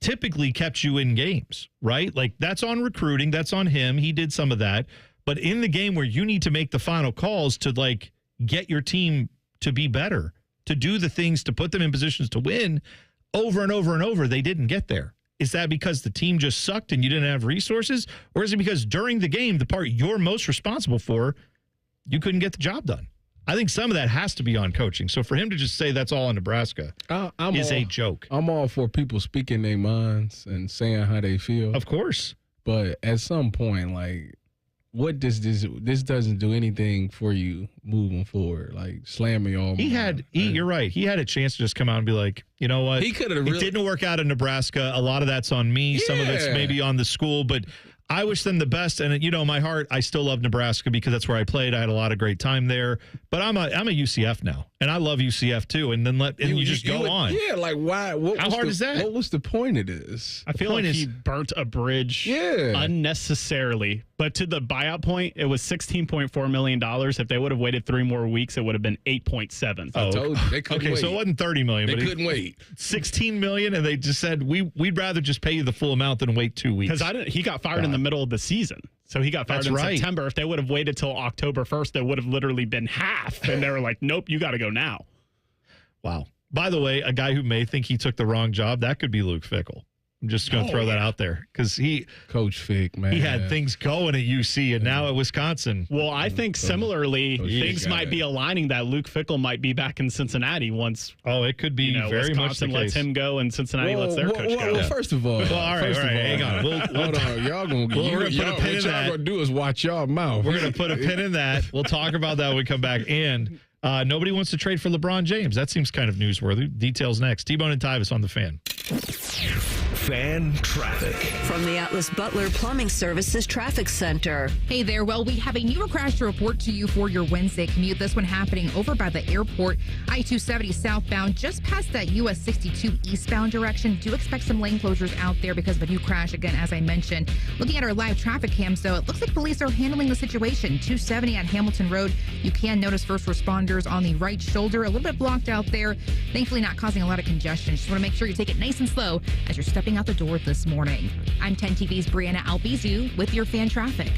typically kept you in games, right? Like, that's on recruiting. That's on him. He did some of that. But in the game where you need to make the final calls to, like, get your team to be better, to do the things to put them in positions to win, over and over and over, they didn't get there. Is that because the team just sucked and you didn't have resources? Or is it because during the game, the part you're most responsible for, you couldn't get the job done? I think some of that has to be on coaching. So for him to just say that's all on Nebraska is a joke. I'm all for people speaking their minds and saying how they feel. Of course. But at some point, like, what does this doesn't do anything for you moving forward? Like slamming all. You're right. He had a chance to just come out and be like, you know what? He could have. It didn't work out in Nebraska. A lot of that's on me. Yeah. Some of it's maybe on the school, but I wish them the best. And my heart, I still love Nebraska because that's where I played. I had a lot of great time there. But I'm a UCF now, And I love UCF too. And then you just go on. Yeah, like why? How hard is that? What was the point of this? I feel like he burnt a bridge unnecessarily. But to the buyout point, it was $16.4 million. If they would have waited 3 more weeks, it would have been 8.7. I told you, they couldn't wait. So it wasn't $30 million. They couldn't wait. $16 million, and they just said, we'd rather just pay you the full amount than wait 2 weeks. Because he got fired in the middle of the season. So he got fired in September. If they would have waited till October 1st, it would have literally been half. And they were like, nope, you got to go now. Wow. By the way, a guy who may think he took the wrong job, that could be Luke Fickell. I'm just going to throw that out there because Coach Fick, man, he had things going at UC and now at Wisconsin. Well, I think similarly, things might be aligning that Luke Fickell might be back in Cincinnati once. Oh, it could be very Wisconsin much the lets case. him go and Cincinnati lets their coach go. Well, first of all, all right, hang on. Hold on, y'all gonna get. We're gonna put a pin in that. What y'all gonna do is watch y'all mouth. We're gonna put a pin in that. We'll talk about that when we come back. And nobody wants to trade for LeBron James. That seems kind of newsworthy. Details next. T-Bone and Tyvis on the Fan. Fan traffic. From the Atlas Butler Plumbing Services Traffic Center. Hey there. Well, we have a newer crash to report to you for your Wednesday commute. This one happening over by the airport, I-270 southbound, just past that US 62 eastbound direction. Do expect some lane closures out there because of a new crash, again, as I mentioned. Looking at our live traffic cams, though, it looks like police are handling the situation. 270 on Hamilton Road. You can notice first responders on the right shoulder, a little bit blocked out there. Thankfully, not causing a lot of congestion. Just want to make sure you take it nice and slow as you're stepping out the door this morning. I'm 10 TV's Brianna Albizu with your fan traffic.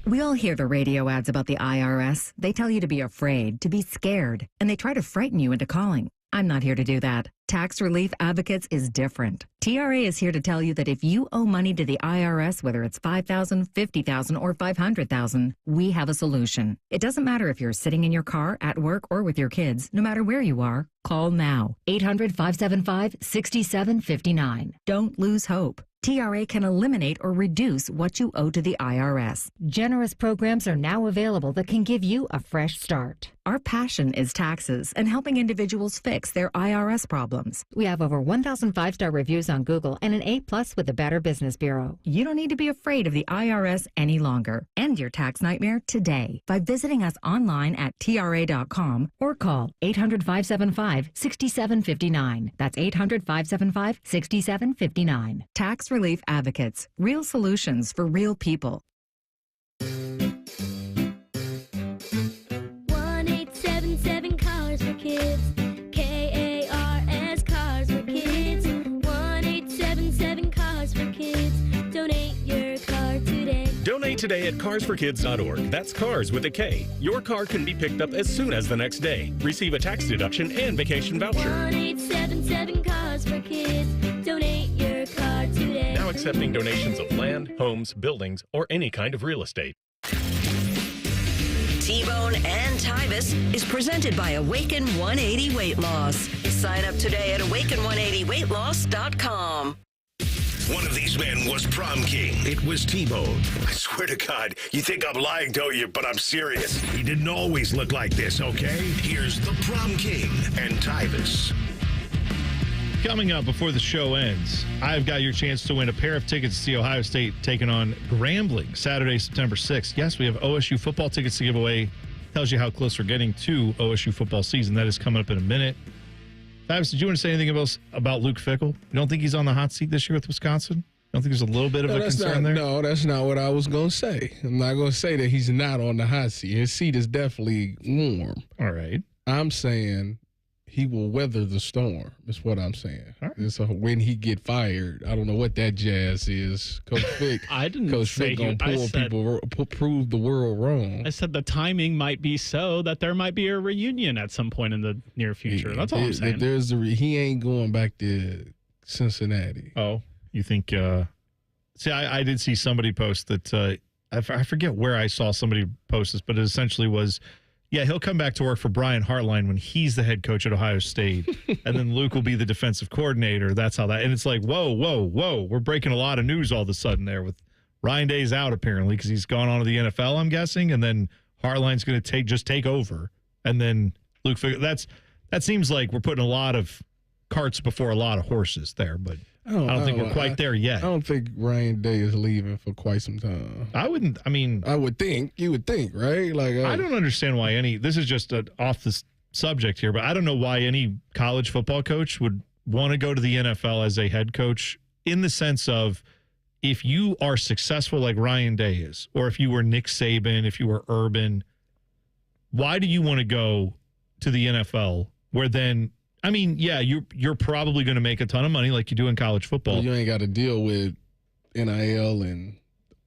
We all hear the radio ads about the IRS. They tell you to be afraid, to be scared, and they try to frighten you into calling. I'm not here to do that. Tax Relief Advocates is different. TRA is here to tell you that if you owe money to the IRS, whether it's $5,000, $50,000, or $500,000, we have a solution. It doesn't matter if you're sitting in your car, at work, or with your kids. No matter where you are, call now. 800-575-6759. Don't lose hope. TRA can eliminate or reduce what you owe to the IRS. Generous programs are now available that can give you a fresh start. Our passion is taxes and helping individuals fix their IRS problems. We have over 1,000 5-star reviews on Google and an A+ with the Better Business Bureau. You don't need to be afraid of the IRS any longer. End your tax nightmare today by visiting us online at TRA.com or call 800-575-6759. That's 800-575-6759. Tax Relief Advocates. Real solutions for real people. 1-877 Cars for Kids. KARS Cars for Kids. 1-877 Cars for Kids. Donate your car today. Donate today at carsforkids.org. That's cars with a K. Your car can be picked up as soon as the next day. Receive a tax deduction and vacation voucher. 1-877 Cars for Kids. Donate your car today. Now accepting donations of land, homes, buildings, or any kind of real estate. T-Bone and Tyvis is presented by Awaken 180 Weight Loss. Sign up today at awaken180weightloss.com. One of these men was prom king. It was T-Bone. I swear to God, you think I'm lying, don't you? But I'm serious. He didn't always look like this, okay? Here's the prom king and Tyvis. Coming up before the show ends, I've got your chance to win a pair of tickets to see Ohio State taking on Grambling Saturday, September 6th. Yes, we have OSU football tickets to give away. Tells you how close we're getting to OSU football season. That is coming up in a minute. Tyvis, did you want to say anything about Luke Fickell? You don't think he's on the hot seat this year with Wisconsin? You don't think there's a little bit of a concern there? No, that's not what I was going to say. I'm not going to say that he's not on the hot seat. His seat is definitely warm. All right. I'm saying he will weather the storm, is what I'm saying. Right. So when he get fired, I don't know what that jazz is. Coach Fick, Coach Fick going to prove the world wrong. I said the timing might be so that there might be a reunion at some point in the near future. That's all I'm saying. He ain't going back to Cincinnati. Oh, you think? See, I did see somebody post that. I forget where I saw somebody post this, but it essentially was, yeah, he'll come back to work for Brian Hartline when he's the head coach at Ohio State, and then Luke will be the defensive coordinator. That's how that. And it's like, whoa. We're breaking a lot of news all of a sudden there with Ryan Day's out apparently because he's gone on to the NFL, I'm guessing, and then Hartline's going to take over, and then Luke. That seems like we're putting a lot of carts before a lot of horses there, but I don't think we're quite there yet. I don't think Ryan Day is leaving for quite some time. I would think. You would think, right? Like I don't understand why this is just an off the subject here, but I don't know why any college football coach would want to go to the NFL as a head coach, in the sense of, if you are successful like Ryan Day is, or if you were Nick Saban, if you were Urban, why do you want to go to the NFL where then, I mean, yeah, you're probably going to make a ton of money like you do in college football. Well, you ain't got to deal with NIL and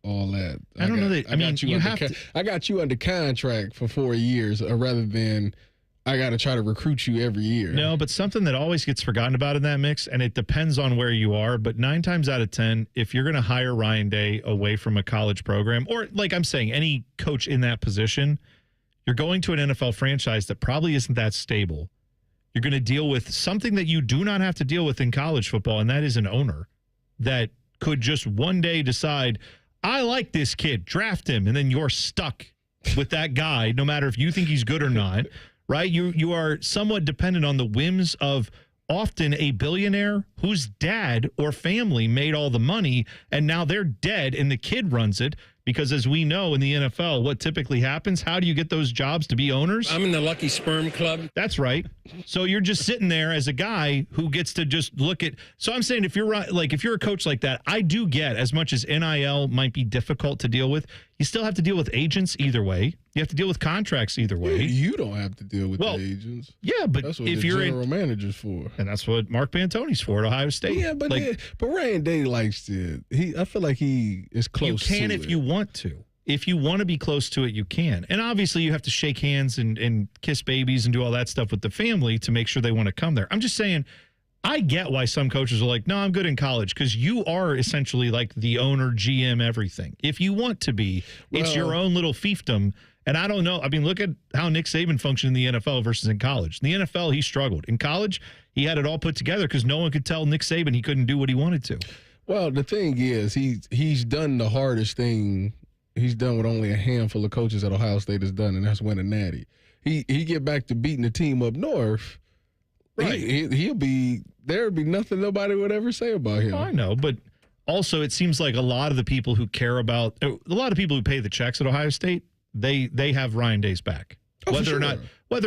all that. I don't know that. I mean, you have to. I got you under contract for 4 years, rather than I got to try to recruit you every year. No, but something that always gets forgotten about in that mix, and it depends on where you are, but 9 times out of 10, if you're going to hire Ryan Day away from a college program, or like I'm saying, any coach in that position, you're going to an NFL franchise that probably isn't that stable. You're going to deal with something that you do not have to deal with in college football, and that is an owner that could just one day decide, I like this kid, draft him, and then you're stuck with that guy, no matter if you think he's good or not, right? You are somewhat dependent on the whims of often a billionaire whose dad or family made all the money, and now they're dead, and the kid runs it. Because as we know in the NFL, what typically happens, how do you get those jobs to be owners? I'm in the Lucky Sperm Club. That's right. So you're just sitting there as a guy who gets to just look at. So I'm saying, if you're if you're a coach like that, I do get, as much as NIL might be difficult to deal with, you still have to deal with agents either way. You have to deal with contracts either way. You don't have to deal with the agents. Yeah, but that's what if the you're general manager's for, and that's what Mark Pantoni's for at Ohio State. Yeah, but Ryan Day likes to. I feel like he is close. You can to if it. you want to. If you want to be close to it, you can. And obviously, you have to shake hands and kiss babies and do all that stuff with the family to make sure they want to come there. I'm just saying, I get why some coaches are like, no, I'm good in college, because you are essentially like the owner, GM, everything. If you want to be, it's your own little fiefdom. And I don't know. I mean, look at how Nick Saban functioned in the NFL versus in college. In the NFL, he struggled. In college, he had it all put together because no one could tell Nick Saban he couldn't do what he wanted to. Well, the thing is, he's done the hardest thing he's done with only a handful of coaches at Ohio State has done, and that's win a natty. He get back to beating the team up north. Right. There'll be nothing nobody would ever say about him. Oh, I know, but also it seems like a lot of the people who care about, a lot of people who pay the checks at Ohio State, they have Ryan Day's back. Whether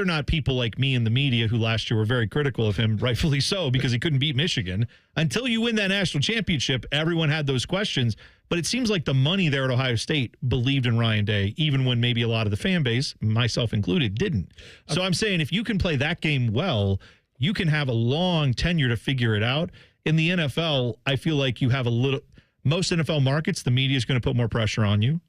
or not people like me in the media, who last year were very critical of him, rightfully so, because he couldn't beat Michigan. Until you win that national championship, everyone had those questions. But it seems like the money there at Ohio State believed in Ryan Day, even when maybe a lot of the fan base, myself included, didn't. So I'm saying, if you can play that game well, you can have a long tenure to figure it out. In the NFL, I feel like you have most NFL markets, the media is going to put more pressure on you.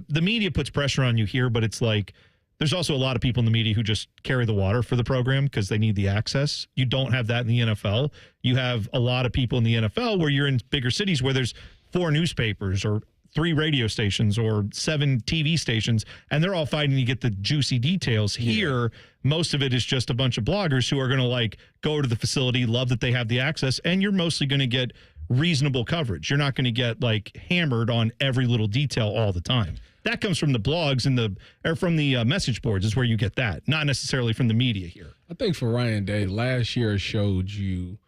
The media puts pressure on you here, but it's like, there's also a lot of people in the media who just carry the water for the program because they need the access. You don't have that in the NFL. You have a lot of people in the NFL where you're in bigger cities where there's 4 newspapers or 3 radio stations or 7 TV stations, and they're all fighting to get the juicy details. Here, most of it is just a bunch of bloggers who are going to go to the facility, love that they have the access, and you're mostly going to get reasonable coverage. You're not going to get hammered on every little detail all the time. That comes from the blogs and from the message boards is where you get that, not necessarily from the media here. I think for Ryan Day, last year showed you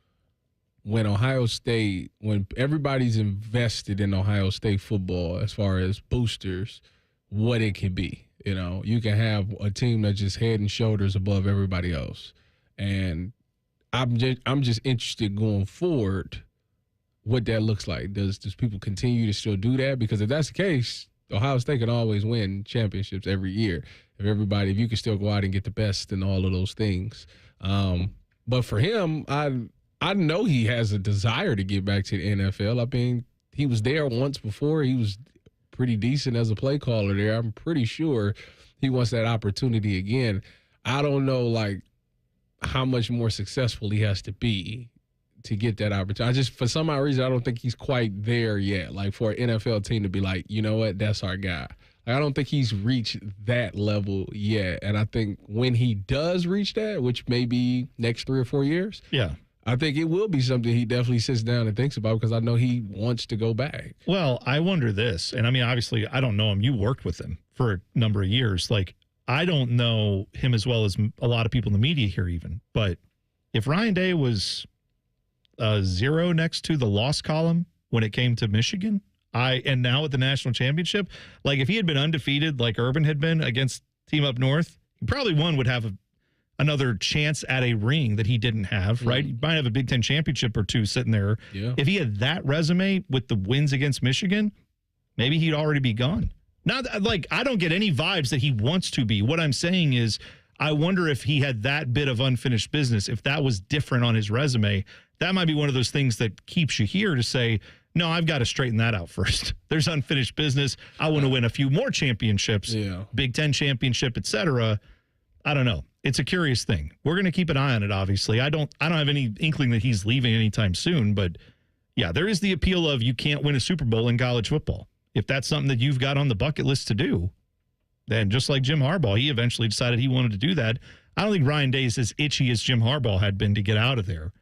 when Ohio State, when everybody's invested in Ohio State football as far as boosters, what it can be. You know, you can have a team that's just head and shoulders above everybody else. And I'm just interested going forward what that looks like. Does people continue to still do that? Because if that's the case, Ohio State can always win championships every year if you can still go out and get the best in all of those things. But for him, I know he has a desire to get back to the NFL. I mean, he was there once before. He was pretty decent as a play caller there. I'm pretty sure he wants that opportunity again. I don't know how much more successful he has to be to get that opportunity. For some odd reason, I don't think he's quite there yet. For an NFL team to be like, you know what, that's our guy. I don't think he's reached that level yet. And I think when he does reach that, which may be next 3 or 4 years, I think it will be something he definitely sits down and thinks about, because I know he wants to go back. Well, I wonder this, and I mean, obviously, I don't know him. You worked with him for a number of years. I don't know him as well as a lot of people in the media here even, but if Ryan Day was 0 next to the loss column when it came to Michigan, and now at the national championship, if he had been undefeated like Urban had been against Team Up North, he probably would have another chance at a ring that he didn't have, right? He might have a Big Ten championship or two sitting there. Yeah. If he had that resume with the wins against Michigan, maybe he'd already be gone. Not like I don't get any vibes that he wants to be. What I'm saying is I wonder if he had that bit of unfinished business, if that was different on his resume, that might be one of those things that keeps you here to say, no, I've got to straighten that out first. There's unfinished business. I want to win a few more championships, Big Ten championship, et cetera. I don't know. It's a curious thing. We're going to keep an eye on it, obviously. I don't have any inkling that he's leaving anytime soon, but yeah, there is the appeal of you can't win a Super Bowl in college football. If that's something that you've got on the bucket list to do, then just like Jim Harbaugh, he eventually decided he wanted to do that. I don't think Ryan Day is as itchy as Jim Harbaugh had been to get out of there.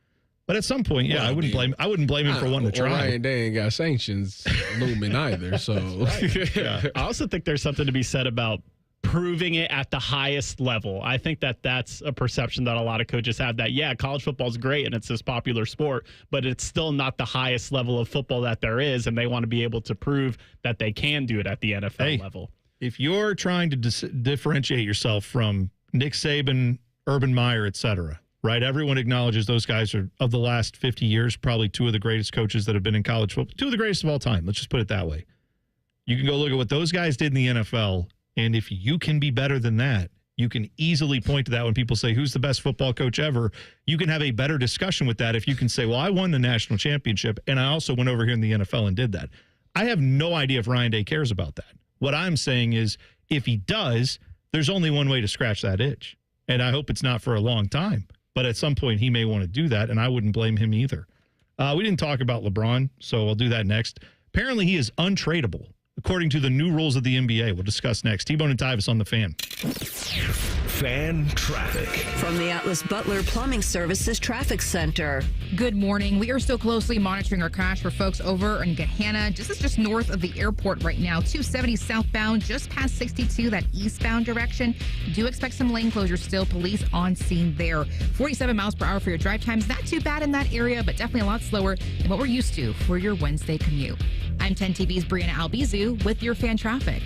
But at some point, I wouldn't blame him for wanting to try. Ryan Day ain't got sanctions looming either. So I also think there's something to be said about proving it at the highest level. I think that's a perception that a lot of coaches have that, college football is great and it's this popular sport, but it's still not the highest level of football that there is, and they want to be able to prove that they can do it at the NFL level. If you're trying to differentiate yourself from Nick Saban, Urban Meyer, et cetera, right? Everyone acknowledges those guys are, of the last 50 years, probably two of the greatest coaches that have been in college football, two of the greatest of all time. Let's just put it that way. You can go look at what those guys did in the NFL, and if you can be better than that, you can easily point to that when people say, who's the best football coach ever? You can have a better discussion with that if you can say, well, I won the national championship, and I also went over here in the NFL and did that. I have no idea if Ryan Day cares about that. What I'm saying is, if he does, there's only one way to scratch that itch. And I hope it's not for a long time. But at some point, he may want to do that, and I wouldn't blame him either. We didn't talk about LeBron, so I'll do that next. Apparently, he is untradeable, according to the new rules of the NBA. We'll discuss next. T-Bone and Tyvis on the Fan. Fan traffic. From the Atlas Butler Plumbing Services Traffic Center. Good morning. We are still closely monitoring our crash for folks over in Gahanna. This is just north of the airport right now. 270 southbound, just past 62, that eastbound direction. Do expect some lane closures still. Police on scene there. 47 miles per hour for your drive times. Not too bad in that area, but definitely a lot slower than what we're used to for your Wednesday commute. I'm 10 TV's Brianna Albizu with your fan traffic.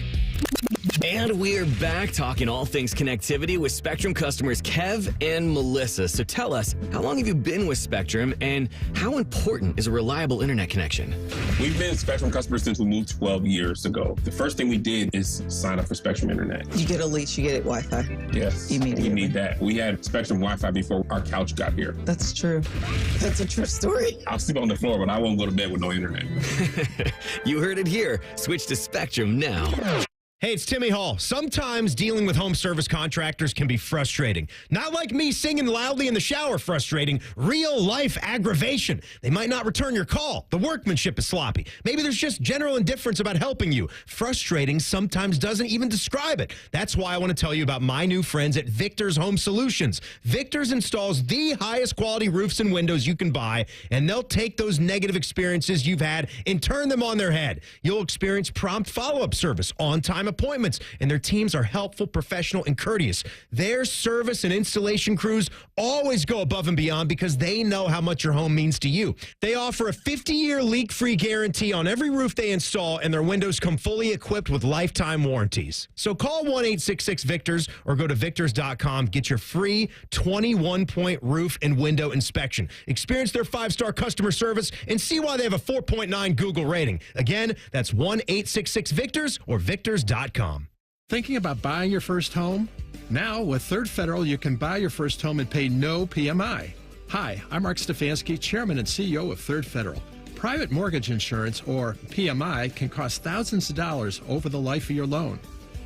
And we're back talking all things connectivity with Spectrum customers Kev and Melissa. So tell us, how long have you been with Spectrum, and how important is a reliable internet connection? We've been Spectrum customers since we moved 12 years ago. The first thing we did is sign up for Spectrum Internet. You get a lease, you get it Wi-Fi. Yes, immediately. We need that. We had Spectrum Wi-Fi before our couch got here. That's true. That's a true story. I'll sleep on the floor, but I won't go to bed with no internet. You heard it here. Switch to Spectrum now. Hey, it's Timmy Hall. Sometimes dealing with home service contractors can be frustrating. Not like me singing loudly in the shower frustrating. Real life aggravation. They might not return your call. The workmanship is sloppy. Maybe there's just general indifference about helping you. Frustrating sometimes doesn't even describe it. That's why I want to tell you about my new friends at Victor's Home Solutions. Victor's installs the highest quality roofs and windows you can buy, and they'll take those negative experiences you've had and turn them on their head. You'll experience prompt follow-up service, on-time appointments, and their teams are helpful, professional, and courteous. Their service and installation crews always go above and beyond because they know how much your home means to you. They offer a 50-year leak-free guarantee on every roof they install, and their windows come fully equipped with lifetime warranties. So call 1-866-VICTORS or go to victors.com. Get your free 21-point roof and window inspection. Experience their 5-star customer service and see why they have a 4.9 Google rating. Again, that's 1-866-VICTORS or victors.com. Thinking about buying your first home? Now, with Third Federal, you can buy your first home and pay no PMI. Hi, I'm Mark Stefanski, Chairman and CEO of Third Federal. Private mortgage insurance, or PMI, can cost thousands of dollars over the life of your loan.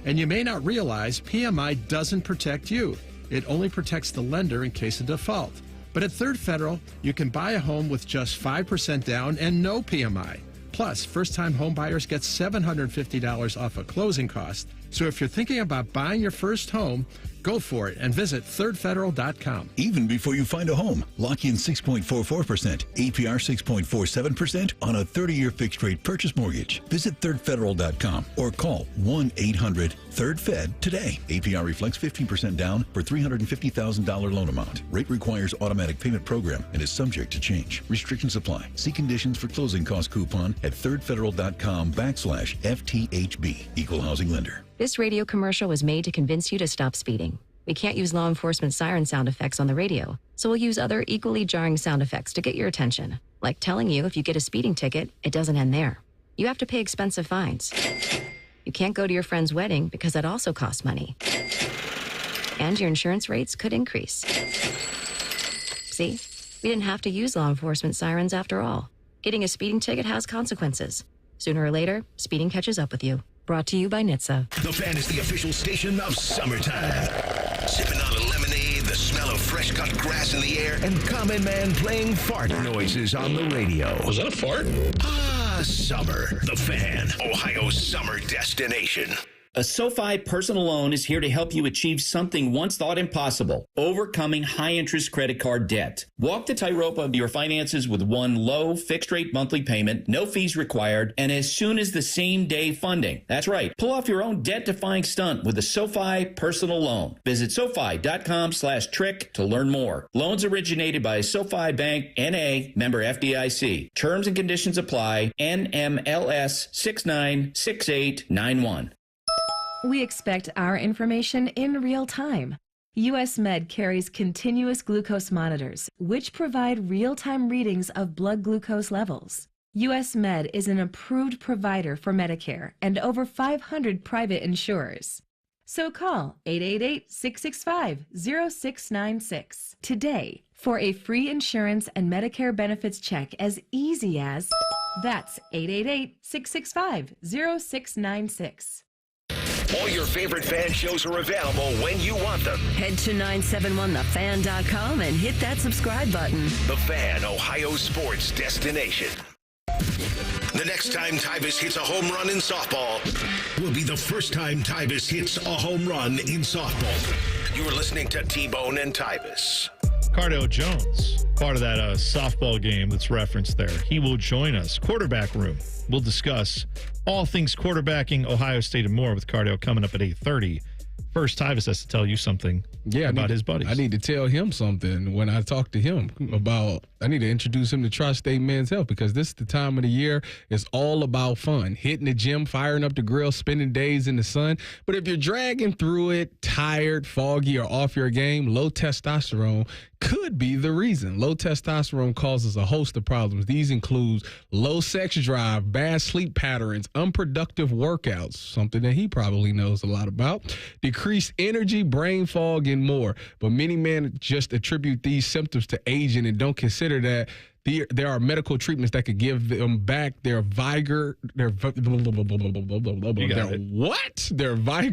And you may not realize PMI doesn't protect you. It only protects the lender in case of default. But at Third Federal, you can buy a home with just 5% down and no PMI. Plus, first-time home buyers get $750 off a closing cost. So if you're thinking about buying your first home, go for it and visit thirdfederal.com. Even before you find a home, lock in 6.44%, APR 6.47% on a 30-year fixed-rate purchase mortgage. Visit thirdfederal.com or call 1-800-THIRD-FED today. APR reflects 15% down for $350,000 loan amount. Rate requires automatic payment program and is subject to change. Restrictions apply. See conditions for closing cost coupon at thirdfederal.com/FTHB. Equal housing lender. This radio commercial was made to convince you to stop speeding. We can't use law enforcement siren sound effects on the radio, so we'll use other equally jarring sound effects to get your attention, like telling you if you get a speeding ticket, it doesn't end there. You have to pay expensive fines. You can't go to your friend's wedding because that also costs money. And your insurance rates could increase. See? We didn't have to use law enforcement sirens after all. Getting a speeding ticket has consequences. Sooner or later, speeding catches up with you. Brought to you by NHTSA. The Fan is the official station of summertime. Sipping on a lemonade, the smell of fresh cut grass in the air, and Common Man playing fart noises on the radio. Was that a fart? Ah, summer. The Fan, Ohio's summer destination. A SoFi personal loan is here to help you achieve something once thought impossible, overcoming high-interest credit card debt. Walk the tightrope of your finances with one low, fixed-rate monthly payment, no fees required, and as soon as the same-day funding. That's right. Pull off your own debt-defying stunt with a SoFi personal loan. Visit SoFi.com/trick to learn more. Loans originated by SoFi Bank, N.A., member FDIC. Terms and conditions apply. NMLS 696891. We expect our information in real time. U.S. Med carries continuous glucose monitors, which provide real-time readings of blood glucose levels. U.S. Med is an approved provider for Medicare and over 500 private insurers. So call 888-665-0696 today for a free insurance and Medicare benefits check as easy as, that's 888-665-0696. All your favorite fan shows are available when you want them. Head to 971thefan.com and hit that subscribe button. The Fan, Ohio sports destination. The next time Tyvis hits a home run in softball will be the first time Tyvis hits a home run in softball. You're listening to T-Bone and Tyvis. Cardale Jones, part of that softball game that's referenced there. He will join us. Quarterback Room. We'll discuss all things quarterbacking, Ohio State, and more with Cardale coming up at 8:30. First, Tyvis has to tell you something about his buddies. I need to tell him something when I talk to him about, I need to introduce him to Tri-State Men's Health, because this is the time of the year. It's all about fun. Hitting the gym, firing up the grill, spending days in the sun. But if you're dragging through it, tired, foggy, or off your game, low testosterone could be the reason. Low testosterone causes a host of problems. These include low sex drive, bad sleep patterns, unproductive workouts, something that he probably knows a lot about, decreased energy, brain fog, and more. But many men just attribute these symptoms to aging and don't consider that there are medical treatments that could give them back their vigor, their vigor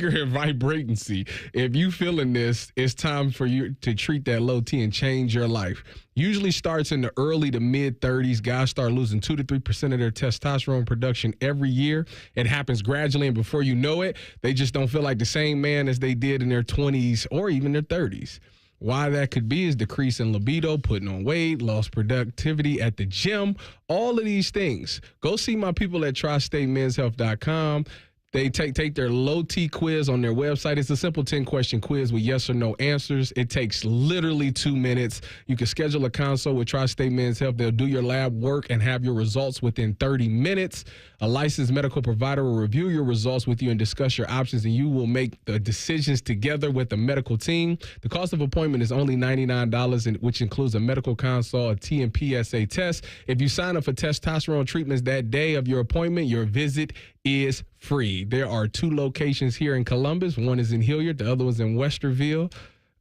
and vibrancy. If you feeling this, it's time for you to treat that low T and change your life. Usually starts in the early to mid 30s. Guys start losing 2 to 3% of their testosterone production every year. It happens gradually, and before you know it, they just don't feel like the same man as they did in their 20s or even their 30s. Why that could be is decrease in libido, putting on weight, lost productivity at the gym, all of these things. Go see my people at TriStateMen'sHealth.com. They take their low T quiz on their website. It's a simple 10-question quiz with yes or no answers. It takes literally 2 minutes. You can schedule a consult with Tri-State Men's Health. They'll do your lab work and have your results within 30 minutes. A licensed medical provider will review your results with you and discuss your options, and you will make the decisions together with the medical team. The cost of appointment is only $99, which includes a medical consult, a T and PSA test. If you sign up for testosterone treatments that day of your appointment, your visit is free. There are 2 locations here in Columbus. One is in Hilliard. The other one's in Westerville.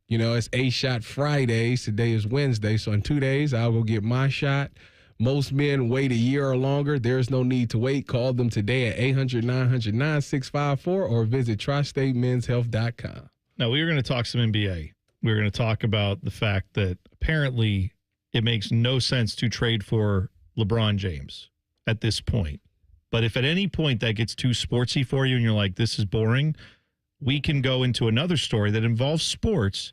You know, it's A-Shot Fridays. Today is Wednesday. So in 2 days, I'll go get my shot. Most men wait a year or longer. There's no need to wait. Call them today at 800-900-9654 or visit TriStateMen'sHealth.com. Now, we were going to talk some NBA. We were going to talk about the fact that apparently it makes no sense to trade for LeBron James at this point. But if at any point that gets too sportsy for you and you're like, this is boring, we can go into another story that involves sports.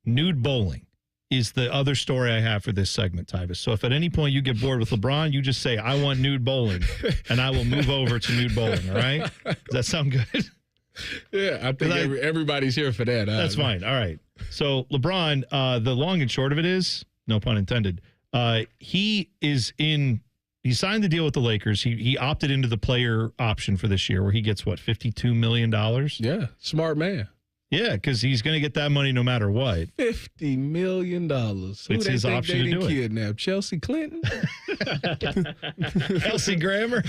Nude bowling is the other story I have for this segment, Tyvis. So if at any point you get bored with LeBron, you just say, I want nude bowling, and I will move over to nude bowling, all right? Does that sound good? Yeah, I think everybody's here for that. That's fine. All right. So LeBron, the long and short of it is, no pun intended, he signed the deal with the Lakers. He opted into the player option for this year where he gets, $52 million? Yeah, smart man. Yeah, because he's going to get that money no matter what. $50 million. Who It's they his think option they to didn't do it. kidnap? Chelsea Clinton? Kelsey Grammer.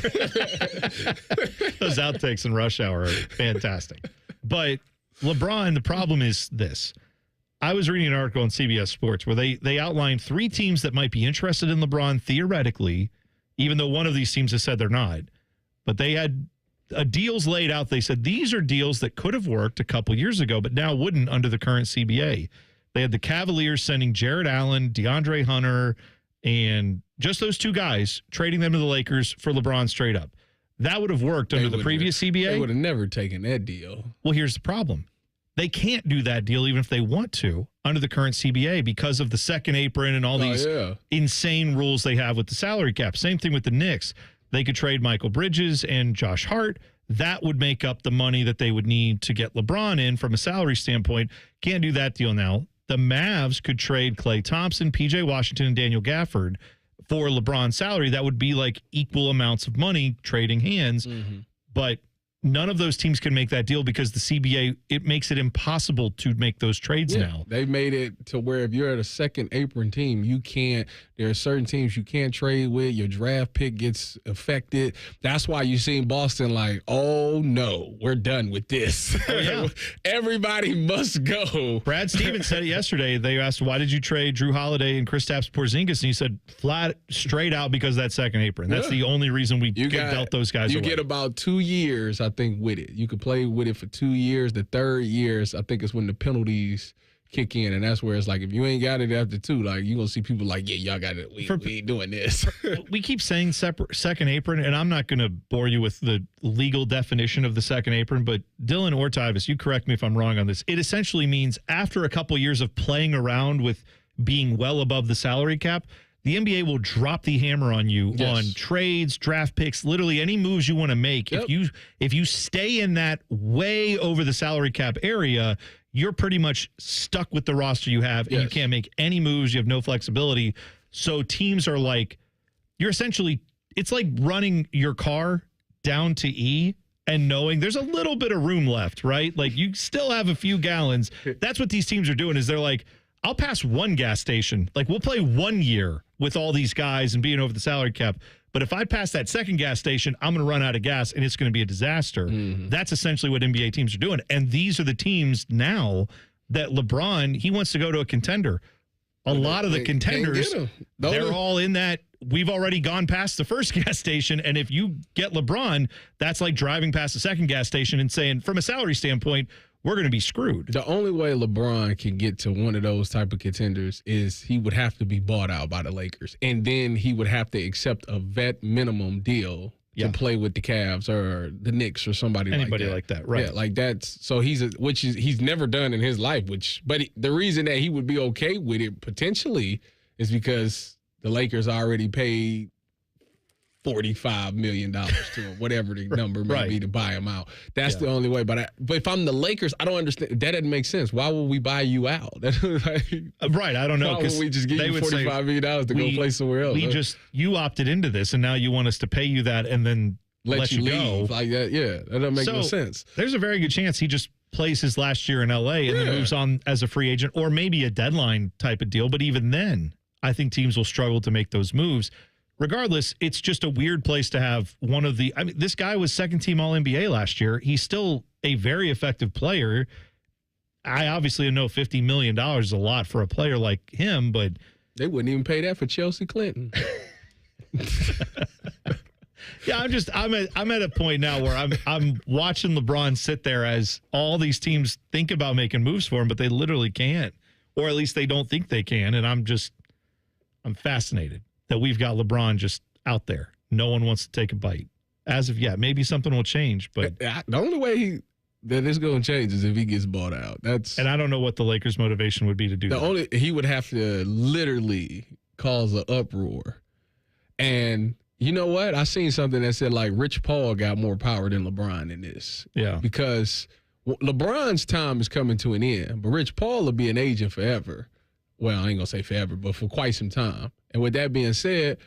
Those outtakes in Rush Hour are fantastic. But LeBron, the problem is this. I was reading an article on CBS Sports where they outlined 3 teams that might be interested in LeBron theoretically, even though one of these teams has said they're not. But they had deals laid out. They said these are deals that could have worked a couple years ago, but now wouldn't under the current CBA. They had the Cavaliers sending Jared Allen, DeAndre Hunter, and just those 2 guys, trading them to the Lakers for LeBron straight up. That would have worked under the previous CBA. They would have never taken that deal. Well, here's the problem. They can't do that deal even if they want to under the current CBA because of the second apron and all these insane rules they have with the salary cap. Same thing with the Knicks. They could trade Michael Bridges and Josh Hart. That would make up the money that they would need to get LeBron in from a salary standpoint. Can't do that deal now. The Mavs could trade Klay Thompson, PJ Washington, and Daniel Gafford for LeBron's salary. That would be like equal amounts of money trading hands. But none of those teams can make that deal because the CBA, it makes it impossible to make those trades now. They made it to where if you're at a second apron team, you can't, there are certain teams you can't trade with. Your draft pick gets affected. That's why you seen Boston like, oh no, we're done with this. Oh, yeah. Everybody must go. Brad Stevens said it yesterday. They asked, why did you trade Drew Holiday and Kristaps Porzingis? And he said, flat, straight out because of that second apron. That's the only reason we dealt those guys away. You get about 2 years, I think, with it. You could play with it for 2 years. The third years, I think, is when the penalties kick in, and that's where it's like, if you ain't got it after 2, like, you're going to see people like, yeah, y'all got it. We ain't doing this. We keep saying second apron, and I'm not going to bore you with the legal definition of the second apron, but Dylan or Tyvis, you correct me if I'm wrong on this. It essentially means after a couple years of playing around with being well above the salary cap, the NBA will drop the hammer on you on trades, draft picks, literally any moves you want to make. If you stay in that way over the salary cap area, you're pretty much stuck with the roster you have, and you can't make any moves. You have no flexibility. So teams are like, it's like running your car down to E and knowing there's a little bit of room left, right? Like, you still have a few gallons. That's what these teams are doing, is they're like, I'll pass one gas station. Like, we'll play 1 year with all these guys and being over the salary cap. But if I pass that second gas station, I'm going to run out of gas, and it's going to be a disaster. That's essentially what NBA teams are doing. And these are the teams now that LeBron, he wants to go to a contender. A lot of the contenders, they're all in that. We've already gone past the first gas station. And if you get LeBron, that's like driving past the second gas station and saying, from a salary standpoint, we're going to be screwed. The only way LeBron can get to one of those type of contenders is he would have to be bought out by the Lakers. And then he would have to accept a vet minimum deal to play with the Cavs or the Knicks or anybody like that. Right. Yeah, like that's, so he's never done in his life, but the reason that he would be okay with it potentially is because the Lakers already paid $45 million to him, whatever the number may be, to buy him out. That's the only way. But if I'm the Lakers, I don't understand. That doesn't make sense. Why would we buy you out? Right. I don't know. Why would we just give you $45 million to go play somewhere else? You opted into this, and now you want us to pay you that and then let you leave go. Like that. Yeah, that doesn't make no sense. There's a very good chance he just plays his last year in LA and then moves on as a free agent, or maybe a deadline type of deal. But even then, I think teams will struggle to make those moves. Regardless, it's just a weird place to have one of the, this guy was second team All-NBA last year. He's still a very effective player. I obviously know $50 million is a lot for a player like him, but they wouldn't even pay that for Chelsea Clinton. Yeah, I'm at a point now where I'm watching LeBron sit there as all these teams think about making moves for him, but they literally can't, or at least they don't think they can. And I'm fascinated that we've got LeBron just out there. No one wants to take a bite. As of yet, maybe something will change, but the only way that it's going to change is if he gets bought out. And I don't know what the Lakers' motivation would be to do that. He would have to literally cause an uproar. And you know what? I seen something that said, like, Rich Paul got more power than LeBron in this. Yeah. Because LeBron's time is coming to an end, but Rich Paul will be an agent forever. Well, I ain't going to say forever, but for quite some time. And with that being said,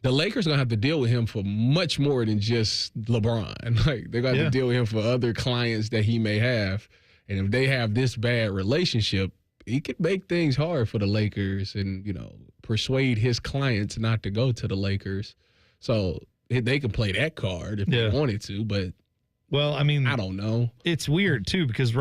the Lakers are going to have to deal with him for much more than just LeBron. Like, they're going to have to deal with him for other clients that he may have. And if they have this bad relationship, he could make things hard for the Lakers and, persuade his clients not to go to the Lakers. So they can play that card if they wanted to, but well, I mean, I don't know. It's weird too because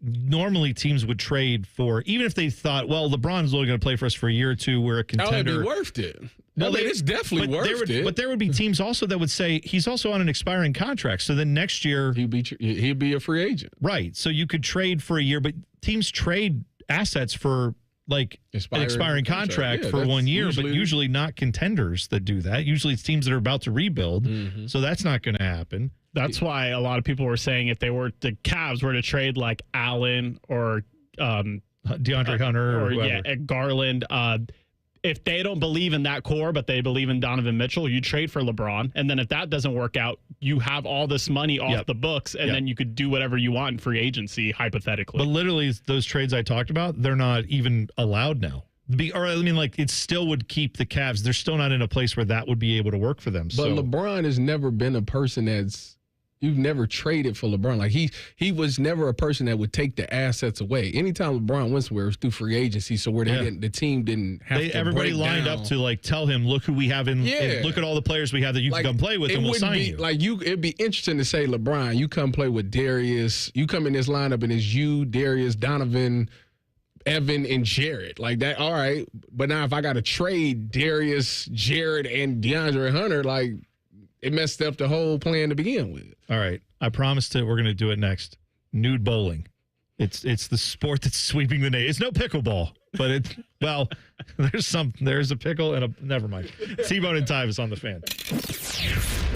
normally teams would trade for, even if they thought, well, LeBron's only going to play for us for a year or two, we're a contender. It'd be worth it. Well, it's definitely worth it. But there would be teams also that would say he's also on an expiring contract. So then next year he'd be a free agent, right? So you could trade for a year, but teams trade assets for an expiring contract for 1 year, but usually not contenders that do that. Usually it's teams that are about to rebuild. Mm-hmm. So that's not going to happen. That's why a lot of people were saying if the Cavs were to trade like Allen or DeAndre Hunter or Garland, if they don't believe in that core, but they believe in Donovan Mitchell, you trade for LeBron. And then if that doesn't work out, you have all this money off the books, and then you could do whatever you want in free agency, hypothetically. But literally, those trades I talked about, they're not even allowed now. It still would keep the Cavs. They're still not in a place where that would be able to work for them. But LeBron has never been a person you've never traded for LeBron. Like he was never a person that would take the assets away. Anytime LeBron went somewhere, it was through free agency, so where the team didn't have to everybody break lined down. Up to tell him, look who we have in look at all the players we have that you can come play with, and we'll sign you. It'd be interesting to say, LeBron, you come play with Darius. You come in this lineup and it's you, Darius, Donovan, Evan, and Jared. Like that, all right. But now if I got to trade Darius, Jared, and DeAndre Hunter, it messed up the whole plan to begin with. All right. I promised we're going to do it next. Nude bowling. It's the sport that's sweeping the nation. It's no pickleball, but there's a pickle and never mind. T-Bone and Tyvis on the Fan.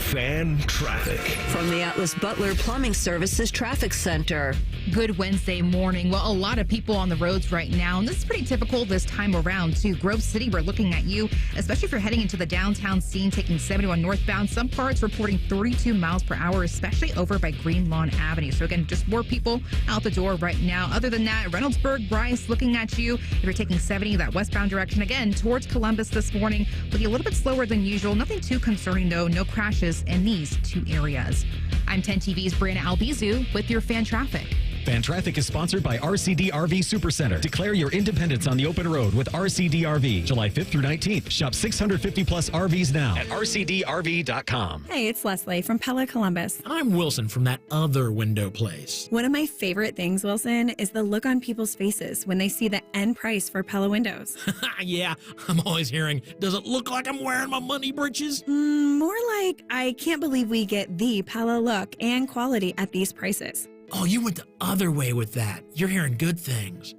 Fan traffic. From the Atlas Butler Plumbing Services Traffic Center. Good Wednesday morning. Well, a lot of people on the roads right now, and this is pretty typical this time around, too. Grove City, we're looking at you, especially if you're heading into the downtown scene, taking 71 northbound. Some parts reporting 32 miles per hour, especially over by Green Lawn Avenue. So, again, just more people out the door right now. Other than that, Reynoldsburg, Bryce, looking at you. If you're taking 70, that westbound direction, again, towards Columbus this morning, looking a little bit slower than usual. Nothing too concerning, though. No crashes in these two areas. I'm 10 TV's Brianna Albizu with your Fan Traffic. Fan Traffic is sponsored by RCD RV Supercenter. Declare your independence on the open road with RCD RV. July 5th through 19th. Shop 650 plus RVs now at rcdrv.com. Hey, it's Leslie from Pella Columbus. I'm Wilson from that other window place. One of my favorite things, Wilson, is the look on people's faces when they see the end price for Pella windows. Yeah, I'm always hearing, does it look like I'm wearing my money britches? More like, I can't believe we get the Pella look and quality at these prices. Oh, you went the other way with that. You're hearing good things.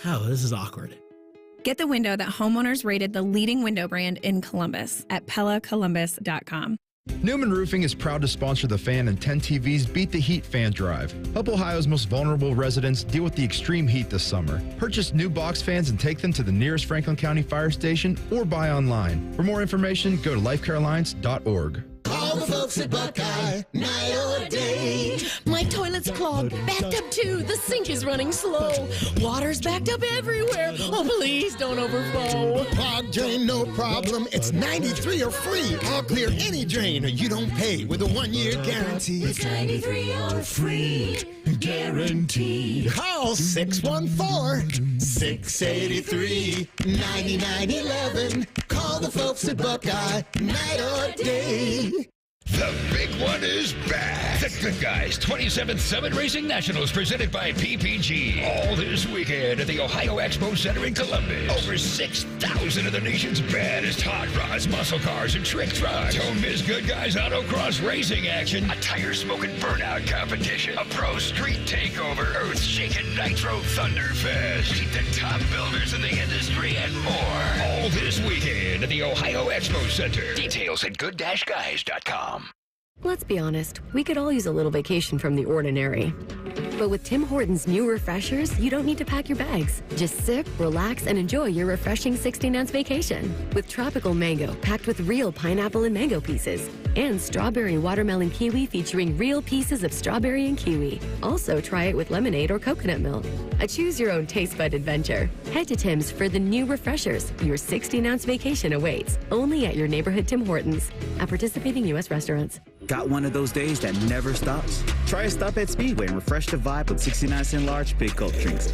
Oh, this is awkward. Get the window that homeowners rated the leading window brand in Columbus at PellaColumbus.com. Newman Roofing is proud to sponsor the Fan and 10 TV's Beat the Heat Fan Drive. Help Ohio's most vulnerable residents deal with the extreme heat this summer. Purchase new box fans and take them to the nearest Franklin County Fire Station or buy online. For more information, go to lifecarelines.org. Call the folks at Buckeye, night or day. My toilet's clogged, backed up too. The sink is running slow. Water's backed up everywhere. Oh, please don't overflow. Clogged drain, no problem. It's 93 or free. I'll clear any drain or you don't pay with a 1-year guarantee. It's 93 or free. Guaranteed. Call 614-683-9911. Call the folks at Buckeye, night or day. The big one is back. The Good Guys 27-7 Racing Nationals presented by PPG. All this weekend at the Ohio Expo Center in Columbus. Over 6,000 of the nation's baddest hot rods, muscle cars, and trick trucks. Don't miss Good Guys autocross racing action. A tire-smoking burnout competition. A pro street takeover. Earth-shaking Nitro Thunderfest. Meet the top builders in the industry and more. All this weekend at the Ohio Expo Center. Details at good-guys.com. Let's be honest, we could all use a little vacation from the ordinary. But with Tim Hortons' new refreshers, you don't need to pack your bags. Just sip, relax, and enjoy your refreshing 16-ounce vacation. With tropical mango packed with real pineapple and mango pieces. And strawberry watermelon kiwi featuring real pieces of strawberry and kiwi. Also, try it with lemonade or coconut milk. A choose-your-own taste bud adventure. Head to Tim's for the new refreshers. Your 16-ounce vacation awaits. Only at your neighborhood Tim Hortons. At participating U.S. restaurants. Got one of those days that never stops? Try a stop at Speedway and refresh the vibe with 69-cent large Big Gulp drinks.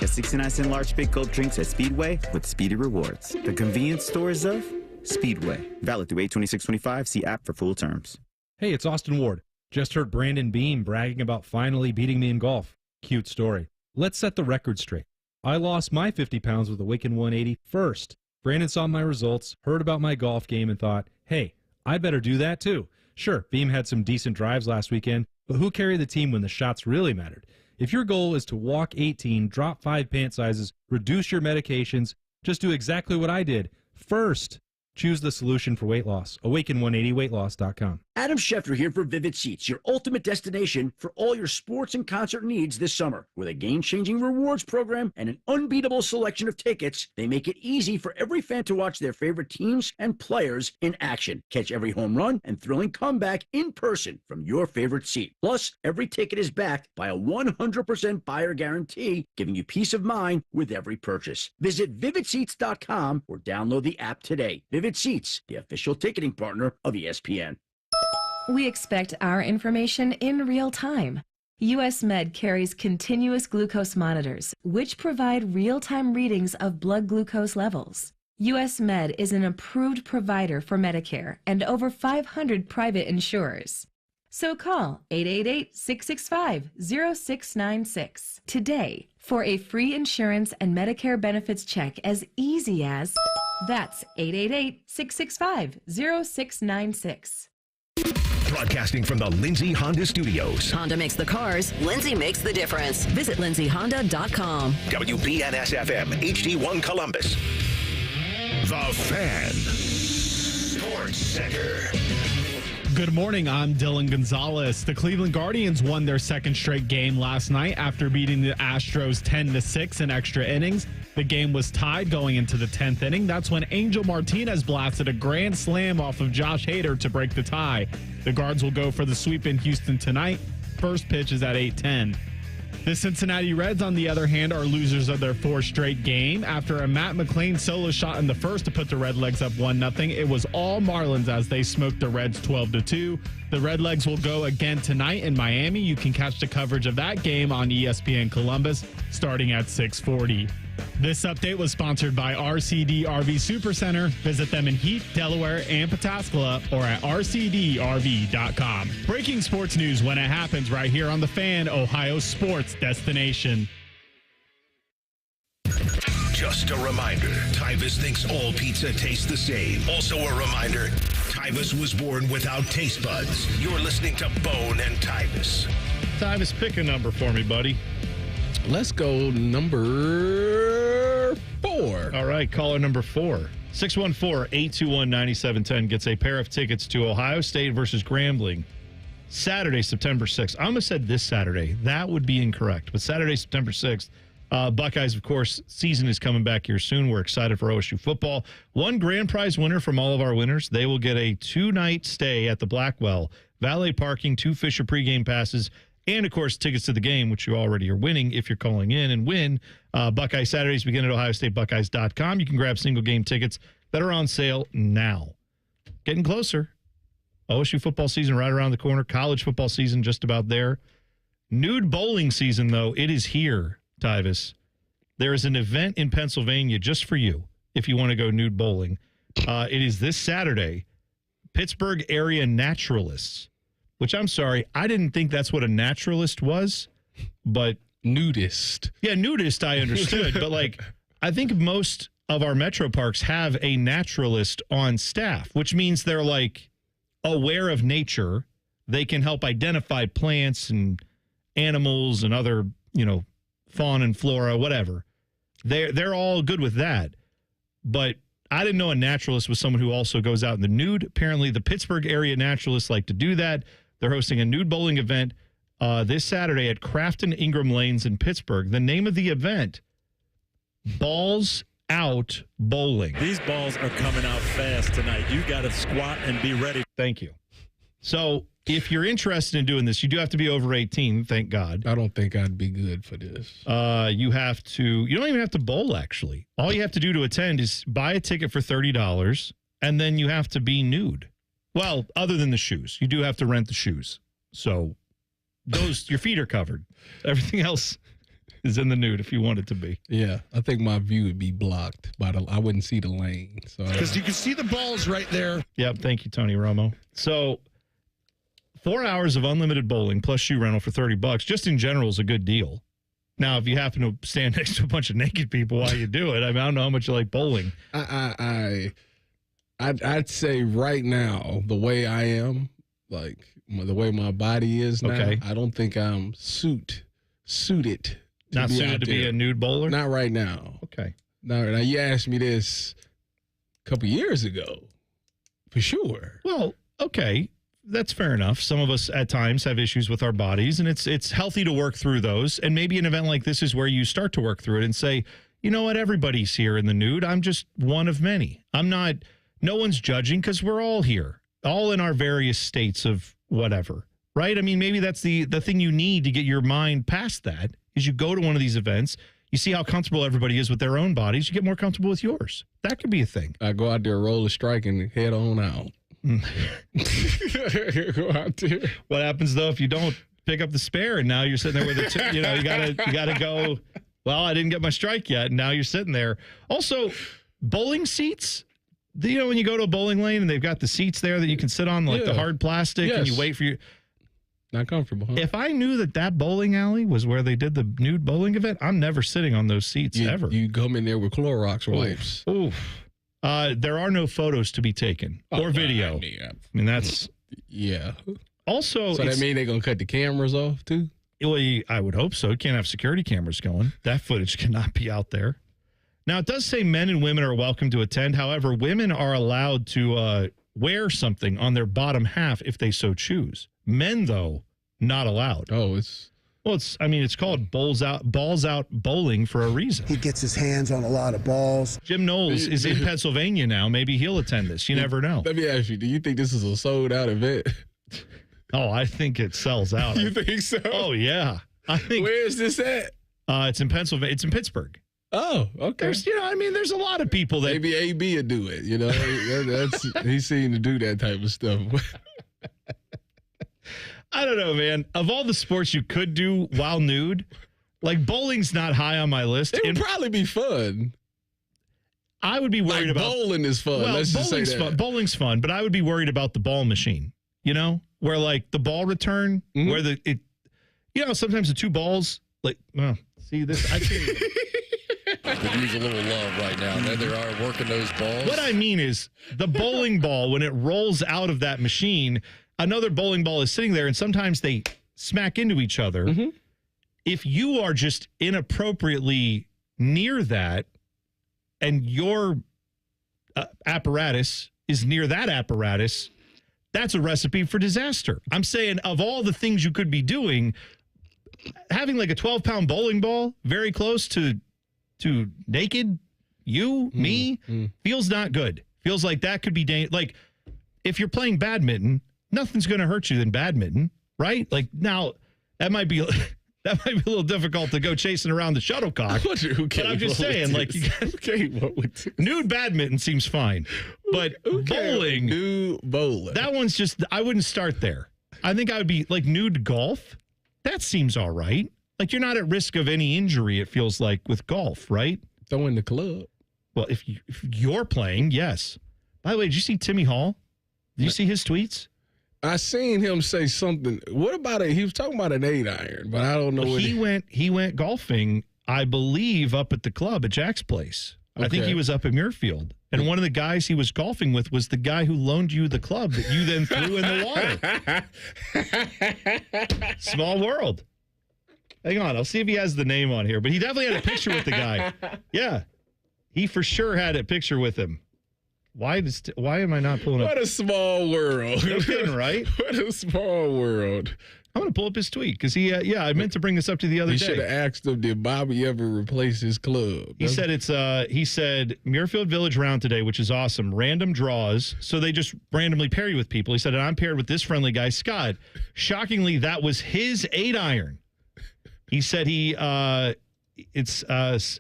Get 69-cent large Big Gulp drinks at Speedway with Speedy Rewards. The convenience stores of Speedway. Valid through 8/26/25. See app for full terms. Hey, it's Austin Ward. Just heard Brandon Beam bragging about finally beating me in golf. Cute story. Let's set the record straight. I lost my 50 pounds with a Waken 180 first. Brandon saw my results, heard about my golf game, and thought, hey, I better do that too. Sure, Beam had some decent drives last weekend, but who carried the team when the shots really mattered? If your goal is to walk 18, drop 5 pant sizes, reduce your medications, just do exactly what I did. First, choose the solution for weight loss. Awaken180weightloss.com. Adam Schefter here for Vivid Seats, your ultimate destination for all your sports and concert needs this summer. With a game-changing rewards program and an unbeatable selection of tickets, they make it easy for every fan to watch their favorite teams and players in action. Catch every home run and thrilling comeback in person from your favorite seat. Plus, every ticket is backed by a 100% buyer guarantee, giving you peace of mind with every purchase. Visit vividseats.com or download the app today. Vivid Seats, the official ticketing partner of ESPN. We expect our information in real time. U.S. Med carries continuous glucose monitors, which provide real-time readings of blood glucose levels. U.S. Med is an approved provider for Medicare and over 500 private insurers. So call 888-665-0696 today for a free insurance and Medicare benefits check as easy as... That's 888-665-0696. Broadcasting from the Lindsay Honda Studios. Honda makes the cars. Lindsay makes the difference. Visit lindsayhonda.com. WBNS-FM, HD1 Columbus. The Fan. Sports Center. Good morning, I'm Dylan Gonzalez. The Cleveland Guardians won their second straight game last night after beating the Astros 10-6 in extra innings. The game was tied going into the 10th inning. That's when Angel Martinez blasted a grand slam off of Josh Hader to break the tie. The Guards will go for the sweep in Houston tonight. First pitch is at 8:10. The Cincinnati Reds, on the other hand, are losers of their fourth straight game. After a Matt McClain solo shot in the first to put the Redlegs up 1-0, it was all Marlins as they smoked the Reds 12-2. The Redlegs will go again tonight in Miami. You can catch the coverage of that game on ESPN Columbus starting at 6:40. This update was sponsored by RCD RV Supercenter. Visit them in Heath, Delaware, and Pataskala or at rcdrv.com. Breaking sports news when it happens right here on The Fan, Ohio sports destination. Just a reminder, Tyvis thinks all pizza tastes the same. Also a reminder, Tyvis was born without taste buds. You're listening to Bone and Tyvis. Tyvis, pick a number for me, buddy. Let's go number 4. All right, caller number 4. 614-821-9710 gets a pair of tickets to Ohio State versus Grambling. Saturday, September 6th. I almost said this Saturday. That would be incorrect. But Saturday, September 6th. Buckeyes, of course, season is coming back here soon. We're excited for OSU football. One grand prize winner from all of our winners. They will get a 2-night stay at the Blackwell, valet parking, 2 Fisher pregame passes, and, of course, tickets to the game, which you already are winning if you're calling in and win. Buckeye Saturdays begin at OhioStateBuckeyes.com. You can grab single game tickets that are on sale now. Getting closer. OSU football season right around the corner. College football season just about there. Nude bowling season, though, it is here, Tyvis. There is an event in Pennsylvania just for you if you want to go nude bowling. It is this Saturday. Pittsburgh area naturalists. Which, I'm sorry, I didn't think that's what a naturalist was, but... Nudist. Yeah, nudist I understood, but, like, I think most of our metro parks have a naturalist on staff, which means they're, like, aware of nature. They can help identify plants and animals and other, fauna and flora, whatever. They're all good with that, but... I didn't know a naturalist was someone who also goes out in the nude. Apparently, the Pittsburgh area naturalists like to do that. They're hosting a nude bowling event this Saturday at Crafton Ingram Lanes in Pittsburgh. The name of the event, Balls Out Bowling. These balls are coming out fast tonight. You got to squat and be ready. Thank you. So if you're interested in doing this, you do have to be over 18, thank God. I don't think I'd be good for this. You don't even have to bowl, actually. All you have to do to attend is buy a ticket for $30, and then you have to be nude. Well, other than the shoes. You do have to rent the shoes. So your feet are covered. Everything else is in the nude if you want it to be. Yeah, I think my view would be blocked, but I wouldn't see the lane. Because you can see the balls right there. Yep, thank you, Tony Romo. So 4 hours of unlimited bowling plus shoe rental for $30 just in general is a good deal. Now, if you happen to stand next to a bunch of naked people while you do it, I don't know how much you like bowling. I'd say right now, the way I am, like the way my body is now, okay. I don't think I'm suited. Not suited to be a nude bowler? Not right now. Okay. Now you asked me this a couple years ago, for sure. Well, okay. That's fair enough. Some of us at times have issues with our bodies, and it's healthy to work through those. And maybe an event like this is where you start to work through it and say, you know what, everybody's here in the nude. I'm just one of many. No one's judging because we're all here, all in our various states of whatever, right? I mean, maybe that's the thing you need to get your mind past that is you go to one of these events, you see how comfortable everybody is with their own bodies, you get more comfortable with yours. That could be a thing. I go out there, roll a strike, and head on out. Go out there. What happens though if you don't pick up the spare and now you're sitting there with a you gotta go, well, I didn't get my strike yet, and now you're sitting there. Also, bowling seats, when you go to a bowling lane and they've got the seats there that you can sit on, like the hard plastic, and you wait for you. Not comfortable, huh? If I knew that bowling alley was where they did the nude bowling event, I'm never sitting on those seats ever. You come in there with Clorox wipes. Oof. There are no photos to be taken or video. I mean, that's... Yeah. Also... So that mean they're going to cut the cameras off, too? Well, I would hope so. You can't have security cameras going. That footage cannot be out there. Now, it does say men and women are welcome to attend. However, women are allowed to wear something on their bottom half if they so choose. Men, though, not allowed. Oh, it's called balls out bowling for a reason. He gets his hands on a lot of balls. Jim Knowles is in Pennsylvania now. Maybe he'll attend this. You never know. Let me ask you, do you think this is a sold out event? Oh, I think it sells out. You think so? Oh, yeah. Where is this at? It's in Pennsylvania. It's in Pittsburgh. Oh, okay. There's a lot of people that... Maybe AB will do it, He's seen to do that type of stuff. I don't know, man. Of all the sports you could do while nude, like bowling's not high on my list. It would probably be fun. I would be worried about... Bowling is fun. Well, let's just say that. Bowling's fun, but I would be worried about the ball machine, where like the ball return, where sometimes the two balls, see this, I can't even... Could use a little love right now. There they are working those balls. What I mean is the bowling ball, when it rolls out of that machine, another bowling ball is sitting there, and sometimes they smack into each other. Mm-hmm. If you are just inappropriately near that, and your apparatus is near that apparatus, that's a recipe for disaster. I'm saying of all the things you could be doing, having like a 12-pound bowling ball very close to naked me feels not good. Feels like that could be like if you're playing badminton, nothing's going to hurt you than badminton, right? Like now that might be a little difficult to go chasing around the shuttlecock. But I'm just saying, like, nude badminton seems fine, but bowling, nude bowling, that one's just, I wouldn't start there. I think I would be like nude golf. That seems all right. Like you're not at risk of any injury. It feels like with golf, right? Throw in the club. Well, if you're playing, yes. By the way, did you see Timmy Hall? Did you see his tweets? I seen him say something. What about he was talking about an 8-iron, but I don't know. He went golfing, I believe, up at the club at Jack's place. Okay. I think he was up in Muirfield. And one of the guys he was golfing with was the guy who loaned you the club that you then threw in the water. Small world. Hang on, I'll see if he has the name on here. But he definitely had a picture with the guy. Yeah, he for sure had a picture with him. Why am I not pulling up? What a small world. No kidding, right? What a small world. I'm going to pull up his tweet because I meant to bring this up to the other day. You should have asked him, did Bobby ever replace his club? He said Muirfield Village round today, which is awesome. Random draws. So they just randomly pair you with people. He said, and I'm paired with this friendly guy, Scott. Shockingly, that was his 8-iron. He said it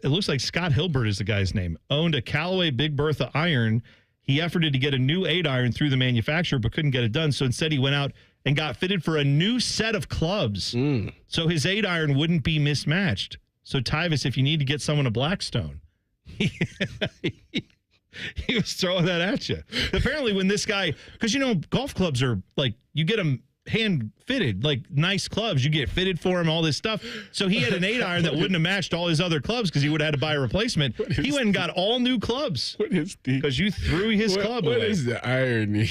looks like Scott Hilbert is the guy's name. Owned a Callaway Big Bertha iron. he efforted to get a new 8-iron through the manufacturer, but couldn't get it done. So instead, he went out and got fitted for a new set of clubs. So his 8-iron wouldn't be mismatched. So Tyvis, if you need to get someone a Blackstone, he was throwing that at you. Apparently, when this guy, because golf clubs are like, you get them hand fitted, like nice clubs, you get fitted for him, all this stuff. So he had an 8-iron that wouldn't have matched all his other clubs because he would have had to buy a replacement. He went and got all new clubs because you threw his club away. What is the irony?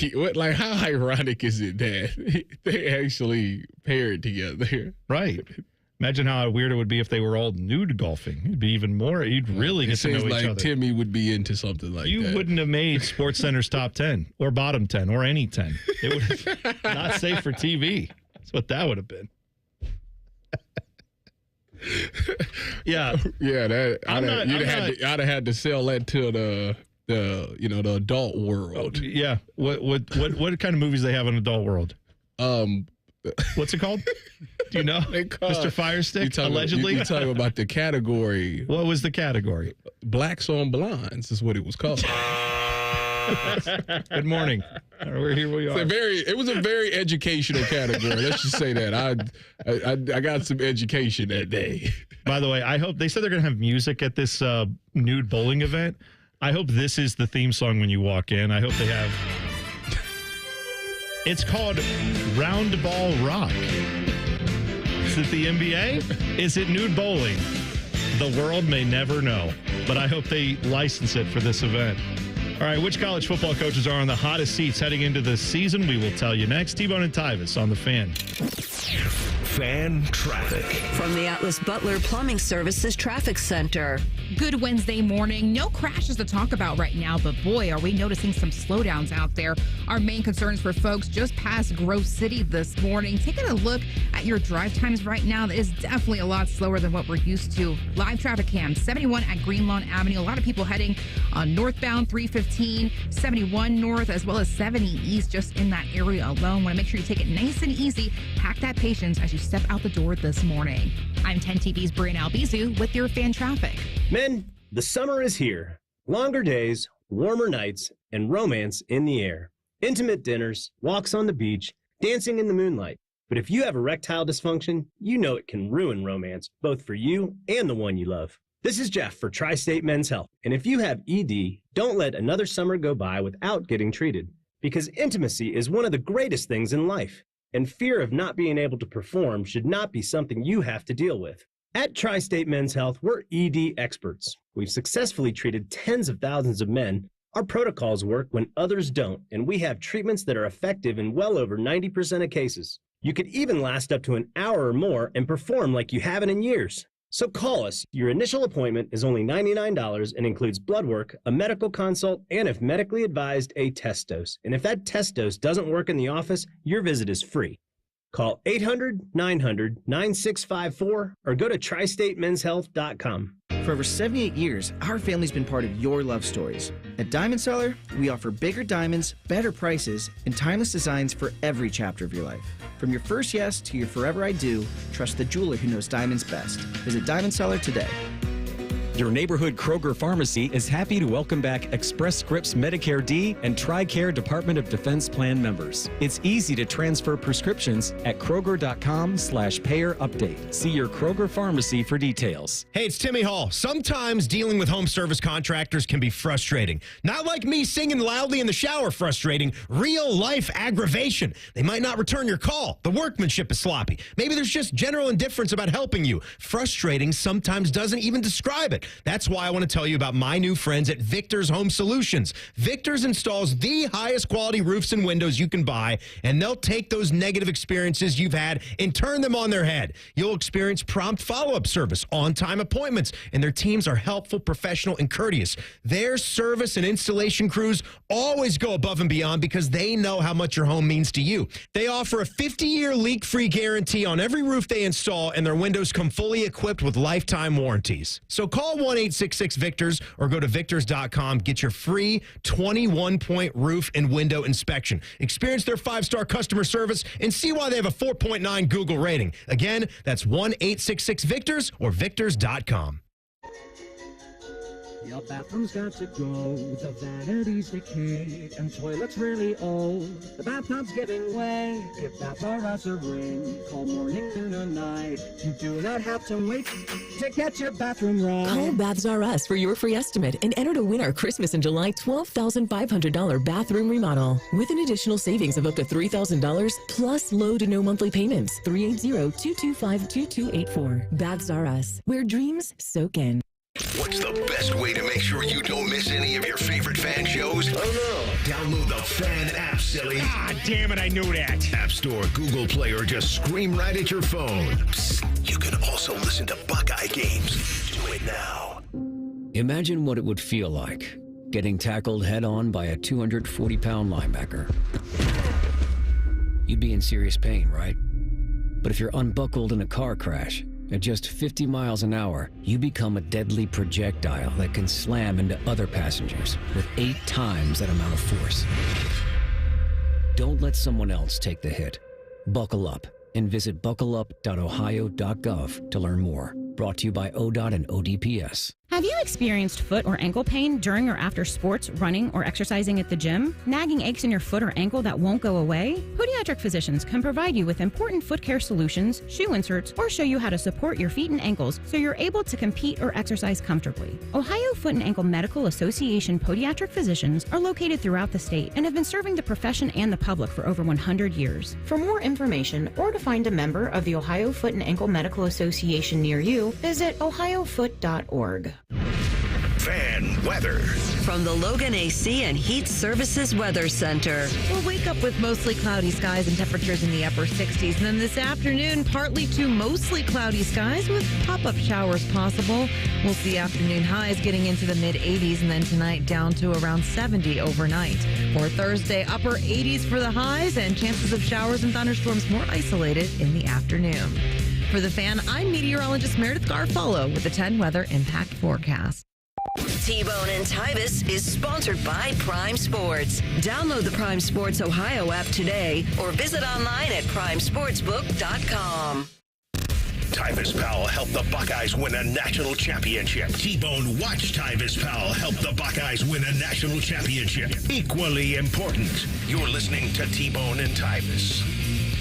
How ironic is it that they actually paired together? Right. Imagine how weird it would be if they were all nude golfing. It'd be even more. You'd really get to know each other. Timmy would be into something like that. You wouldn't have made SportsCenter's top 10 or bottom 10 or any 10. It would have not safe for TV. That's what that would have been. Yeah. Yeah, I'd have had to sell that to the adult world. Yeah. What kind of movies they have in adult world? What's it called? Do you know? Mr. Firestick, allegedly? You're talking about the category. What was the category? Blacks on Blondes is what it was called. Good morning. Here we are. It was a very educational category. Let's just say that. I got some education that day. By the way, I hope they said they're going to have music at this nude bowling event. I hope this is the theme song when you walk in. I hope they have... It's called Round Ball Rock. Is it the NBA? Is it nude bowling? The world may never know, but I hope they license it for this event. All right, which college football coaches are on the hottest seats heading into the season? We will tell you next. T-Bone and Tyvis on the Fan. Fan traffic. From the Atlas Butler Plumbing Services Traffic Center. Good Wednesday morning. No crashes to talk about right now, but boy, are we noticing some slowdowns out there. Our main concerns for folks just past Grove City this morning. Taking a look at your drive times right now, that is definitely a lot slower than what we're used to. Live traffic cam, 71 at Greenlawn Avenue. A lot of people heading on northbound 315, 71 north, as well as 70 east, just in that area alone. Want to make sure you take it nice and easy. Pack that patience as you step out the door this morning. I'm 10 TV's Brian Albizu with your fan traffic. Men, the summer is here. Longer days, warmer nights, and romance in the air. Intimate dinners, walks on the beach, dancing in the moonlight. But if you have erectile dysfunction, you know it can ruin romance, both for you and the one you love. This is Jeff for Tri-State Men's Health. And if you have ED, don't let another summer go by without getting treated. Because intimacy is one of the greatest things in life. And fear of not being able to perform should not be something you have to deal with. At Tri-State Men's Health, we're ED experts. We've successfully treated tens of thousands of men. Our protocols work when others don't, and we have treatments that are effective in well over 90% of cases. You could even last up to an hour or more and perform like you haven't in years. So call us. Your initial appointment is only $99 and includes blood work, a medical consult, and if medically advised, a test dose. And if that test dose doesn't work in the office, your visit is free. Call 800-900-9654 or go to tristatemenshealth.com. For over 78 years, our family's been part of your love stories. At Diamond Seller, we offer bigger diamonds, better prices, and timeless designs for every chapter of your life. From your first yes to your forever I do, trust the jeweler who knows diamonds best. Visit Diamond Seller today. Your neighborhood Kroger pharmacy is happy to welcome back Express Scripts Medicare D and TRICARE Department of Defense Plan members. It's easy to transfer prescriptions at Kroger.com/payer update. See your Kroger pharmacy for details. Hey, it's Timmy Hall. Sometimes dealing with home service contractors can be frustrating. Not like me singing loudly in the shower frustrating. Real life aggravation. They might not return your call. The workmanship is sloppy. Maybe there's just general indifference about helping you. Frustrating sometimes doesn't even describe it. That's why I want to tell you about my new friends at Victor's Home Solutions. Victor's installs the highest quality roofs and windows you can buy, and they'll take those negative experiences you've had and turn them on their head. You'll experience prompt follow-up service, on-time appointments, and their teams are helpful, professional, and courteous. Their service and installation crews always go above and beyond because they know how much your home means to you. They offer a 50-year leak-free guarantee on every roof they install, and their windows come fully equipped with lifetime warranties. So call 1-866-VICTORS or go to victors.com. Get your free 21-point roof and window inspection. Experience their 5-star customer service and see why they have a 4.9 Google rating. Again, that's 1-866-VICTORS or victors.com. Your bathroom's got to go, the vanity's decayed, and toilet's really old. The bathtub's giving way. Give Baths R Us a ring. Call morning, noon, or night. You do not have to wait to get your bathroom right. Call Baths R Us for your free estimate and enter to win our Christmas in July $12,500 bathroom remodel with an additional savings of up to $3,000 plus low to no monthly payments. 380-225-2284. Baths R Us, where dreams soak in. What's the best way to make sure you don't miss any of your favorite fan shows? Oh no. Download the Fan app, silly. Ah, damn it, I knew that. App Store, Google Play, or just scream right at your phone. Psst, you can also listen to Buckeye games. Do it now. Imagine what it would feel like getting tackled head-on by a 240-pound linebacker. You'd be in serious pain, right? But if you're unbuckled in a car crash, at just 50 miles an hour, you become a deadly projectile that can slam into other passengers with 8 times that amount of force. Don't let someone else take the hit. Buckle up and visit buckleup.ohio.gov to learn more. Brought to you by ODOT and ODPS. Have you experienced foot or ankle pain during or after sports, running, or exercising at the gym? Nagging aches in your foot or ankle that won't go away? Podiatric physicians can provide you with important foot care solutions, shoe inserts, or show you how to support your feet and ankles so you're able to compete or exercise comfortably. Ohio Foot and Ankle Medical Association podiatric physicians are located throughout the state and have been serving the profession and the public for over 100 years. For more information or to find a member of the Ohio Foot and Ankle Medical Association near you, visit ohiofoot.org. Fan weather. From the Logan AC and Heat Services Weather Center. We'll wake up with mostly cloudy skies and temperatures in the upper 60s. And then this afternoon, partly to mostly cloudy skies with pop-up showers possible. We'll see afternoon highs getting into the mid-80s and then tonight down to around 70 overnight. For Thursday, upper 80s for the highs and chances of showers and thunderstorms more isolated in the afternoon. For the Fan, I'm meteorologist Meredith Garfolo with the 10 Weather Impact Forecast. T-Bone and Tyvis is sponsored by Prime Sports. Download the Prime Sports Ohio app today or visit online at primesportsbook.com. Tyvis Powell helped the Buckeyes win a national championship. T-Bone watched Tyvis Powell help the Buckeyes win a national championship. Equally important. You're listening to T-Bone and Tyvis.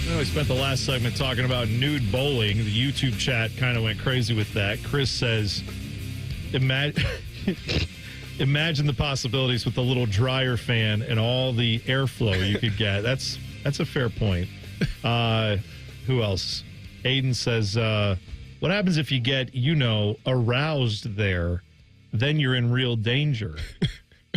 Well, we spent the last segment talking about nude bowling. The YouTube chat kind of went crazy with that. Chris says, imagine the possibilities with the little dryer fan and all the airflow you could get. That's a fair point. Who else? Aiden says, what happens if you get, aroused there? Then you're in real danger.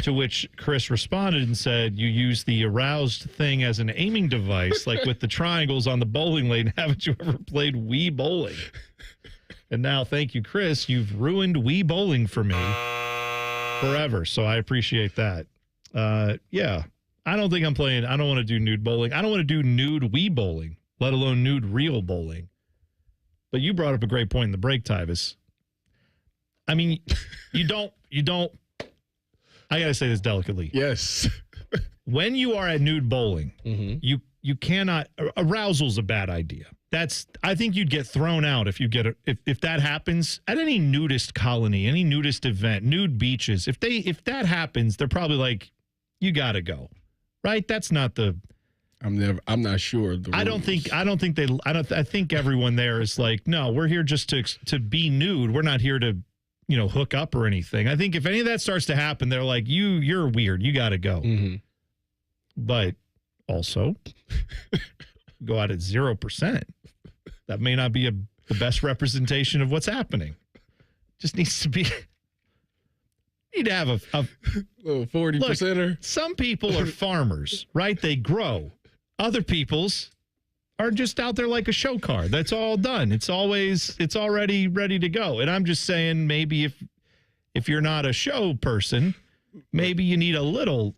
To which Chris responded and said, you use the aroused thing as an aiming device, like with the triangles on the bowling lane. Haven't you ever played Wii bowling? And now, thank you, Chris. You've ruined Wii bowling for me forever. So I appreciate that. Yeah, I don't think I'm playing. I don't want to do nude bowling. I don't want to do nude Wii bowling, let alone nude real bowling. But you brought up a great point in the break, Tyvis. I mean, you don't. I got to say this delicately. Yes. When you are at nude bowling, you cannot. Arousal's a bad idea. I think you'd get thrown out if if that happens at any nudist colony, any nudist event, nude beaches. If that happens, they're probably like, you got to go, right? That's not the. I'm not sure. I think everyone there is like, no, we're here just to be nude. We're not here to, hook up or anything. I think if any of that starts to happen, they're like, you're weird. You got to go. Mm-hmm. But also go out at 0%. That may not be the best representation of what's happening. Just needs to be. Need to have a little 40%er. Some people are farmers, right? They grow. Other people's are just out there like a show car. That's all done. It's already ready to go. And I'm just saying, maybe if you're not a show person, maybe you need a little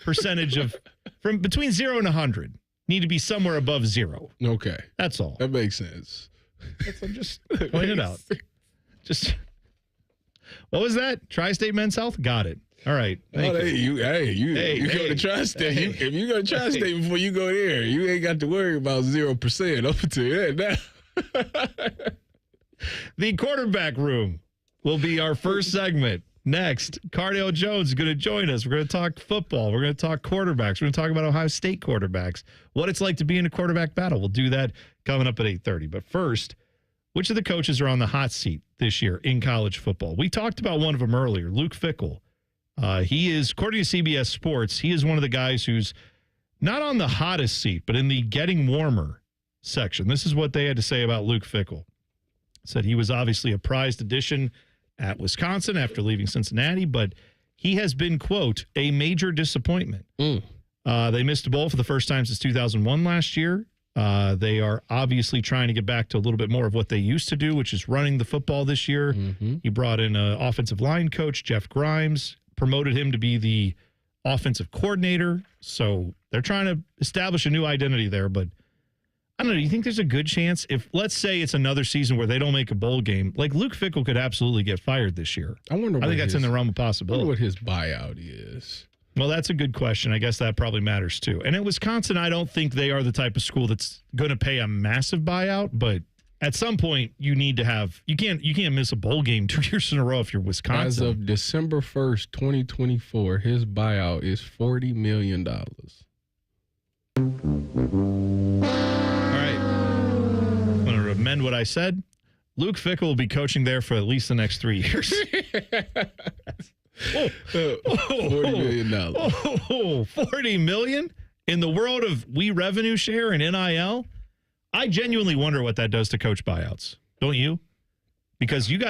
percentage of from between 0 and 100. Need to be somewhere above 0. Okay. That's all. That makes sense. I'm just pointing it out. Just what was that? Tri-State Men's Health? Got it. All right. Thank you go to Tri-State. If you go to Tri-State before you go there, you ain't got to worry about 0%. I'll tell you that now. The quarterback room will be our first segment. Next, Cardale Jones is going to join us. We're going to talk football. We're going to talk quarterbacks. We're going to talk about Ohio State quarterbacks, what it's like to be in a quarterback battle. We'll do that coming up at 8:30. But first, which of the coaches are on the hot seat this year in college football? We talked about one of them earlier, Luke Fickell. He is, according to CBS Sports, he is one of the guys who's not on the hottest seat, but in the getting warmer section. This is what they had to say about Luke Fickell. Said he was obviously a prized addition at Wisconsin after leaving Cincinnati, but he has been, quote, a major disappointment. They missed a bowl for the first time since 2001 last year. They are obviously trying to get back to a little bit more of what they used to do, which is running the football this year. He brought in an offensive line coach, Jeff Grimes, promoted him to be the offensive coordinator. So they're trying to establish a new identity there, but I don't know. Do you think there's a good chance if, let's say, it's another season where they don't make a bowl game, like Luke Fickell could absolutely get fired this year? I think that's in the realm of possibility. I wonder what his buyout is. Well, that's a good question. I guess that probably matters too. And at Wisconsin, I don't think they are the type of school that's going to pay a massive buyout, but at some point you need to have, you can't miss a bowl game 2 years in a row if you're Wisconsin. As of December 1st, 2024, his buyout is $40 million. Amend what I said. Luke Fickell will be coaching there for at least the next 3 years. $40 million. $40 million in the world of revenue share and NIL. I genuinely wonder what that does to coach buyouts. Don't you? Because you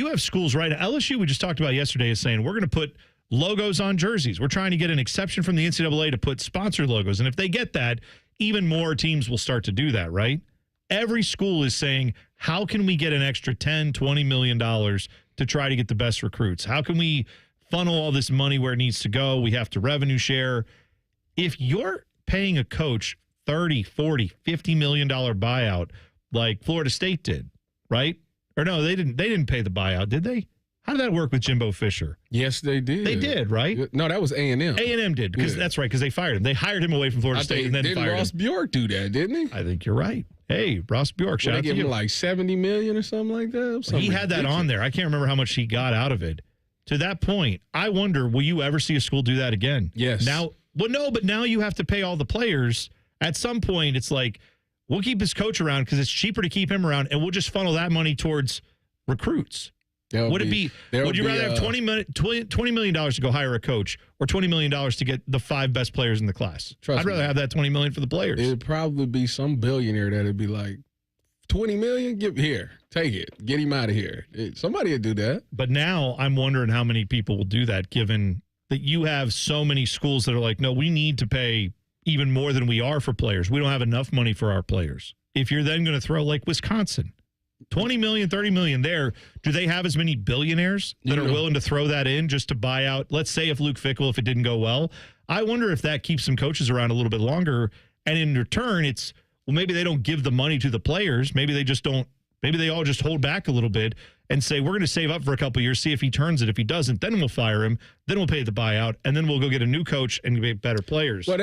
have schools right. LSU, we just talked about yesterday, is saying we're going to put logos on jerseys. We're trying to get an exception from the NCAA to put sponsor logos. And if they get that, even more teams will start to do that, right? Every school is saying, how can we get an extra $10, $20 million to try to get the best recruits? How can we funnel all this money where it needs to go? We have to revenue share. If you're paying a coach $30, $40, $50 million buyout like Florida State did, right? Or no, they didn't pay the buyout, did they? How did that work with Jimbo Fisher? Yes, they did. They did, right? No, that was A&M. A&M did, because that's right, because they fired him. They hired him away from Florida State and then fired him. Didn't Ross Bjork do that, didn't he? I think you're right. Hey, Ross Bjork, shout out to you. They gave him like $70 million or something like that? He had that on there. I can't remember how much he got out of it. To that point, I wonder, will you ever see a school do that again? Yes. But now you have to pay all the players. At some point, it's like, we'll keep this coach around because it's cheaper to keep him around, and we'll just funnel that money towards recruits. Would you rather have $20 million to go hire a coach or $20 million to get the 5 best players in the class? I'd rather have that $20 million for the players. It'd probably be some billionaire that'd be like, $20 million? Take it. Get him out of here. Somebody would do that. But now I'm wondering how many people will do that, given that you have so many schools that are like, no, we need to pay even more than we are for players. We don't have enough money for our players. If you're then going to throw like Wisconsin, $20 million, $30 million there, do they have as many billionaires that are willing to throw that in just to buy out? Let's say if Luke Fickell, if it didn't go well, I wonder if that keeps some coaches around a little bit longer. And in return, it's, well, maybe they don't give the money to the players. Maybe they just don't. Maybe they all just hold back a little bit and say, we're going to save up for a couple of years, see if he turns it. If he doesn't, then we'll fire him. Then we'll pay the buyout. And then we'll go get a new coach and get better players. But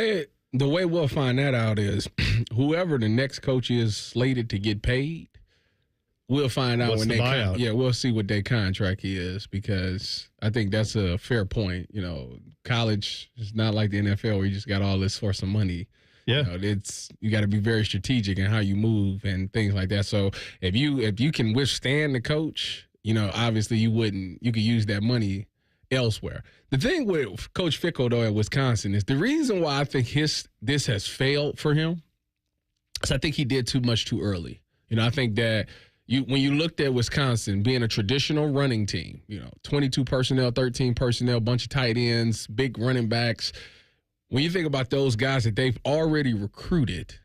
the way we'll find that out is whoever the next coach is slated to get paid, we'll find out when we'll see what their contract is, because I think that's a fair point. You know, college is not like the NFL where you just got all this source of money. Yeah, you got to be very strategic in how you move and things like that. So if you can withstand the coach, obviously you could use that money elsewhere. The thing with Coach Fickell though at Wisconsin is the reason why I think this has failed for him is I think he did too much too early. I think that when you looked at Wisconsin being a traditional running team, 22 personnel, 13 personnel, bunch of tight ends, big running backs. When you think about those guys that they've already recruited,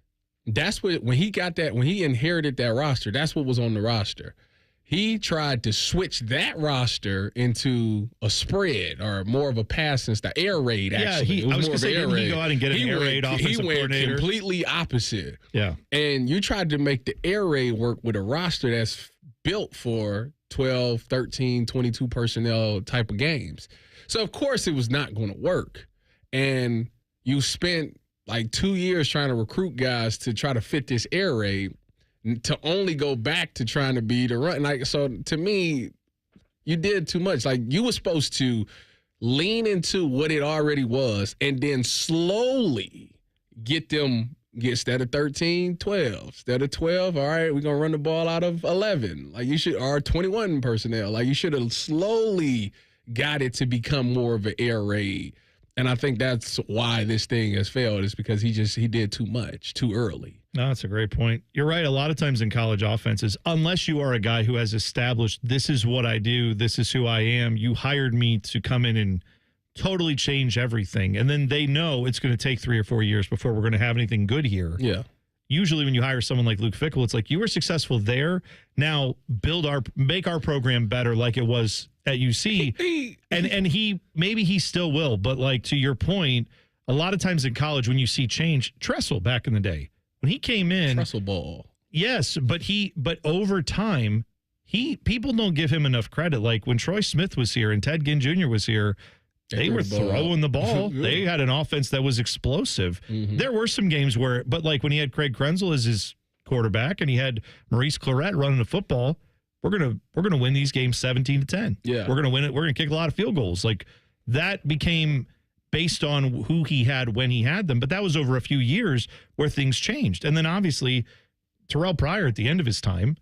that's what, when he inherited that roster, that's what was on the roster. He tried to switch that roster into a spread or more of a passing style, air raid, actually. Yeah, I was going to say, didn't he go out and get an air raid offensive coordinator? He went completely opposite. Yeah. And you tried to make the air raid work with a roster that's built for 12, 13, 22 personnel type of games. So, of course, it was not going to work. And you spent like 2 years trying to recruit guys to try to fit this air raid to only go back to trying to be the run. So to me, You did too much. Like, you were supposed to lean into what it already was and then slowly get instead of 13, 12. Instead of 12, all right, we're going to run the ball out of 11. Like, you should, or 21 personnel. Like, you should have slowly got it to become more of an air raid. And I think that's why this thing has failed, is because he did too much too early. No, that's a great point. You're right. A lot of times in college offenses, unless you are a guy who has established, this is what I do, this is who I am, you hired me to come in and totally change everything. And then they know it's going to take 3 or 4 years before we're going to have anything good here. Yeah. Usually when you hire someone like Luke Fickell, it's like, you were successful there. Now make our program better like it was at UC. and he still will. But like, to your point, a lot of times in college when you see change, Tressel back in the day, when he came in, Tressel ball. Yes, but over time, people don't give him enough credit. Like when Troy Smith was here and Ted Ginn Jr. was here, they were throwing the ball. They had an offense that was explosive. Mm-hmm. There were some games but like when he had Craig Krenzel as his quarterback and he had Maurice Clarett running the football, we're gonna win these games 17-10. Yeah, we're gonna win it. We're gonna kick a lot of field goals. Like that became based on who he had when he had them. But that was over a few years where things changed. And then obviously Terrell Pryor at the end of his time,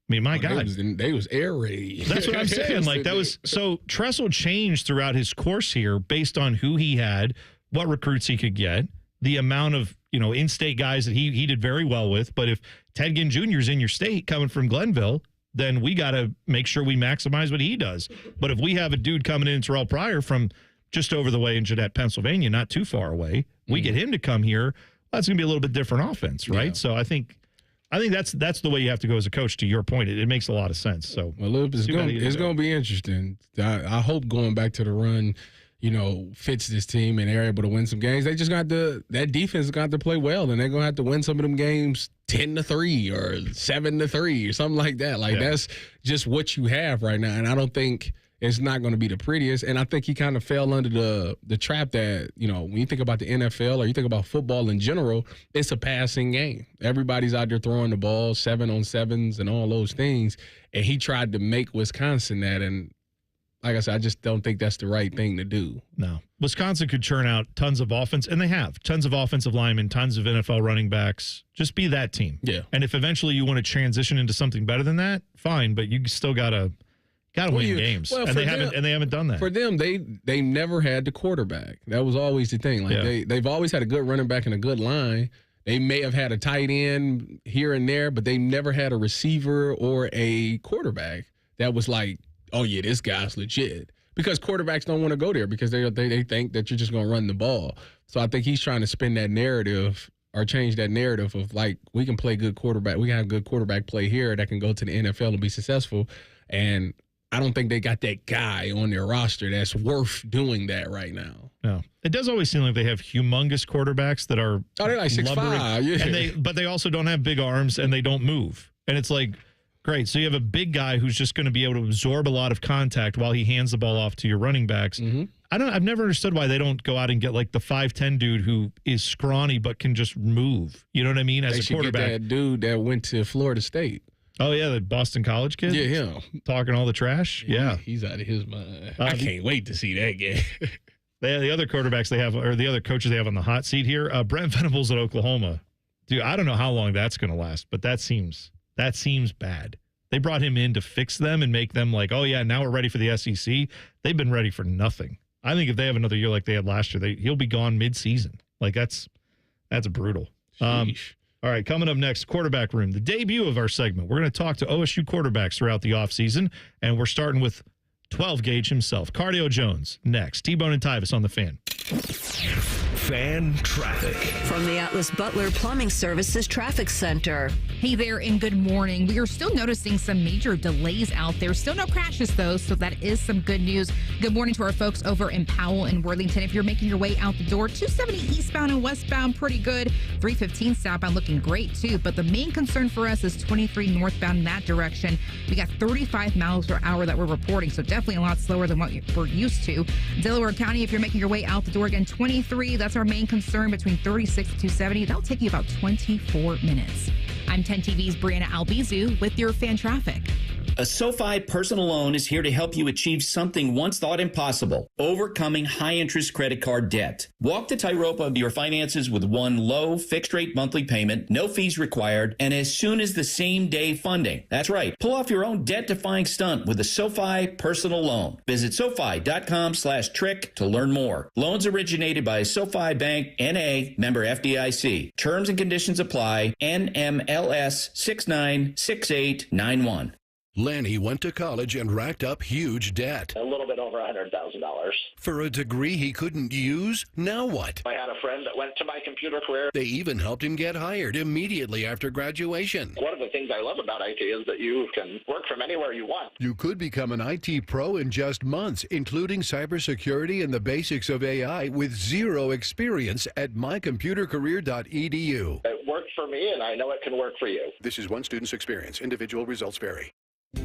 I mean, my God. They was air raid. That's what I'm saying. Like that was, so Tressel changed throughout his course here based on who he had, what recruits he could get, the amount of, in-state guys that he did very well with. But if Ted Ginn Jr. is in your state coming from Glenville, then we got to make sure we maximize what he does. But if we have a dude coming in, Terrell Pryor, from just over the way in Jeanette, Pennsylvania, not too far away, we get him to come here, well, that's going to be a little bit different offense, right? Yeah. So I think that's the way you have to go as a coach. To your point, it makes a lot of sense. So it's going to be interesting. I hope going back to the run, fits this team and they're able to win some games. They just that defense got to play well, and they're going to have to win some of them games 10-3 or 7-3 or something like that. Like that's just what you have right now, and I don't think it's not going to be the prettiest. And I think he kind of fell under the trap that, when you think about the NFL or you think about football in general, it's a passing game. Everybody's out there throwing the ball, 7-on-7s and all those things. And he tried to make Wisconsin that. And like I said, I just don't think that's the right thing to do. No. Wisconsin could churn out tons of offense, and they have tons of offensive linemen, tons of NFL running backs. Just be that team. Yeah. And if eventually you want to transition into something better than that, fine, but you still got to win games. Well, and they haven't done that. For them, they never had the quarterback. That was always the thing. Like they've always had a good running back and a good line. They may have had a tight end here and there, but they never had a receiver or a quarterback that was like, oh yeah, this guy's legit. Because quarterbacks don't want to go there because they think that you're just going to run the ball. So I think he's trying to spin that narrative or change that narrative of like, we can play good quarterback. We can have good quarterback play here that can go to the NFL and be successful. And I don't think they got that guy on their roster that's worth doing that right now. No. It does always seem like they have humongous quarterbacks that are they're like 6'5", yeah. But they also don't have big arms and they don't move. And it's like, great. So you have a big guy who's just going to be able to absorb a lot of contact while he hands the ball off to your running backs. Mm-hmm. I've never understood why they don't go out and get like the 5'10" dude who is scrawny but can just move. You know what I mean? As a quarterback. Get that dude that went to Florida State. Oh, yeah, the Boston College kid? Yeah, him. Talking all the trash? Yeah. He's out of his mind. I can't wait to see that game. The other quarterbacks they have, or the other coaches they have on the hot seat here, Brent Venables at Oklahoma. Dude, I don't know how long that's going to last, but that seems bad. They brought him in to fix them and make them like, oh, yeah, now we're ready for the SEC. They've been ready for nothing. I think if they have another year like they had last year, he'll be gone mid-season. Like, that's brutal. All right, coming up next, quarterback room, the debut of our segment. We're going to talk to OSU quarterbacks throughout the offseason, and we're starting with 12-gauge himself, Cardale Jones, next. T-Bone and Tyvis on the Fan. Fan traffic. From the Atlas Butler Plumbing Services Traffic Center. Hey there, and good morning. We are still noticing some major delays out there. Still no crashes, though, so that is some good news. Good morning to our folks over in Powell and Worthington. If you're making your way out the door, 270 eastbound and westbound, pretty good. 315 southbound looking great, too. But the main concern for us is 23 northbound in that direction. We got 35 miles per hour that we're reporting, so definitely a lot slower than what we're used to. Delaware County, if you're making your way out the door, again, 23. That's our main concern between 36 to 270. That'll take you about 24 minutes. I'm 10 TV's Brianna Albizu with your fan traffic. A SoFi personal loan is here to help you achieve something once thought impossible, overcoming high-interest credit card debt. Walk the tightrope of your finances with one low, fixed-rate monthly payment, no fees required, and as soon as the same-day funding. That's right. Pull off your own debt-defying stunt with a SoFi personal loan. Visit SoFi.com/trick to learn more. Loans originated by SoFi Bank, N.A., member FDIC. Terms and conditions apply. NMLS 696891. Lanny went to college and racked up huge debt. A little bit over $100,000. For a degree he couldn't use? Now what? I had a friend that went to my computer career. They even helped him get hired immediately after graduation. One of the things I love about IT is that you can work from anywhere you want. You could become an IT pro in just months, including cybersecurity and the basics of AI with zero experience at mycomputercareer.edu. It worked for me, and I know it can work for you. This is one student's experience. Individual results vary.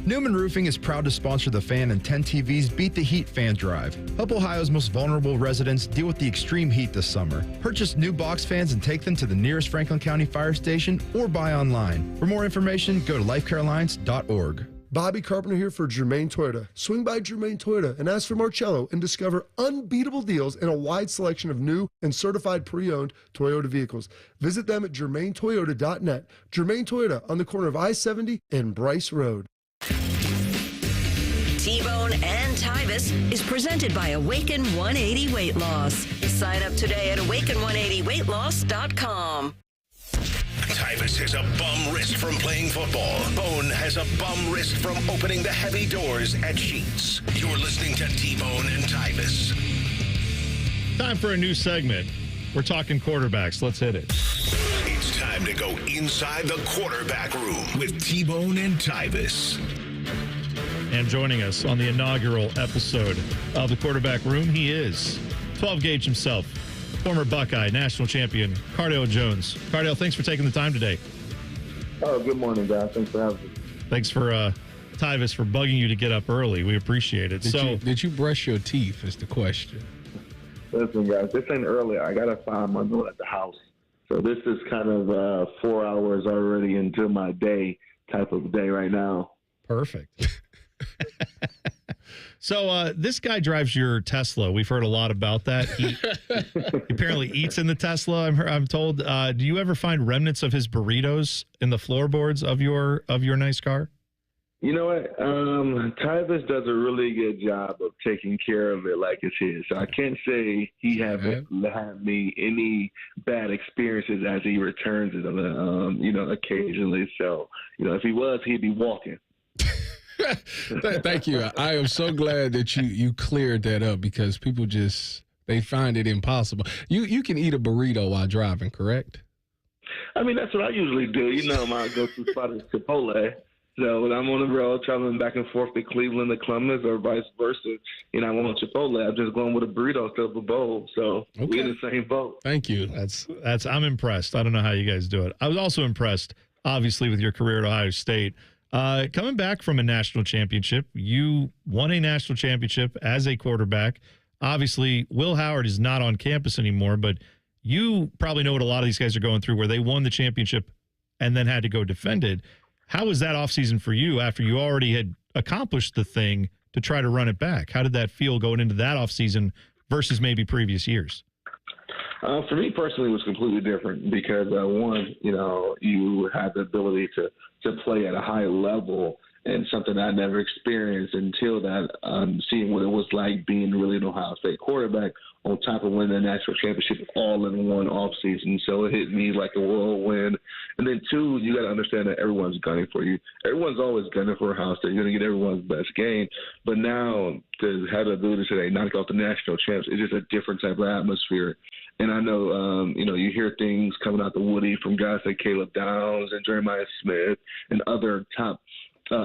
Newman Roofing is proud to sponsor the Fan and 10 TV's Beat the Heat fan drive. Help Ohio's most vulnerable residents deal with the extreme heat this summer. Purchase new box fans and take them to the nearest Franklin County Fire Station or buy online. For more information, go to lifecarealliance.org. Bobby Carpenter here for Germain Toyota. Swing by Germain Toyota and ask for Marcello and discover unbeatable deals and a wide selection of new and certified pre-owned Toyota vehicles. Visit them at germaintoyota.net. Germain Toyota on the corner of I-70 and Bryce Road. T-Bone and Tyvis is presented by Awaken 180 Weight Loss. Sign up today at awaken180weightloss.com. Tyvis has a bum wrist from playing football. Bone has a bum wrist from opening the heavy doors at Sheets. You're listening to T-Bone and Tyvis. Time for a new segment. We're talking quarterbacks. Let's hit it. It's time to go inside the quarterback room with T-Bone and Tyvis. And joining us on the inaugural episode of the Quarterback Room, he is 12 gauge himself, former Buckeye national champion, Cardale Jones. Cardale, thanks for taking the time today. Oh, good morning, guys. Thanks for having me. Thanks for Tyvis for bugging you to get up early. We appreciate it. Did you brush your teeth is the question. Listen, guys, this ain't early. I got to find my note at the house. So this is kind of 4 hours already into my day type of day right now. Perfect. So this guy drives your Tesla. We've heard a lot about that. He apparently eats in the Tesla. I'm told. Do you ever find remnants of his burritos in the floorboards of your nice car? You know what? Tyvis does a really good job of taking care of it like it's his. So I can't say he haven't had me any bad experiences as he returns it, occasionally. So, if he was, he'd be walking. Thank you. I am so glad that you cleared that up because people they find it impossible. You can eat a burrito while driving, correct? I mean, that's what I usually do. My go-to spot is Chipotle. So when I'm on the road traveling back and forth to Cleveland to Columbus or vice versa, I want Chipotle. I'm just going with a burrito instead of a bowl. So we're in the same boat. Thank you. That's. I'm impressed. I don't know how you guys do it. I was also impressed, obviously, with your career at Ohio State. Coming back from a national championship, you won a national championship as a quarterback. Obviously, Will Howard is not on campus anymore, but you probably know what a lot of these guys are going through where they won the championship and then had to go defend it. How was that offseason for you after you already had accomplished the thing to try to run it back? How did that feel going into that offseason versus maybe previous years? For me personally, it was completely different because, one, you had the ability to play at a high level and something I never experienced until that, seeing what it was like being really an Ohio State quarterback on top of winning a national championship all in one offseason. So it hit me like a whirlwind. And then, two, you got to understand that everyone's gunning for you. Everyone's always gunning for Ohio State. You're going to get everyone's best game. But now to have the ability to say, knock off the national champs, it's just a different type of atmosphere. And I know, you hear things coming out the Woody from guys like Caleb Downs and Jeremiah Smith and other top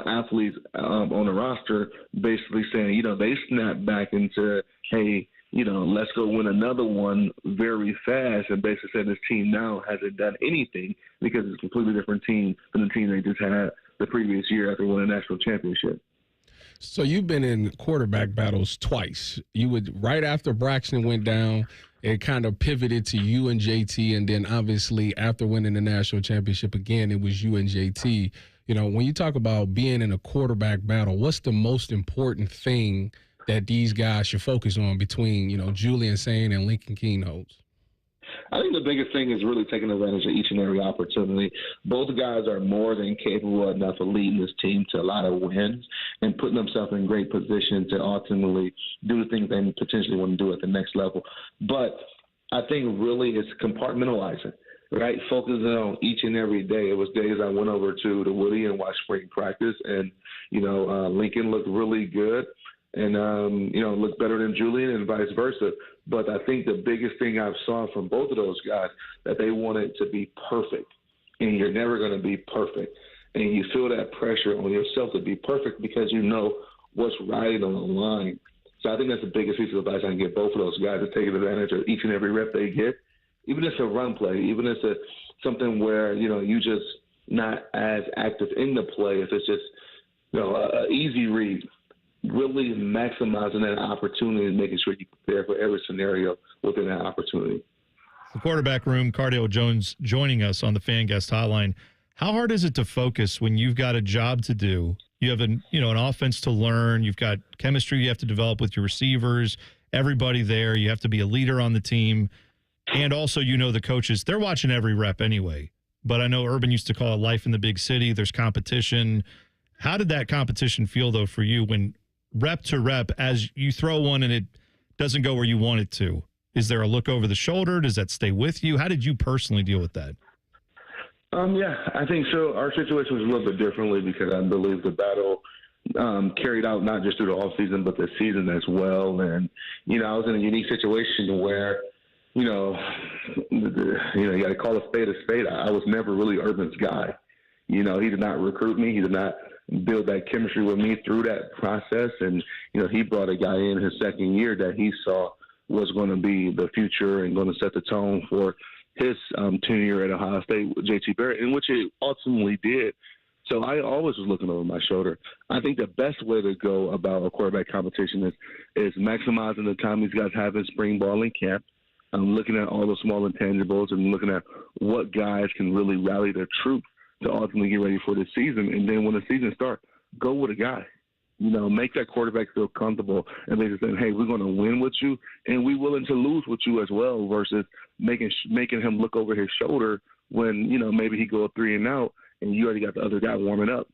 athletes on the roster basically saying, they snap back into, hey, let's go win another one very fast. And basically said this team now hasn't done anything because it's a completely different team than the team they just had the previous year after winning a national championship. So you've been in quarterback battles twice. You would, right after Braxton went down, it kind of pivoted to you and JT, and then obviously after winning the national championship again, it was you and JT. You know, when you talk about being in a quarterback battle, what's the most important thing that these guys should focus on between, you know, Julian Sain and Lincoln Keynotes? I think the biggest thing is really taking advantage of each and every opportunity. Both guys are more than capable enough of leading this team to a lot of wins and putting themselves in great position to ultimately do the things they potentially want to do at the next level. But I think really it's compartmentalizing, right? Focusing on each and every day. It was days I went over to the Woody and watched spring practice, and, you know, Lincoln looked really good. And, you know, look better than Julian and vice versa. But I think the biggest thing I've saw from both of those guys, that they want it to be perfect. And you're never going to be perfect. And you feel that pressure on yourself to be perfect because you know what's riding on the line. So I think that's the biggest piece of advice I can give both of those guys, to take advantage of each and every rep they get. Even if it's a run play, even if it's something where, you know, you just not as active in the play, if it's just, you know, an easy read. Really maximizing that opportunity and making sure you prepare for every scenario within that opportunity. The quarterback room, Cardale Jones joining us on the Fan Guest Hotline. How hard is it to focus when you've got a job to do? You have an offense to learn. You've got chemistry you have to develop with your receivers, everybody there. You have to be a leader on the team. And also, you know, the coaches, they're watching every rep anyway. But I know Urban used to call it life in the big city. There's competition. How did that competition feel, though, for you when rep to rep, as you throw one and it doesn't go where you want it to? Is there a look over the shoulder? Does that stay with you? How did you personally deal with that? Yeah, I think so. Our situation was a little bit differently because I believe the battle carried out not just through the offseason, but the season as well. And, you know, I was in a unique situation where, you got to call a spade a spade. I was never really Urban's guy. You know, he did not recruit me. He did not build that chemistry with me through that process. And, you know, he brought a guy in his second year that he saw was going to be the future and going to set the tone for his tenure at Ohio State with JT Barrett, in which it ultimately did. So I always was looking over my shoulder. I think the best way to go about a quarterback competition is maximizing the time these guys have in spring ball and camp. I'm looking at all the small intangibles and looking at what guys can really rally their troops to ultimately get ready for the season. And then when the season starts, go with a guy. You know, make that quarterback feel comfortable and they just say, hey, we're going to win with you and we're willing to lose with you as well, versus making him look over his shoulder when, you know, maybe he go 3 and out and you already got the other guy warming up.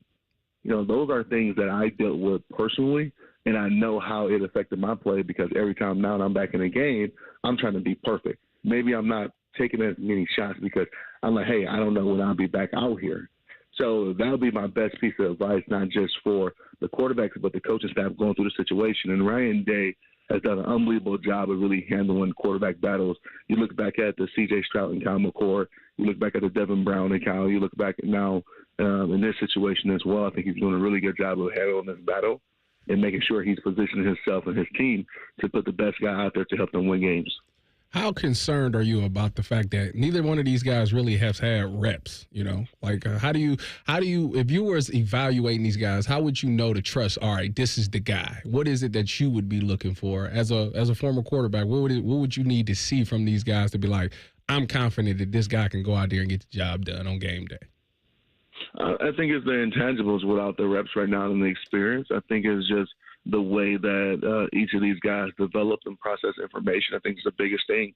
You know, those are things that I dealt with personally, and I know how it affected my play because every time now that I'm back in the game, I'm trying to be perfect. Maybe I'm not taking as many shots because I'm like, hey, I don't know when I'll be back out here. So that'll be my best piece of advice, not just for the quarterbacks, but the coaching staff going through the situation. And Ryan Day has done an unbelievable job of really handling quarterback battles. You look back at the C.J. Stroud and Kyle McCord. You look back at the Devin Brown and Kyle. You look back at now in this situation as well. I think he's doing a really good job of handling this battle and making sure he's positioning himself and his team to put the best guy out there to help them win games. How concerned are you about the fact that neither one of these guys really has had reps? You know, like how do you, if you were evaluating these guys, how would you know to trust? All right, this is the guy. What is it that you would be looking for as a former quarterback? What would you need to see from these guys to be like, I'm confident that this guy can go out there and get the job done on game day? I think it's the intangibles without the reps right now and the experience. I think it's just the way that each of these guys develop and process information. I think is the biggest thing.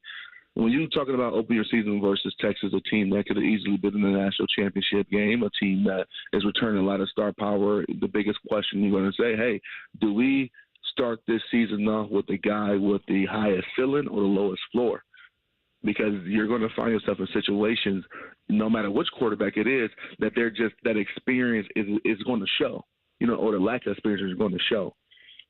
When you're talking about opening your season versus Texas, a team that could have easily been in the national championship game, a team that is returning a lot of star power, the biggest question you're going to say, hey, do we start this season off with the guy with the highest ceiling or the lowest floor? Because you're going to find yourself in situations, no matter which quarterback it is, that they're just that experience is going to show, you know, or the lack of experience is going to show.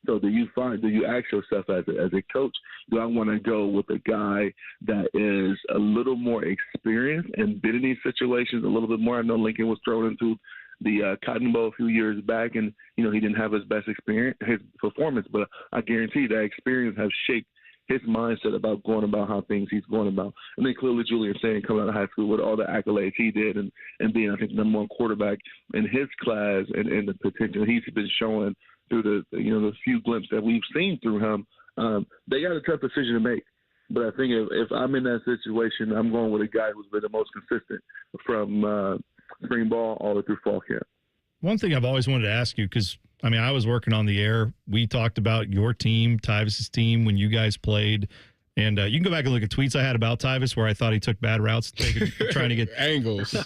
So do you ask yourself as a coach, do I want to go with a guy that is a little more experienced and been in these situations a little bit more? I know Lincoln was thrown into the Cotton Bowl a few years back, and you know he didn't have his best experience, his performance, but I guarantee that experience has shaped his mindset about going about how things he's going about. And then clearly Julian Sain coming out of high school with all the accolades he did and being, I think, the number one quarterback in his class and the potential he's been showing through the few glimpses that we've seen through him. They got a tough decision to make. But I think if I'm in that situation, I'm going with a guy who's been the most consistent from spring ball all the way through fall camp. One thing I've always wanted to ask you, because, I mean, I was working on the air. We talked about your team, Tyvis' team, when you guys played. And you can go back and look at tweets I had about Tyvis where I thought he took bad routes, trying to get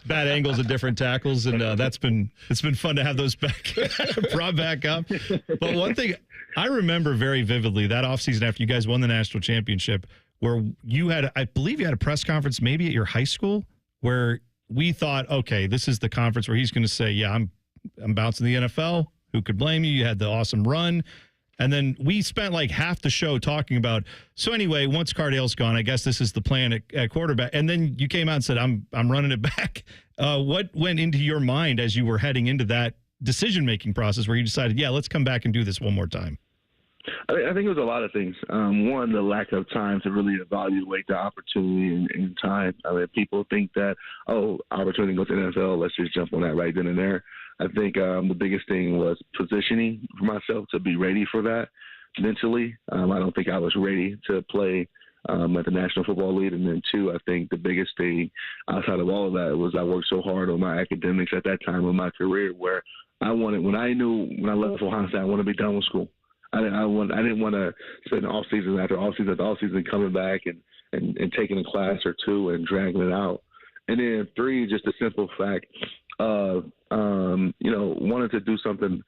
bad angles at different tackles. And it's been fun to have those brought back up. But one thing I remember very vividly, that offseason after you guys won the national championship, where I believe you had a press conference maybe at your high school where we thought, okay, this is the conference where he's going to say, yeah, I'm bouncing the NFL. Who could blame you? You had the awesome run. And then we spent like half the show talking about, so anyway, once Cardale's gone, I guess this is the plan at quarterback. And then you came out and said, I'm running it back. What went into your mind as you were heading into that decision-making process where you decided, yeah, let's come back and do this one more time? I think it was a lot of things. One, the lack of time to really evaluate the opportunity in time. I mean, people think that, opportunity to go to the NFL, let's just jump on that right then and there. I think the biggest thing was positioning for myself to be ready for that mentally. I don't think I was ready to play at the National Football League. And then, two, I think the biggest thing outside of all of that was I worked so hard on my academics at that time of my career where when I left Ohio State, I wanted to be done with school. I didn't want to spend off season after off season coming back and taking a class or two and dragging it out. And then, three, just the simple fact of wanted to do something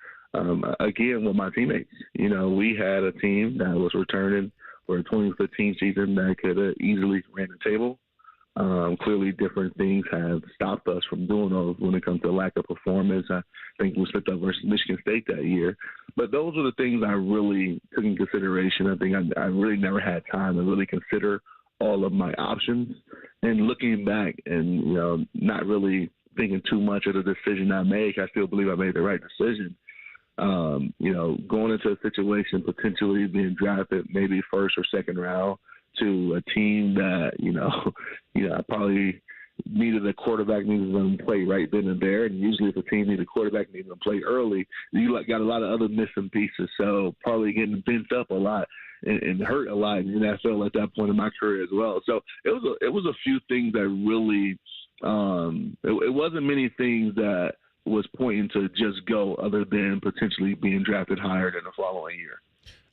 again with my teammates. We had a team that was returning for a 2015 season that could have easily ran the table. Clearly, different things have stopped us from doing those when it comes to lack of performance. I think we slipped up versus Michigan State that year. But those are the things I really took in consideration. I think I really never had time to really consider all of my options. And looking back and, not really thinking too much of the decision I make, I still believe I made the right decision. Going into a situation, potentially being drafted maybe first or second round to a team that, I probably needed a quarterback, needed them to play right then and there. And usually if a team needs a quarterback, needs them to play early, you got a lot of other missing pieces. So probably getting bent up a lot and hurt a lot in the NFL at that point in my career as well. So it was a few things that really it wasn't many things that was pointing to just go other than potentially being drafted higher than the following year.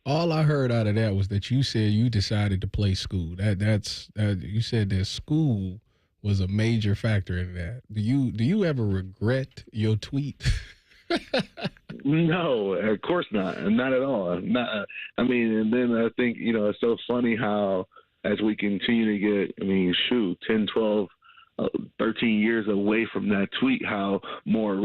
All I heard out of that was that you said you decided to play school. That's you said that school was a major factor in that. Do you ever regret your tweet? No, of course not. Not at all. And then I think, it's so funny how as we continue to get, 10, 12, 13 years away from that tweet, how more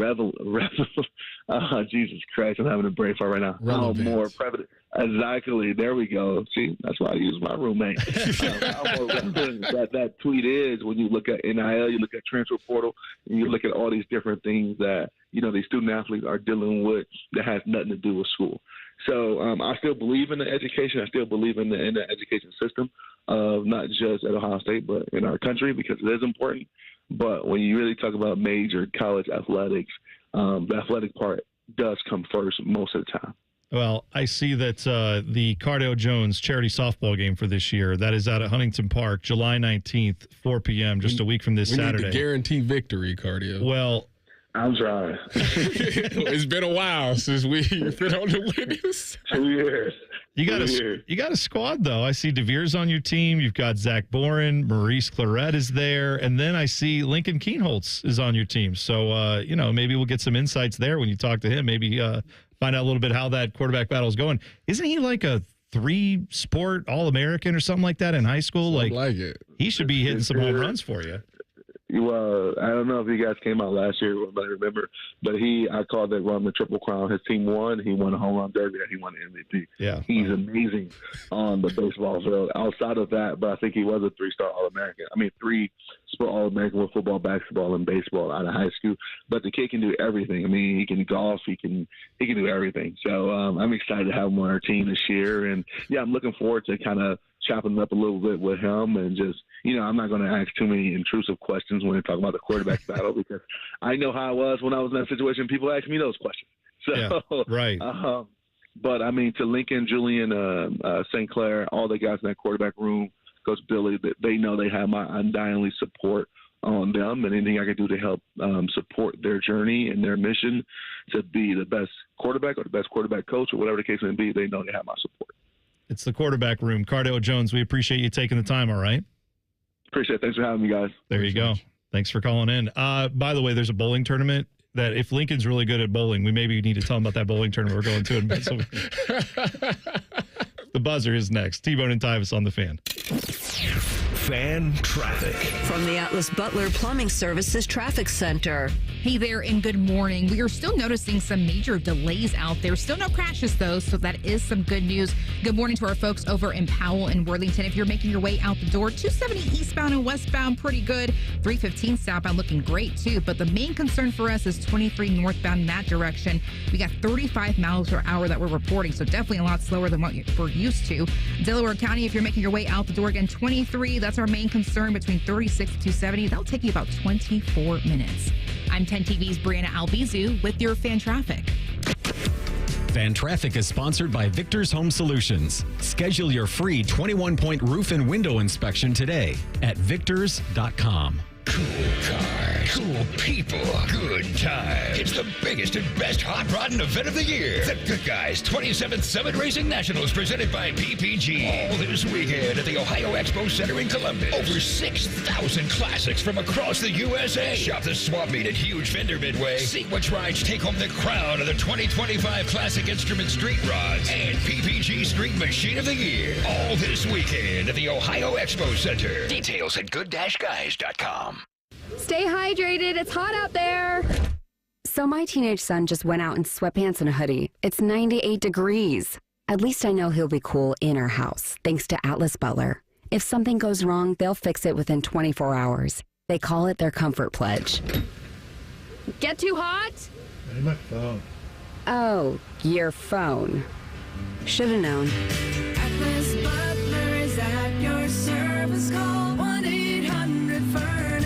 Jesus Christ, I'm having a brain fart right now. Relevant. How more prevalent. Exactly. There we go. See, that's why I use my roommate. How more relevant that tweet is when you look at NIL, you look at transfer portal, and you look at all these different things that, these student athletes are dealing with that has nothing to do with school. So I still believe in the education. I still believe in the education system of not just at Ohio State, but in our country because it is important. But when you really talk about major college athletics, the athletic part does come first most of the time. Well, I see that the Cardale Jones charity softball game for this year, that is out at Huntington Park, July 19th, 4 p.m., just a week from this Saturday. We need to guarantee victory, Cardale. Well, I'm trying. It's been a while since we've been on the winning side. 2 years. You got a squad, though. I see DeVere's on your team. You've got Zach Boren. Maurice Claret is there. And then I see Lincoln Keenholz is on your team. So, maybe we'll get some insights there when you talk to him. Maybe find out a little bit how that quarterback battle is going. Isn't he like a 3-sport All-American or something like that in high school? Like it. He should be hitting some home runs for you. Well, I don't know if you guys came out last year, but I remember. But I called that run the Triple Crown. His team won. He won a home run derby. He won the MVP. Yeah, he's amazing on the baseball field. Outside of that, but I think he was a 3-star All-American. 3-sport All-American with football, basketball, and baseball out of high school. But the kid can do everything. He can golf. He can do everything. So I'm excited to have him on our team this year. And yeah, I'm looking forward to kind of chopping up a little bit with him and just, I'm not going to ask too many intrusive questions when we talk about the quarterback battle because I know how I was when I was in that situation. People ask me those questions. So, yeah, right. But to Lincoln, Julian, St. Clair, all the guys in that quarterback room, Coach Billy, that they know they have my undying support on them, and anything I can do to help support their journey and their mission to be the best quarterback or the best quarterback coach or whatever the case may be, they know they have my support. It's the quarterback room. Cardale Jones, we appreciate you taking the time, all right? Appreciate it. Thanks for having me, guys. There you go. Thanks for calling in. By the way, there's a bowling tournament that if Lincoln's really good at bowling, we maybe need to tell him about that bowling tournament we're going to in Pennsylvania. The buzzer is next. T-Bone and Tyvis on the Fan. Fan traffic. From the Atlas Butler Plumbing Services Traffic Center. Hey there, and good morning. We are still noticing some major delays out there. Still no crashes, though, so that is some good news. Good morning to our folks over in Powell and Worthington. If you're making your way out the door, 270 eastbound and westbound, pretty good. 315 southbound looking great, too. But the main concern for us is 23 northbound in that direction. We got 35 miles per hour that we're reporting, so definitely a lot slower than what we're used to. Delaware County, if you're making your way out the door, again, 23. That's our main concern between 36 to 270. That'll take you about 24 minutes. I'm 10 TV's Brianna Albizu with your Fan Traffic. Fan Traffic is sponsored by Victor's Home Solutions. Schedule your free 21-point roof and window inspection today at victors.com. Cool cars, cool people, good times. It's the biggest and best hot rodding event of the year. The Good Guys 27th Summit Racing Nationals presented by PPG. All this weekend at the Ohio Expo Center in Columbus. Over 6,000 classics from across the USA. Shop the swap meet at Huge Vendor Midway. See which rides take home the crown of the 2025 Classic Instrument Street Rods and PPG Street Machine of the Year. All this weekend at the Ohio Expo Center. Details at good-guys.com. Stay hydrated. It's hot out there. So my teenage son just went out in sweatpants and a hoodie. It's 98 degrees. At least I know he'll be cool in our house, thanks to Atlas Butler. If something goes wrong, they'll fix it within 24 hours. They call it their comfort pledge. Get too hot? My phone. Oh, your phone. Should have known. Atlas Butler is at your service. Call 1-800-FURNACE.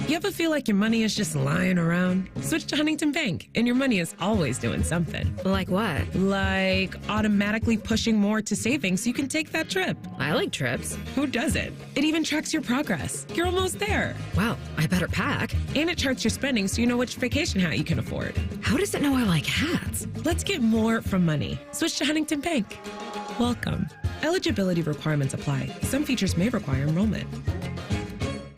You ever feel like your money is just lying around? Switch to Huntington Bank, and your money is always doing something. Like what? Like automatically pushing more to savings so you can take that trip. I like trips. Who doesn't? It even tracks your progress. You're almost there. Wow, I better pack. And it charts your spending so you know which vacation hat you can afford. How does it know I like hats? Let's get more from money. Switch to Huntington Bank. Welcome. Eligibility requirements apply. Some features may require enrollment.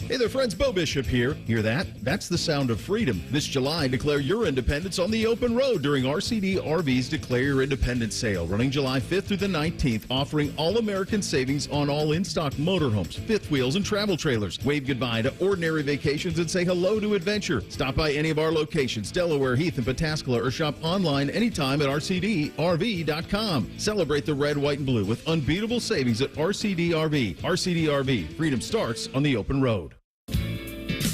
Hey there, friends. Bo Bishop here. Hear that? That's the sound of freedom. This July, declare your independence on the open road during RCD RV's Declare Your Independence sale, running July 5th through the 19th, offering all-American savings on all in-stock motorhomes, fifth wheels, and travel trailers. Wave goodbye to ordinary vacations and say hello to adventure. Stop by any of our locations, Delaware, Heath, and Pataskala, or shop online anytime at rcdrv.com. Celebrate the red, white, and blue with unbeatable savings at RCD RV. RCD RV. Freedom starts on the open road.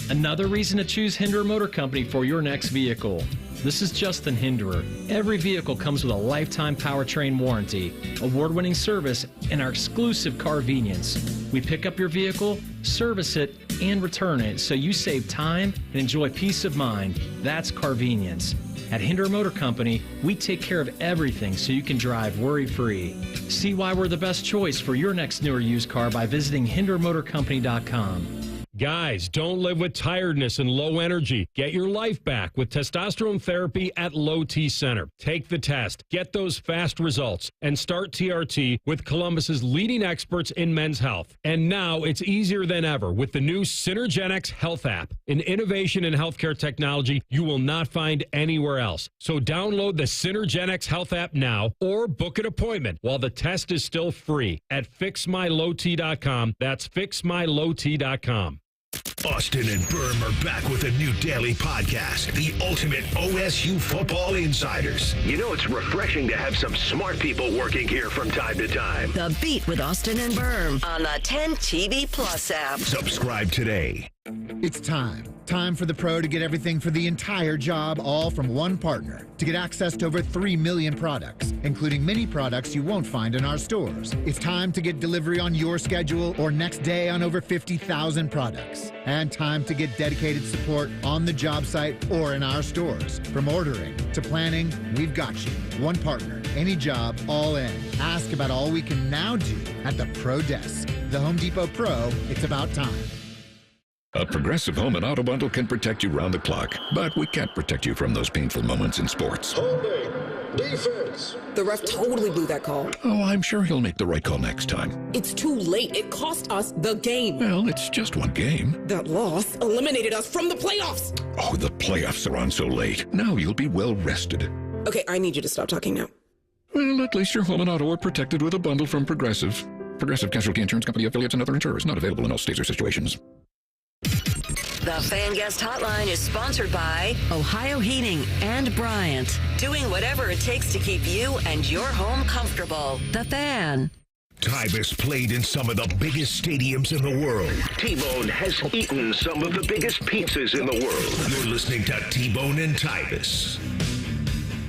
Another reason to choose Hinderer Motor Company for your next vehicle. This is Justin Hinderer. Every vehicle comes with a lifetime powertrain warranty, award-winning service, and our exclusive Carvenience. We pick up your vehicle, service it, and return it so you save time and enjoy peace of mind. That's Carvenience. At Hinderer Motor Company, we take care of everything so you can drive worry-free. See why we're the best choice for your next new or used car by visiting HindererMotorCompany.com. Guys, don't live with tiredness and low energy. Get your life back with testosterone therapy at Low T Center. Take the test, get those fast results, and start TRT with Columbus's leading experts in men's health. And now it's easier than ever with the new Synergenics Health app, an innovation in healthcare technology you will not find anywhere else. So download the Synergenics Health app now or book an appointment while the test is still free at fixmylowt.com. That's fixmylowt.com. Austin and Berm are back with a new daily podcast, the ultimate OSU Football Insiders. You know it's refreshing to have some smart people working here from time to time. The Beat with Austin and Berm on the 10 TV Plus app. Subscribe today. It's time. Time for the pro to get everything for the entire job, all from one partner. To get access to over 3 million products, including many products you won't find in our stores. It's time to get delivery on your schedule or next day on over 50,000 products. And time to get dedicated support on the job site or in our stores. From ordering to planning, we've got you. One partner, any job, all in. Ask about all we can now do at the Pro Desk. The Home Depot Pro, it's about time. A Progressive Home and Auto Bundle can protect you round the clock, but we can't protect you from those painful moments in sports. Holding. Defense. The ref totally blew that call. Oh, I'm sure he'll make the right call next time. It's too late. It cost us the game. Well, it's just one game. That loss eliminated us from the playoffs. Oh, the playoffs are on so late. Now you'll be well rested. Okay, I need you to stop talking now. Well, at least your home and auto are protected with a bundle from Progressive. Progressive Casualty Insurance Company affiliates and other insurers. Not available in all states or situations. The Fan Guest Hotline is sponsored by Ohio Heating and Bryant. Doing whatever it takes to keep you and your home comfortable. The Fan. Tyvis played in some of the biggest stadiums in the world. T-Bone has eaten some of the biggest pizzas in the world. You're listening to T-Bone and Tyvis.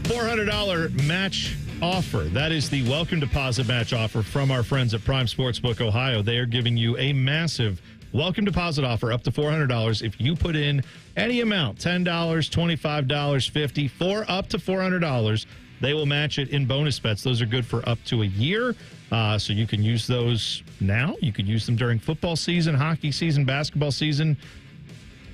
$400 match offer. That is the welcome deposit match offer from our friends at Prime Sportsbook Ohio. They are giving you a massive welcome deposit offer up to $400 if you put in any amount, $10, $25, $50, for up to $400. They will match it in bonus bets. Those are good for up to a year. So you can use those now. You could use them during football season, hockey season, basketball season,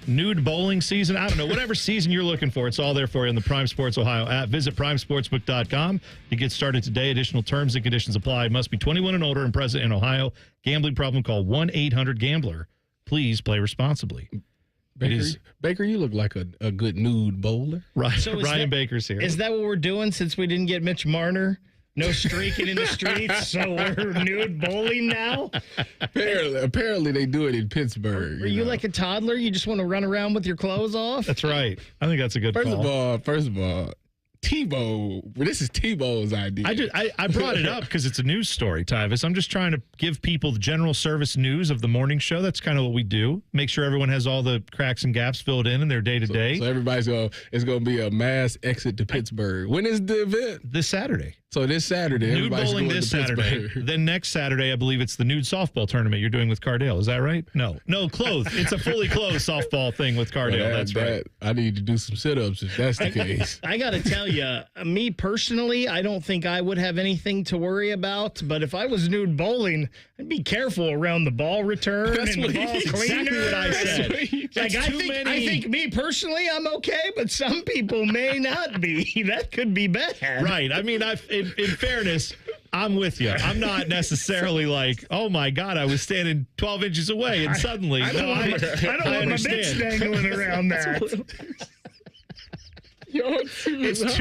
nude bowling season. I don't know. Whatever season you're looking for, it's all there for you in the Prime Sports Ohio app. Visit primesportsbook.com to get started today. Additional terms and conditions apply. Must be 21 and older and present in Ohio. Gambling problem, call 1-800-GAMBLER. Please play responsibly. Baker, you look like a good nude bowler. Right. So Ryan Baker's here. Is that what we're doing since we didn't get Mitch Marner? No streaking in the streets, so we're nude bowling now? Apparently they do it in Pittsburgh. Are you like a toddler? You just want to run around with your clothes off? That's right. I think that's a good call. First of all, Tebow. This is Tebow's idea. I brought it up because it's a news story, Tyvis. I'm just trying to give people the general service news of the morning show. That's kind of what we do. Make sure everyone has all the cracks and gaps filled in their day to day. So everybody's it's going to be a mass exit to Pittsburgh. When is the event? This Saturday. So this Saturday, nude bowling this Saturday. Then next Saturday, I believe it's the nude softball tournament you're doing with Cardell. Is that right? No, clothed. It's a fully clothed softball thing with Cardell. That's right. I need to do some sit-ups if that's the case. I got to tell you, me personally, I don't think I would have anything to worry about. But if I was nude bowling, I'd be careful around the ball return and the ball cleaner. Exactly what I said. I think me personally, I'm okay, but some people may not be. That could be bad. Right. I mean, in fairness, I'm with you. I'm not necessarily like, oh my God, I was standing 12 inches away and suddenly. I don't want my bitch dangling around that. It's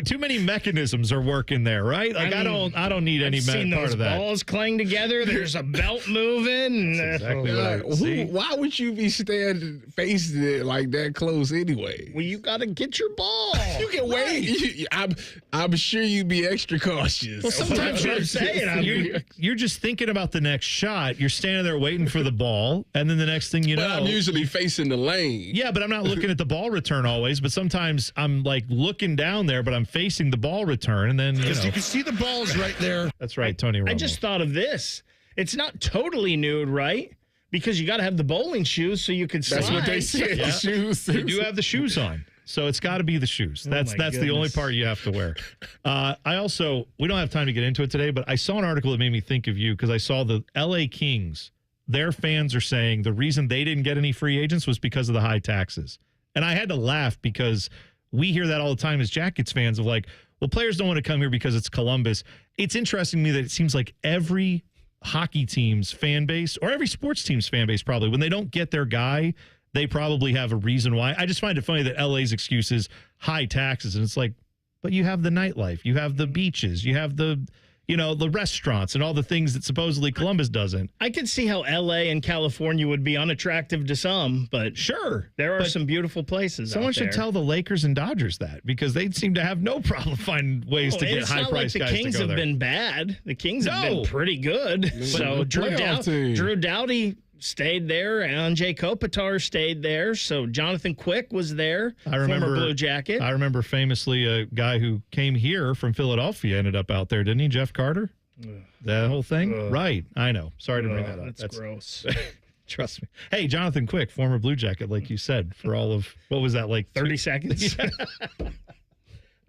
too many mechanisms are working there, right? Like I don't need any part of that. Balls clang together. There's a belt moving. That's exactly what why would you be standing facing it like that close anyway? Well, you got to get your ball. You can wait. I'm sure you'd be extra cautious. Well, sometimes you're just thinking about the next shot. You're standing there waiting for the ball, and then the next thing you know, I'm usually facing the lane. Yeah, but I'm not looking at the ball return always. But sometimes I'm like looking down there, but I'm facing the ball return, and then you can see the balls right there. That's right, Tony Romo. I just thought of this. It's not totally nude, right? Because you got to have the bowling shoes so you can slide. That's what they said. Yeah. The shoes. You do have the shoes on, so it's got to be the shoes. That's the only part you have to wear. We don't have time to get into it today, but I saw an article that made me think of you because I saw the L.A. Kings. Their fans are saying the reason they didn't get any free agents was because of the high taxes, and I had to laugh because we hear that all the time as Jackets fans of like, well, players don't want to come here because it's Columbus. It's interesting to me that it seems like every hockey team's fan base or every sports team's fan base probably, when they don't get their guy, they probably have a reason why. I just find it funny that LA's excuse is high taxes. And it's like, but you have the nightlife, you have the beaches, you have the restaurants and all the things that supposedly Columbus doesn't. I could see how L.A. and California would be unattractive to some, but sure, there are some beautiful places. Someone should tell the Lakers and Dodgers that because they seem to have no problem finding ways to get high-priced guys to go there. The Kings have been bad. The Kings have been pretty good. So Drew Doughty stayed there. Anjay Kopitar stayed there. So Jonathan Quick was there, former Blue Jacket. I remember famously a guy who came here from Philadelphia ended up out there, didn't he, Jeff Carter? That whole thing? Right. I know. Sorry to bring that up. That's gross. Trust me. Hey, Jonathan Quick, former Blue Jacket, like you said, for all of, what was that, like 30 seconds?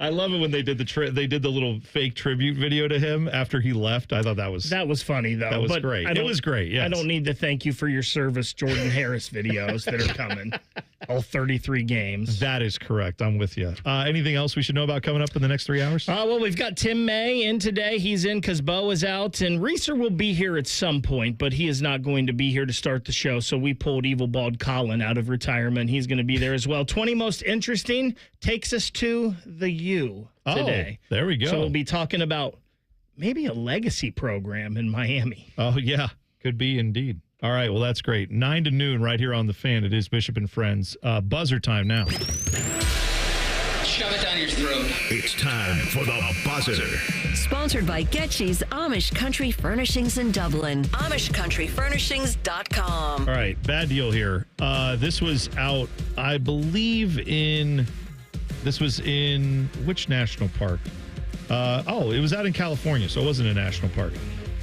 I love it when they did the little fake tribute video to him after he left. I thought that was funny though. That was great. It was great. Yes. I don't need to thank you for your service, Jordan Harris videos that are coming. All 33 games. That is correct. I'm with you. Anything else we should know about coming up in the next 3 hours? Well, we've got Tim May in today. He's in because Bo is out, and Reeser will be here at some point, but he is not going to be here to start the show. So we pulled Evil Bald Colin out of retirement. He's going to be there as well. 20 Most Interesting takes us to the U today. Oh, there we go. So we'll be talking about maybe a legacy program in Miami. Oh, yeah. Could be indeed. All right, well, that's great. 9 to noon right here on The Fan. It is Bishop and Friends. Buzzer time now. Shove it down your throat. It's time for the buzzer. Sponsored by Getchy's Amish Country Furnishings in Dublin. AmishCountryFurnishings.com. All right, bad deal here. This was out, I believe, this was in which national park? It was out in California, so it wasn't a national park.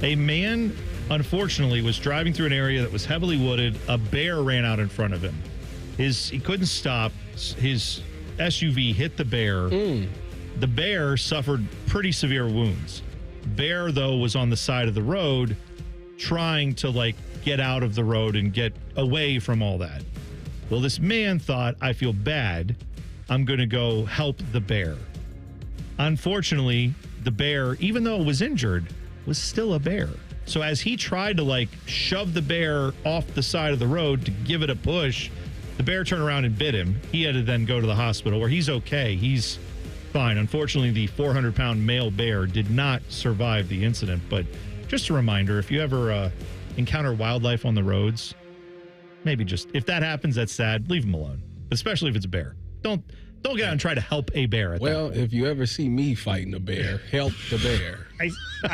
A man, unfortunately, was driving through an area that was heavily wooded. A bear ran out in front of him. He couldn't stop. His SUV hit the bear. The bear suffered pretty severe wounds. Bear, though, was on the side of the road trying to, get out of the road and get away from all that. Well, this man thought, I feel bad. I'm going to go help the bear. Unfortunately, the bear, even though it was injured, was still a bear. So as he tried to shove the bear off the side of the road to give it a push, the bear turned around and bit him. He had to then go to the hospital where he's okay. He's fine. Unfortunately, the 400-pound male bear did not survive the incident. But just a reminder, if you ever encounter wildlife on the roads, maybe just, if that happens, that's sad. Leave them alone, especially if it's a bear. Don't get out and try to help a bear. If you ever see me fighting a bear, help the bear.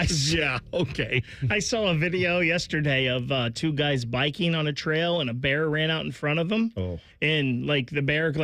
Yeah, okay. I saw a video yesterday of two guys biking on a trail, and a bear ran out in front of them. Oh. And the bear, it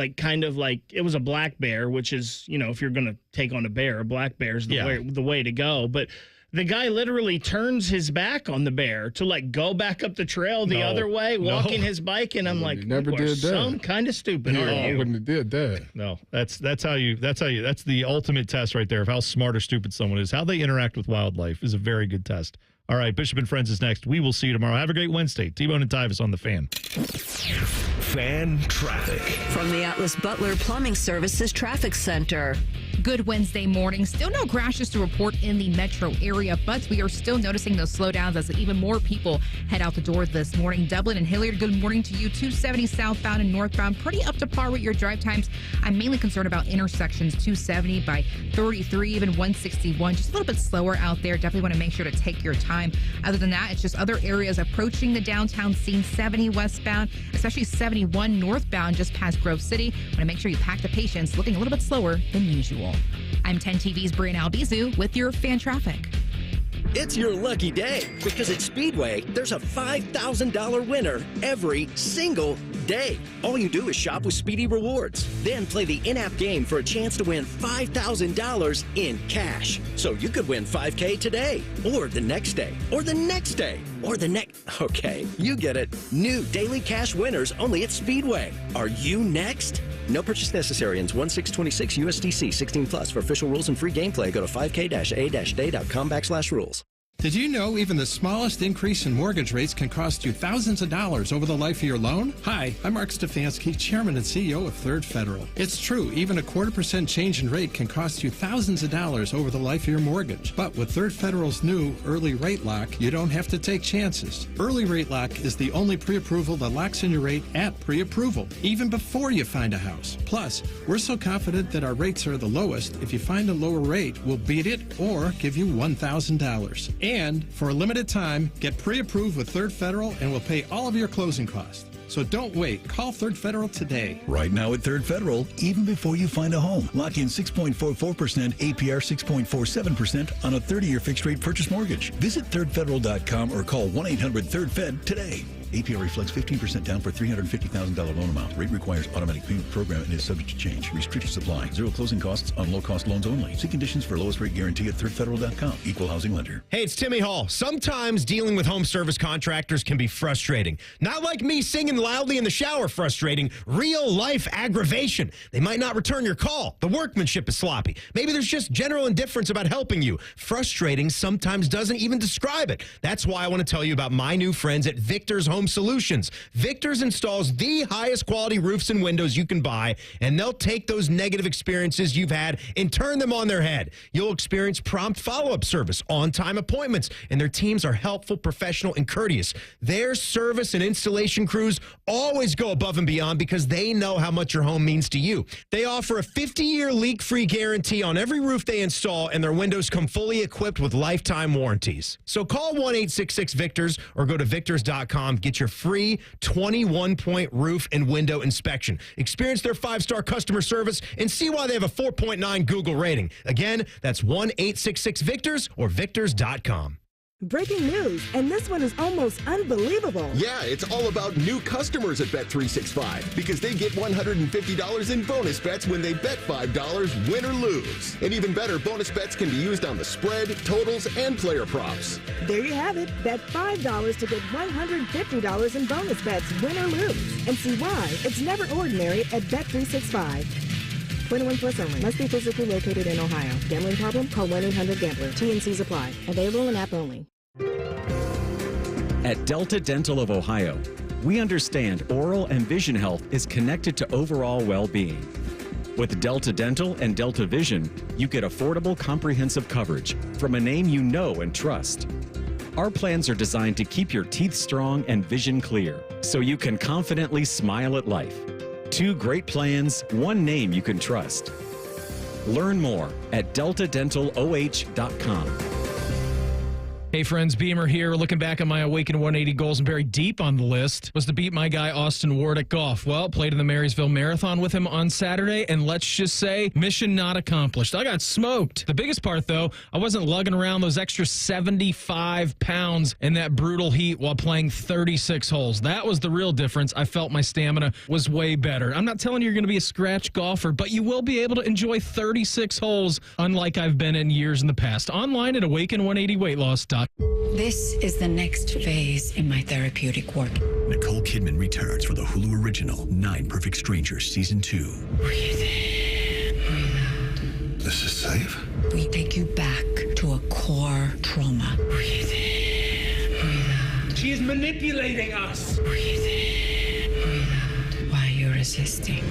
was a black bear, which is, if you're going to take on a bear, a black bear is the way to go. But the guy literally turns his back on the bear to go back up the trail the other way, walking his bike, and I'm like, never you did are that. Some kind of stupid. I wouldn't have did that. No, that's the ultimate test right there of how smart or stupid someone is. How they interact with wildlife is a very good test. All right, Bishop and Friends is next. We will see you tomorrow. Have a great Wednesday. T-Bone and Tyvis on The Fan. Fan traffic. From the Atlas Butler Plumbing Services Traffic Center. Good Wednesday morning. Still no crashes to report in the metro area, but we are still noticing those slowdowns as even more people head out the door this morning. Dublin and Hilliard, good morning to you. 270 southbound and northbound, pretty up to par with your drive times. I'm mainly concerned about intersections 270 by 33, even 161. Just a little bit slower out there. Definitely want to make sure to take your time. Other than that, it's just other areas approaching the downtown scene. 70 westbound, especially 71 northbound just past Grove City. Want to make sure you pack the patience, looking a little bit slower than usual. I'm 10 TV's Brian Albizu with your fan traffic. It's your lucky day because at Speedway, there's a $5,000 winner every single day. All you do is shop with Speedy Rewards. Then play the in-app game for a chance to win $5,000 in cash. So you could win $5K today, or the next day, or the next day, or the next... Okay, you get it. New daily cash winners only at Speedway. Are you next? No purchase necessary. Ends 1/6/26 USDC 16 plus. For official rules and free gameplay, go to 5k-a-day.com/rules. Did you know even the smallest increase in mortgage rates can cost you thousands of dollars over the life of your loan? Hi, I'm Mark Stefanski, Chairman and CEO of Third Federal. It's true, even a 0.25% change in rate can cost you thousands of dollars over the life of your mortgage. But with Third Federal's new Early Rate Lock, you don't have to take chances. Early Rate Lock is the only pre-approval that locks in your rate at pre-approval, even before you find a house. Plus, we're so confident that our rates are the lowest, if you find a lower rate, we'll beat it or give you $1,000. And for a limited time, get pre-approved with Third Federal and we'll pay all of your closing costs. So don't wait. Call Third Federal today. Right now at Third Federal, even before you find a home, lock in 6.44% APR 6.47% on a 30-year fixed-rate purchase mortgage. Visit thirdfederal.com or call 1-800-3RD-FED today. APR reflects 15% down for $350,000 loan amount. Rate requires automatic payment program and is subject to change. Restricted supply. Zero closing costs on low-cost loans only. See conditions for lowest rate guarantee at thirdfederal.com. Equal housing lender. Hey, it's Timmy Hall. Sometimes dealing with home service contractors can be frustrating. Not like me singing loudly in the shower frustrating. Real life aggravation. They might not return your call. The workmanship is sloppy. Maybe there's just general indifference about helping you. Frustrating sometimes doesn't even describe it. That's why I want to tell you about my new friends at Victor's Home Solutions. Victor's installs the highest quality roofs and windows you can buy, and they'll take those negative experiences you've had and turn them on their head. You'll experience prompt follow-up service, on-time appointments, and their teams are helpful, professional, and courteous. Their service and installation crews always go above and beyond because they know how much your home means to you. They offer a 50-year leak-free guarantee on every roof they install, and their windows come fully equipped with lifetime warranties. So call 1-866-VICTORS or go to victors.com. Get your free 21-point roof and window inspection. Experience their 5-star customer service and see why they have a 4.9 Google rating. Again, that's 1-866-VICTORS or victors.com. Breaking news, and this one is almost unbelievable. Yeah, it's all about new customers at Bet365 because they get $150 in bonus bets when they bet $5, win or lose. And even better, bonus bets can be used on the spread, totals, and player props. There you have it. Bet $5 to get $150 in bonus bets, win or lose. And see why it's never ordinary at Bet365. 21 plus only. Must be physically located in Ohio. Gambling problem? Call 1-800-GAMBLER. TNCs apply. Available in app only. At Delta Dental of Ohio, we understand oral and vision health is connected to overall well-being. With Delta Dental and Delta Vision, you get affordable, comprehensive coverage from a name you know and trust. Our plans are designed to keep your teeth strong and vision clear, so you can confidently smile at life. 2 great plans, 1 name you can trust. Learn more at deltadentaloh.com. Hey friends, Beamer here. Looking back at my Awaken 180 goals, and very deep on the list was to beat my guy Austin Ward at golf. Well, played in the Marysville Marathon with him on Saturday, and let's just say, mission not accomplished. I got smoked. The biggest part, though, I wasn't lugging around those extra 75 pounds in that brutal heat while playing 36 holes. That was the real difference. I felt my stamina was way better. I'm not telling you you're going to be a scratch golfer, but you will be able to enjoy 36 holes, unlike I've been in years in the past. Online at Awaken180weightloss.com. This is the next phase in my therapeutic work. Nicole Kidman returns for the Hulu original 9 Perfect Strangers Season 2. Breathe in, breathe out. This is safe? We take you back to a core trauma. Breathe in, breathe out. She is manipulating us. Breathe in, breathe out. While you're resisting.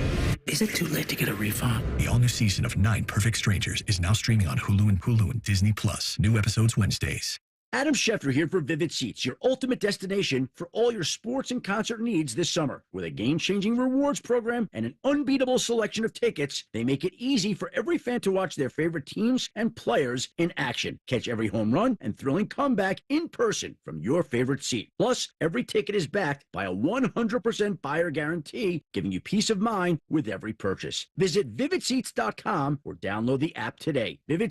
Is it too late to get a refund? The all-new season of 9 Perfect Strangers is now streaming on Hulu and Disney+. New episodes Wednesdays. Adam Schefter here for Vivid Seats, your ultimate destination for all your sports and concert needs this summer. With a game-changing rewards program and an unbeatable selection of tickets, they make it easy for every fan to watch their favorite teams and players in action. Catch every home run and thrilling comeback in person from your favorite seat. Plus, every ticket is backed by a 100% buyer guarantee, giving you peace of mind with every purchase. Visit VividSeats.com or download the app today. Vivid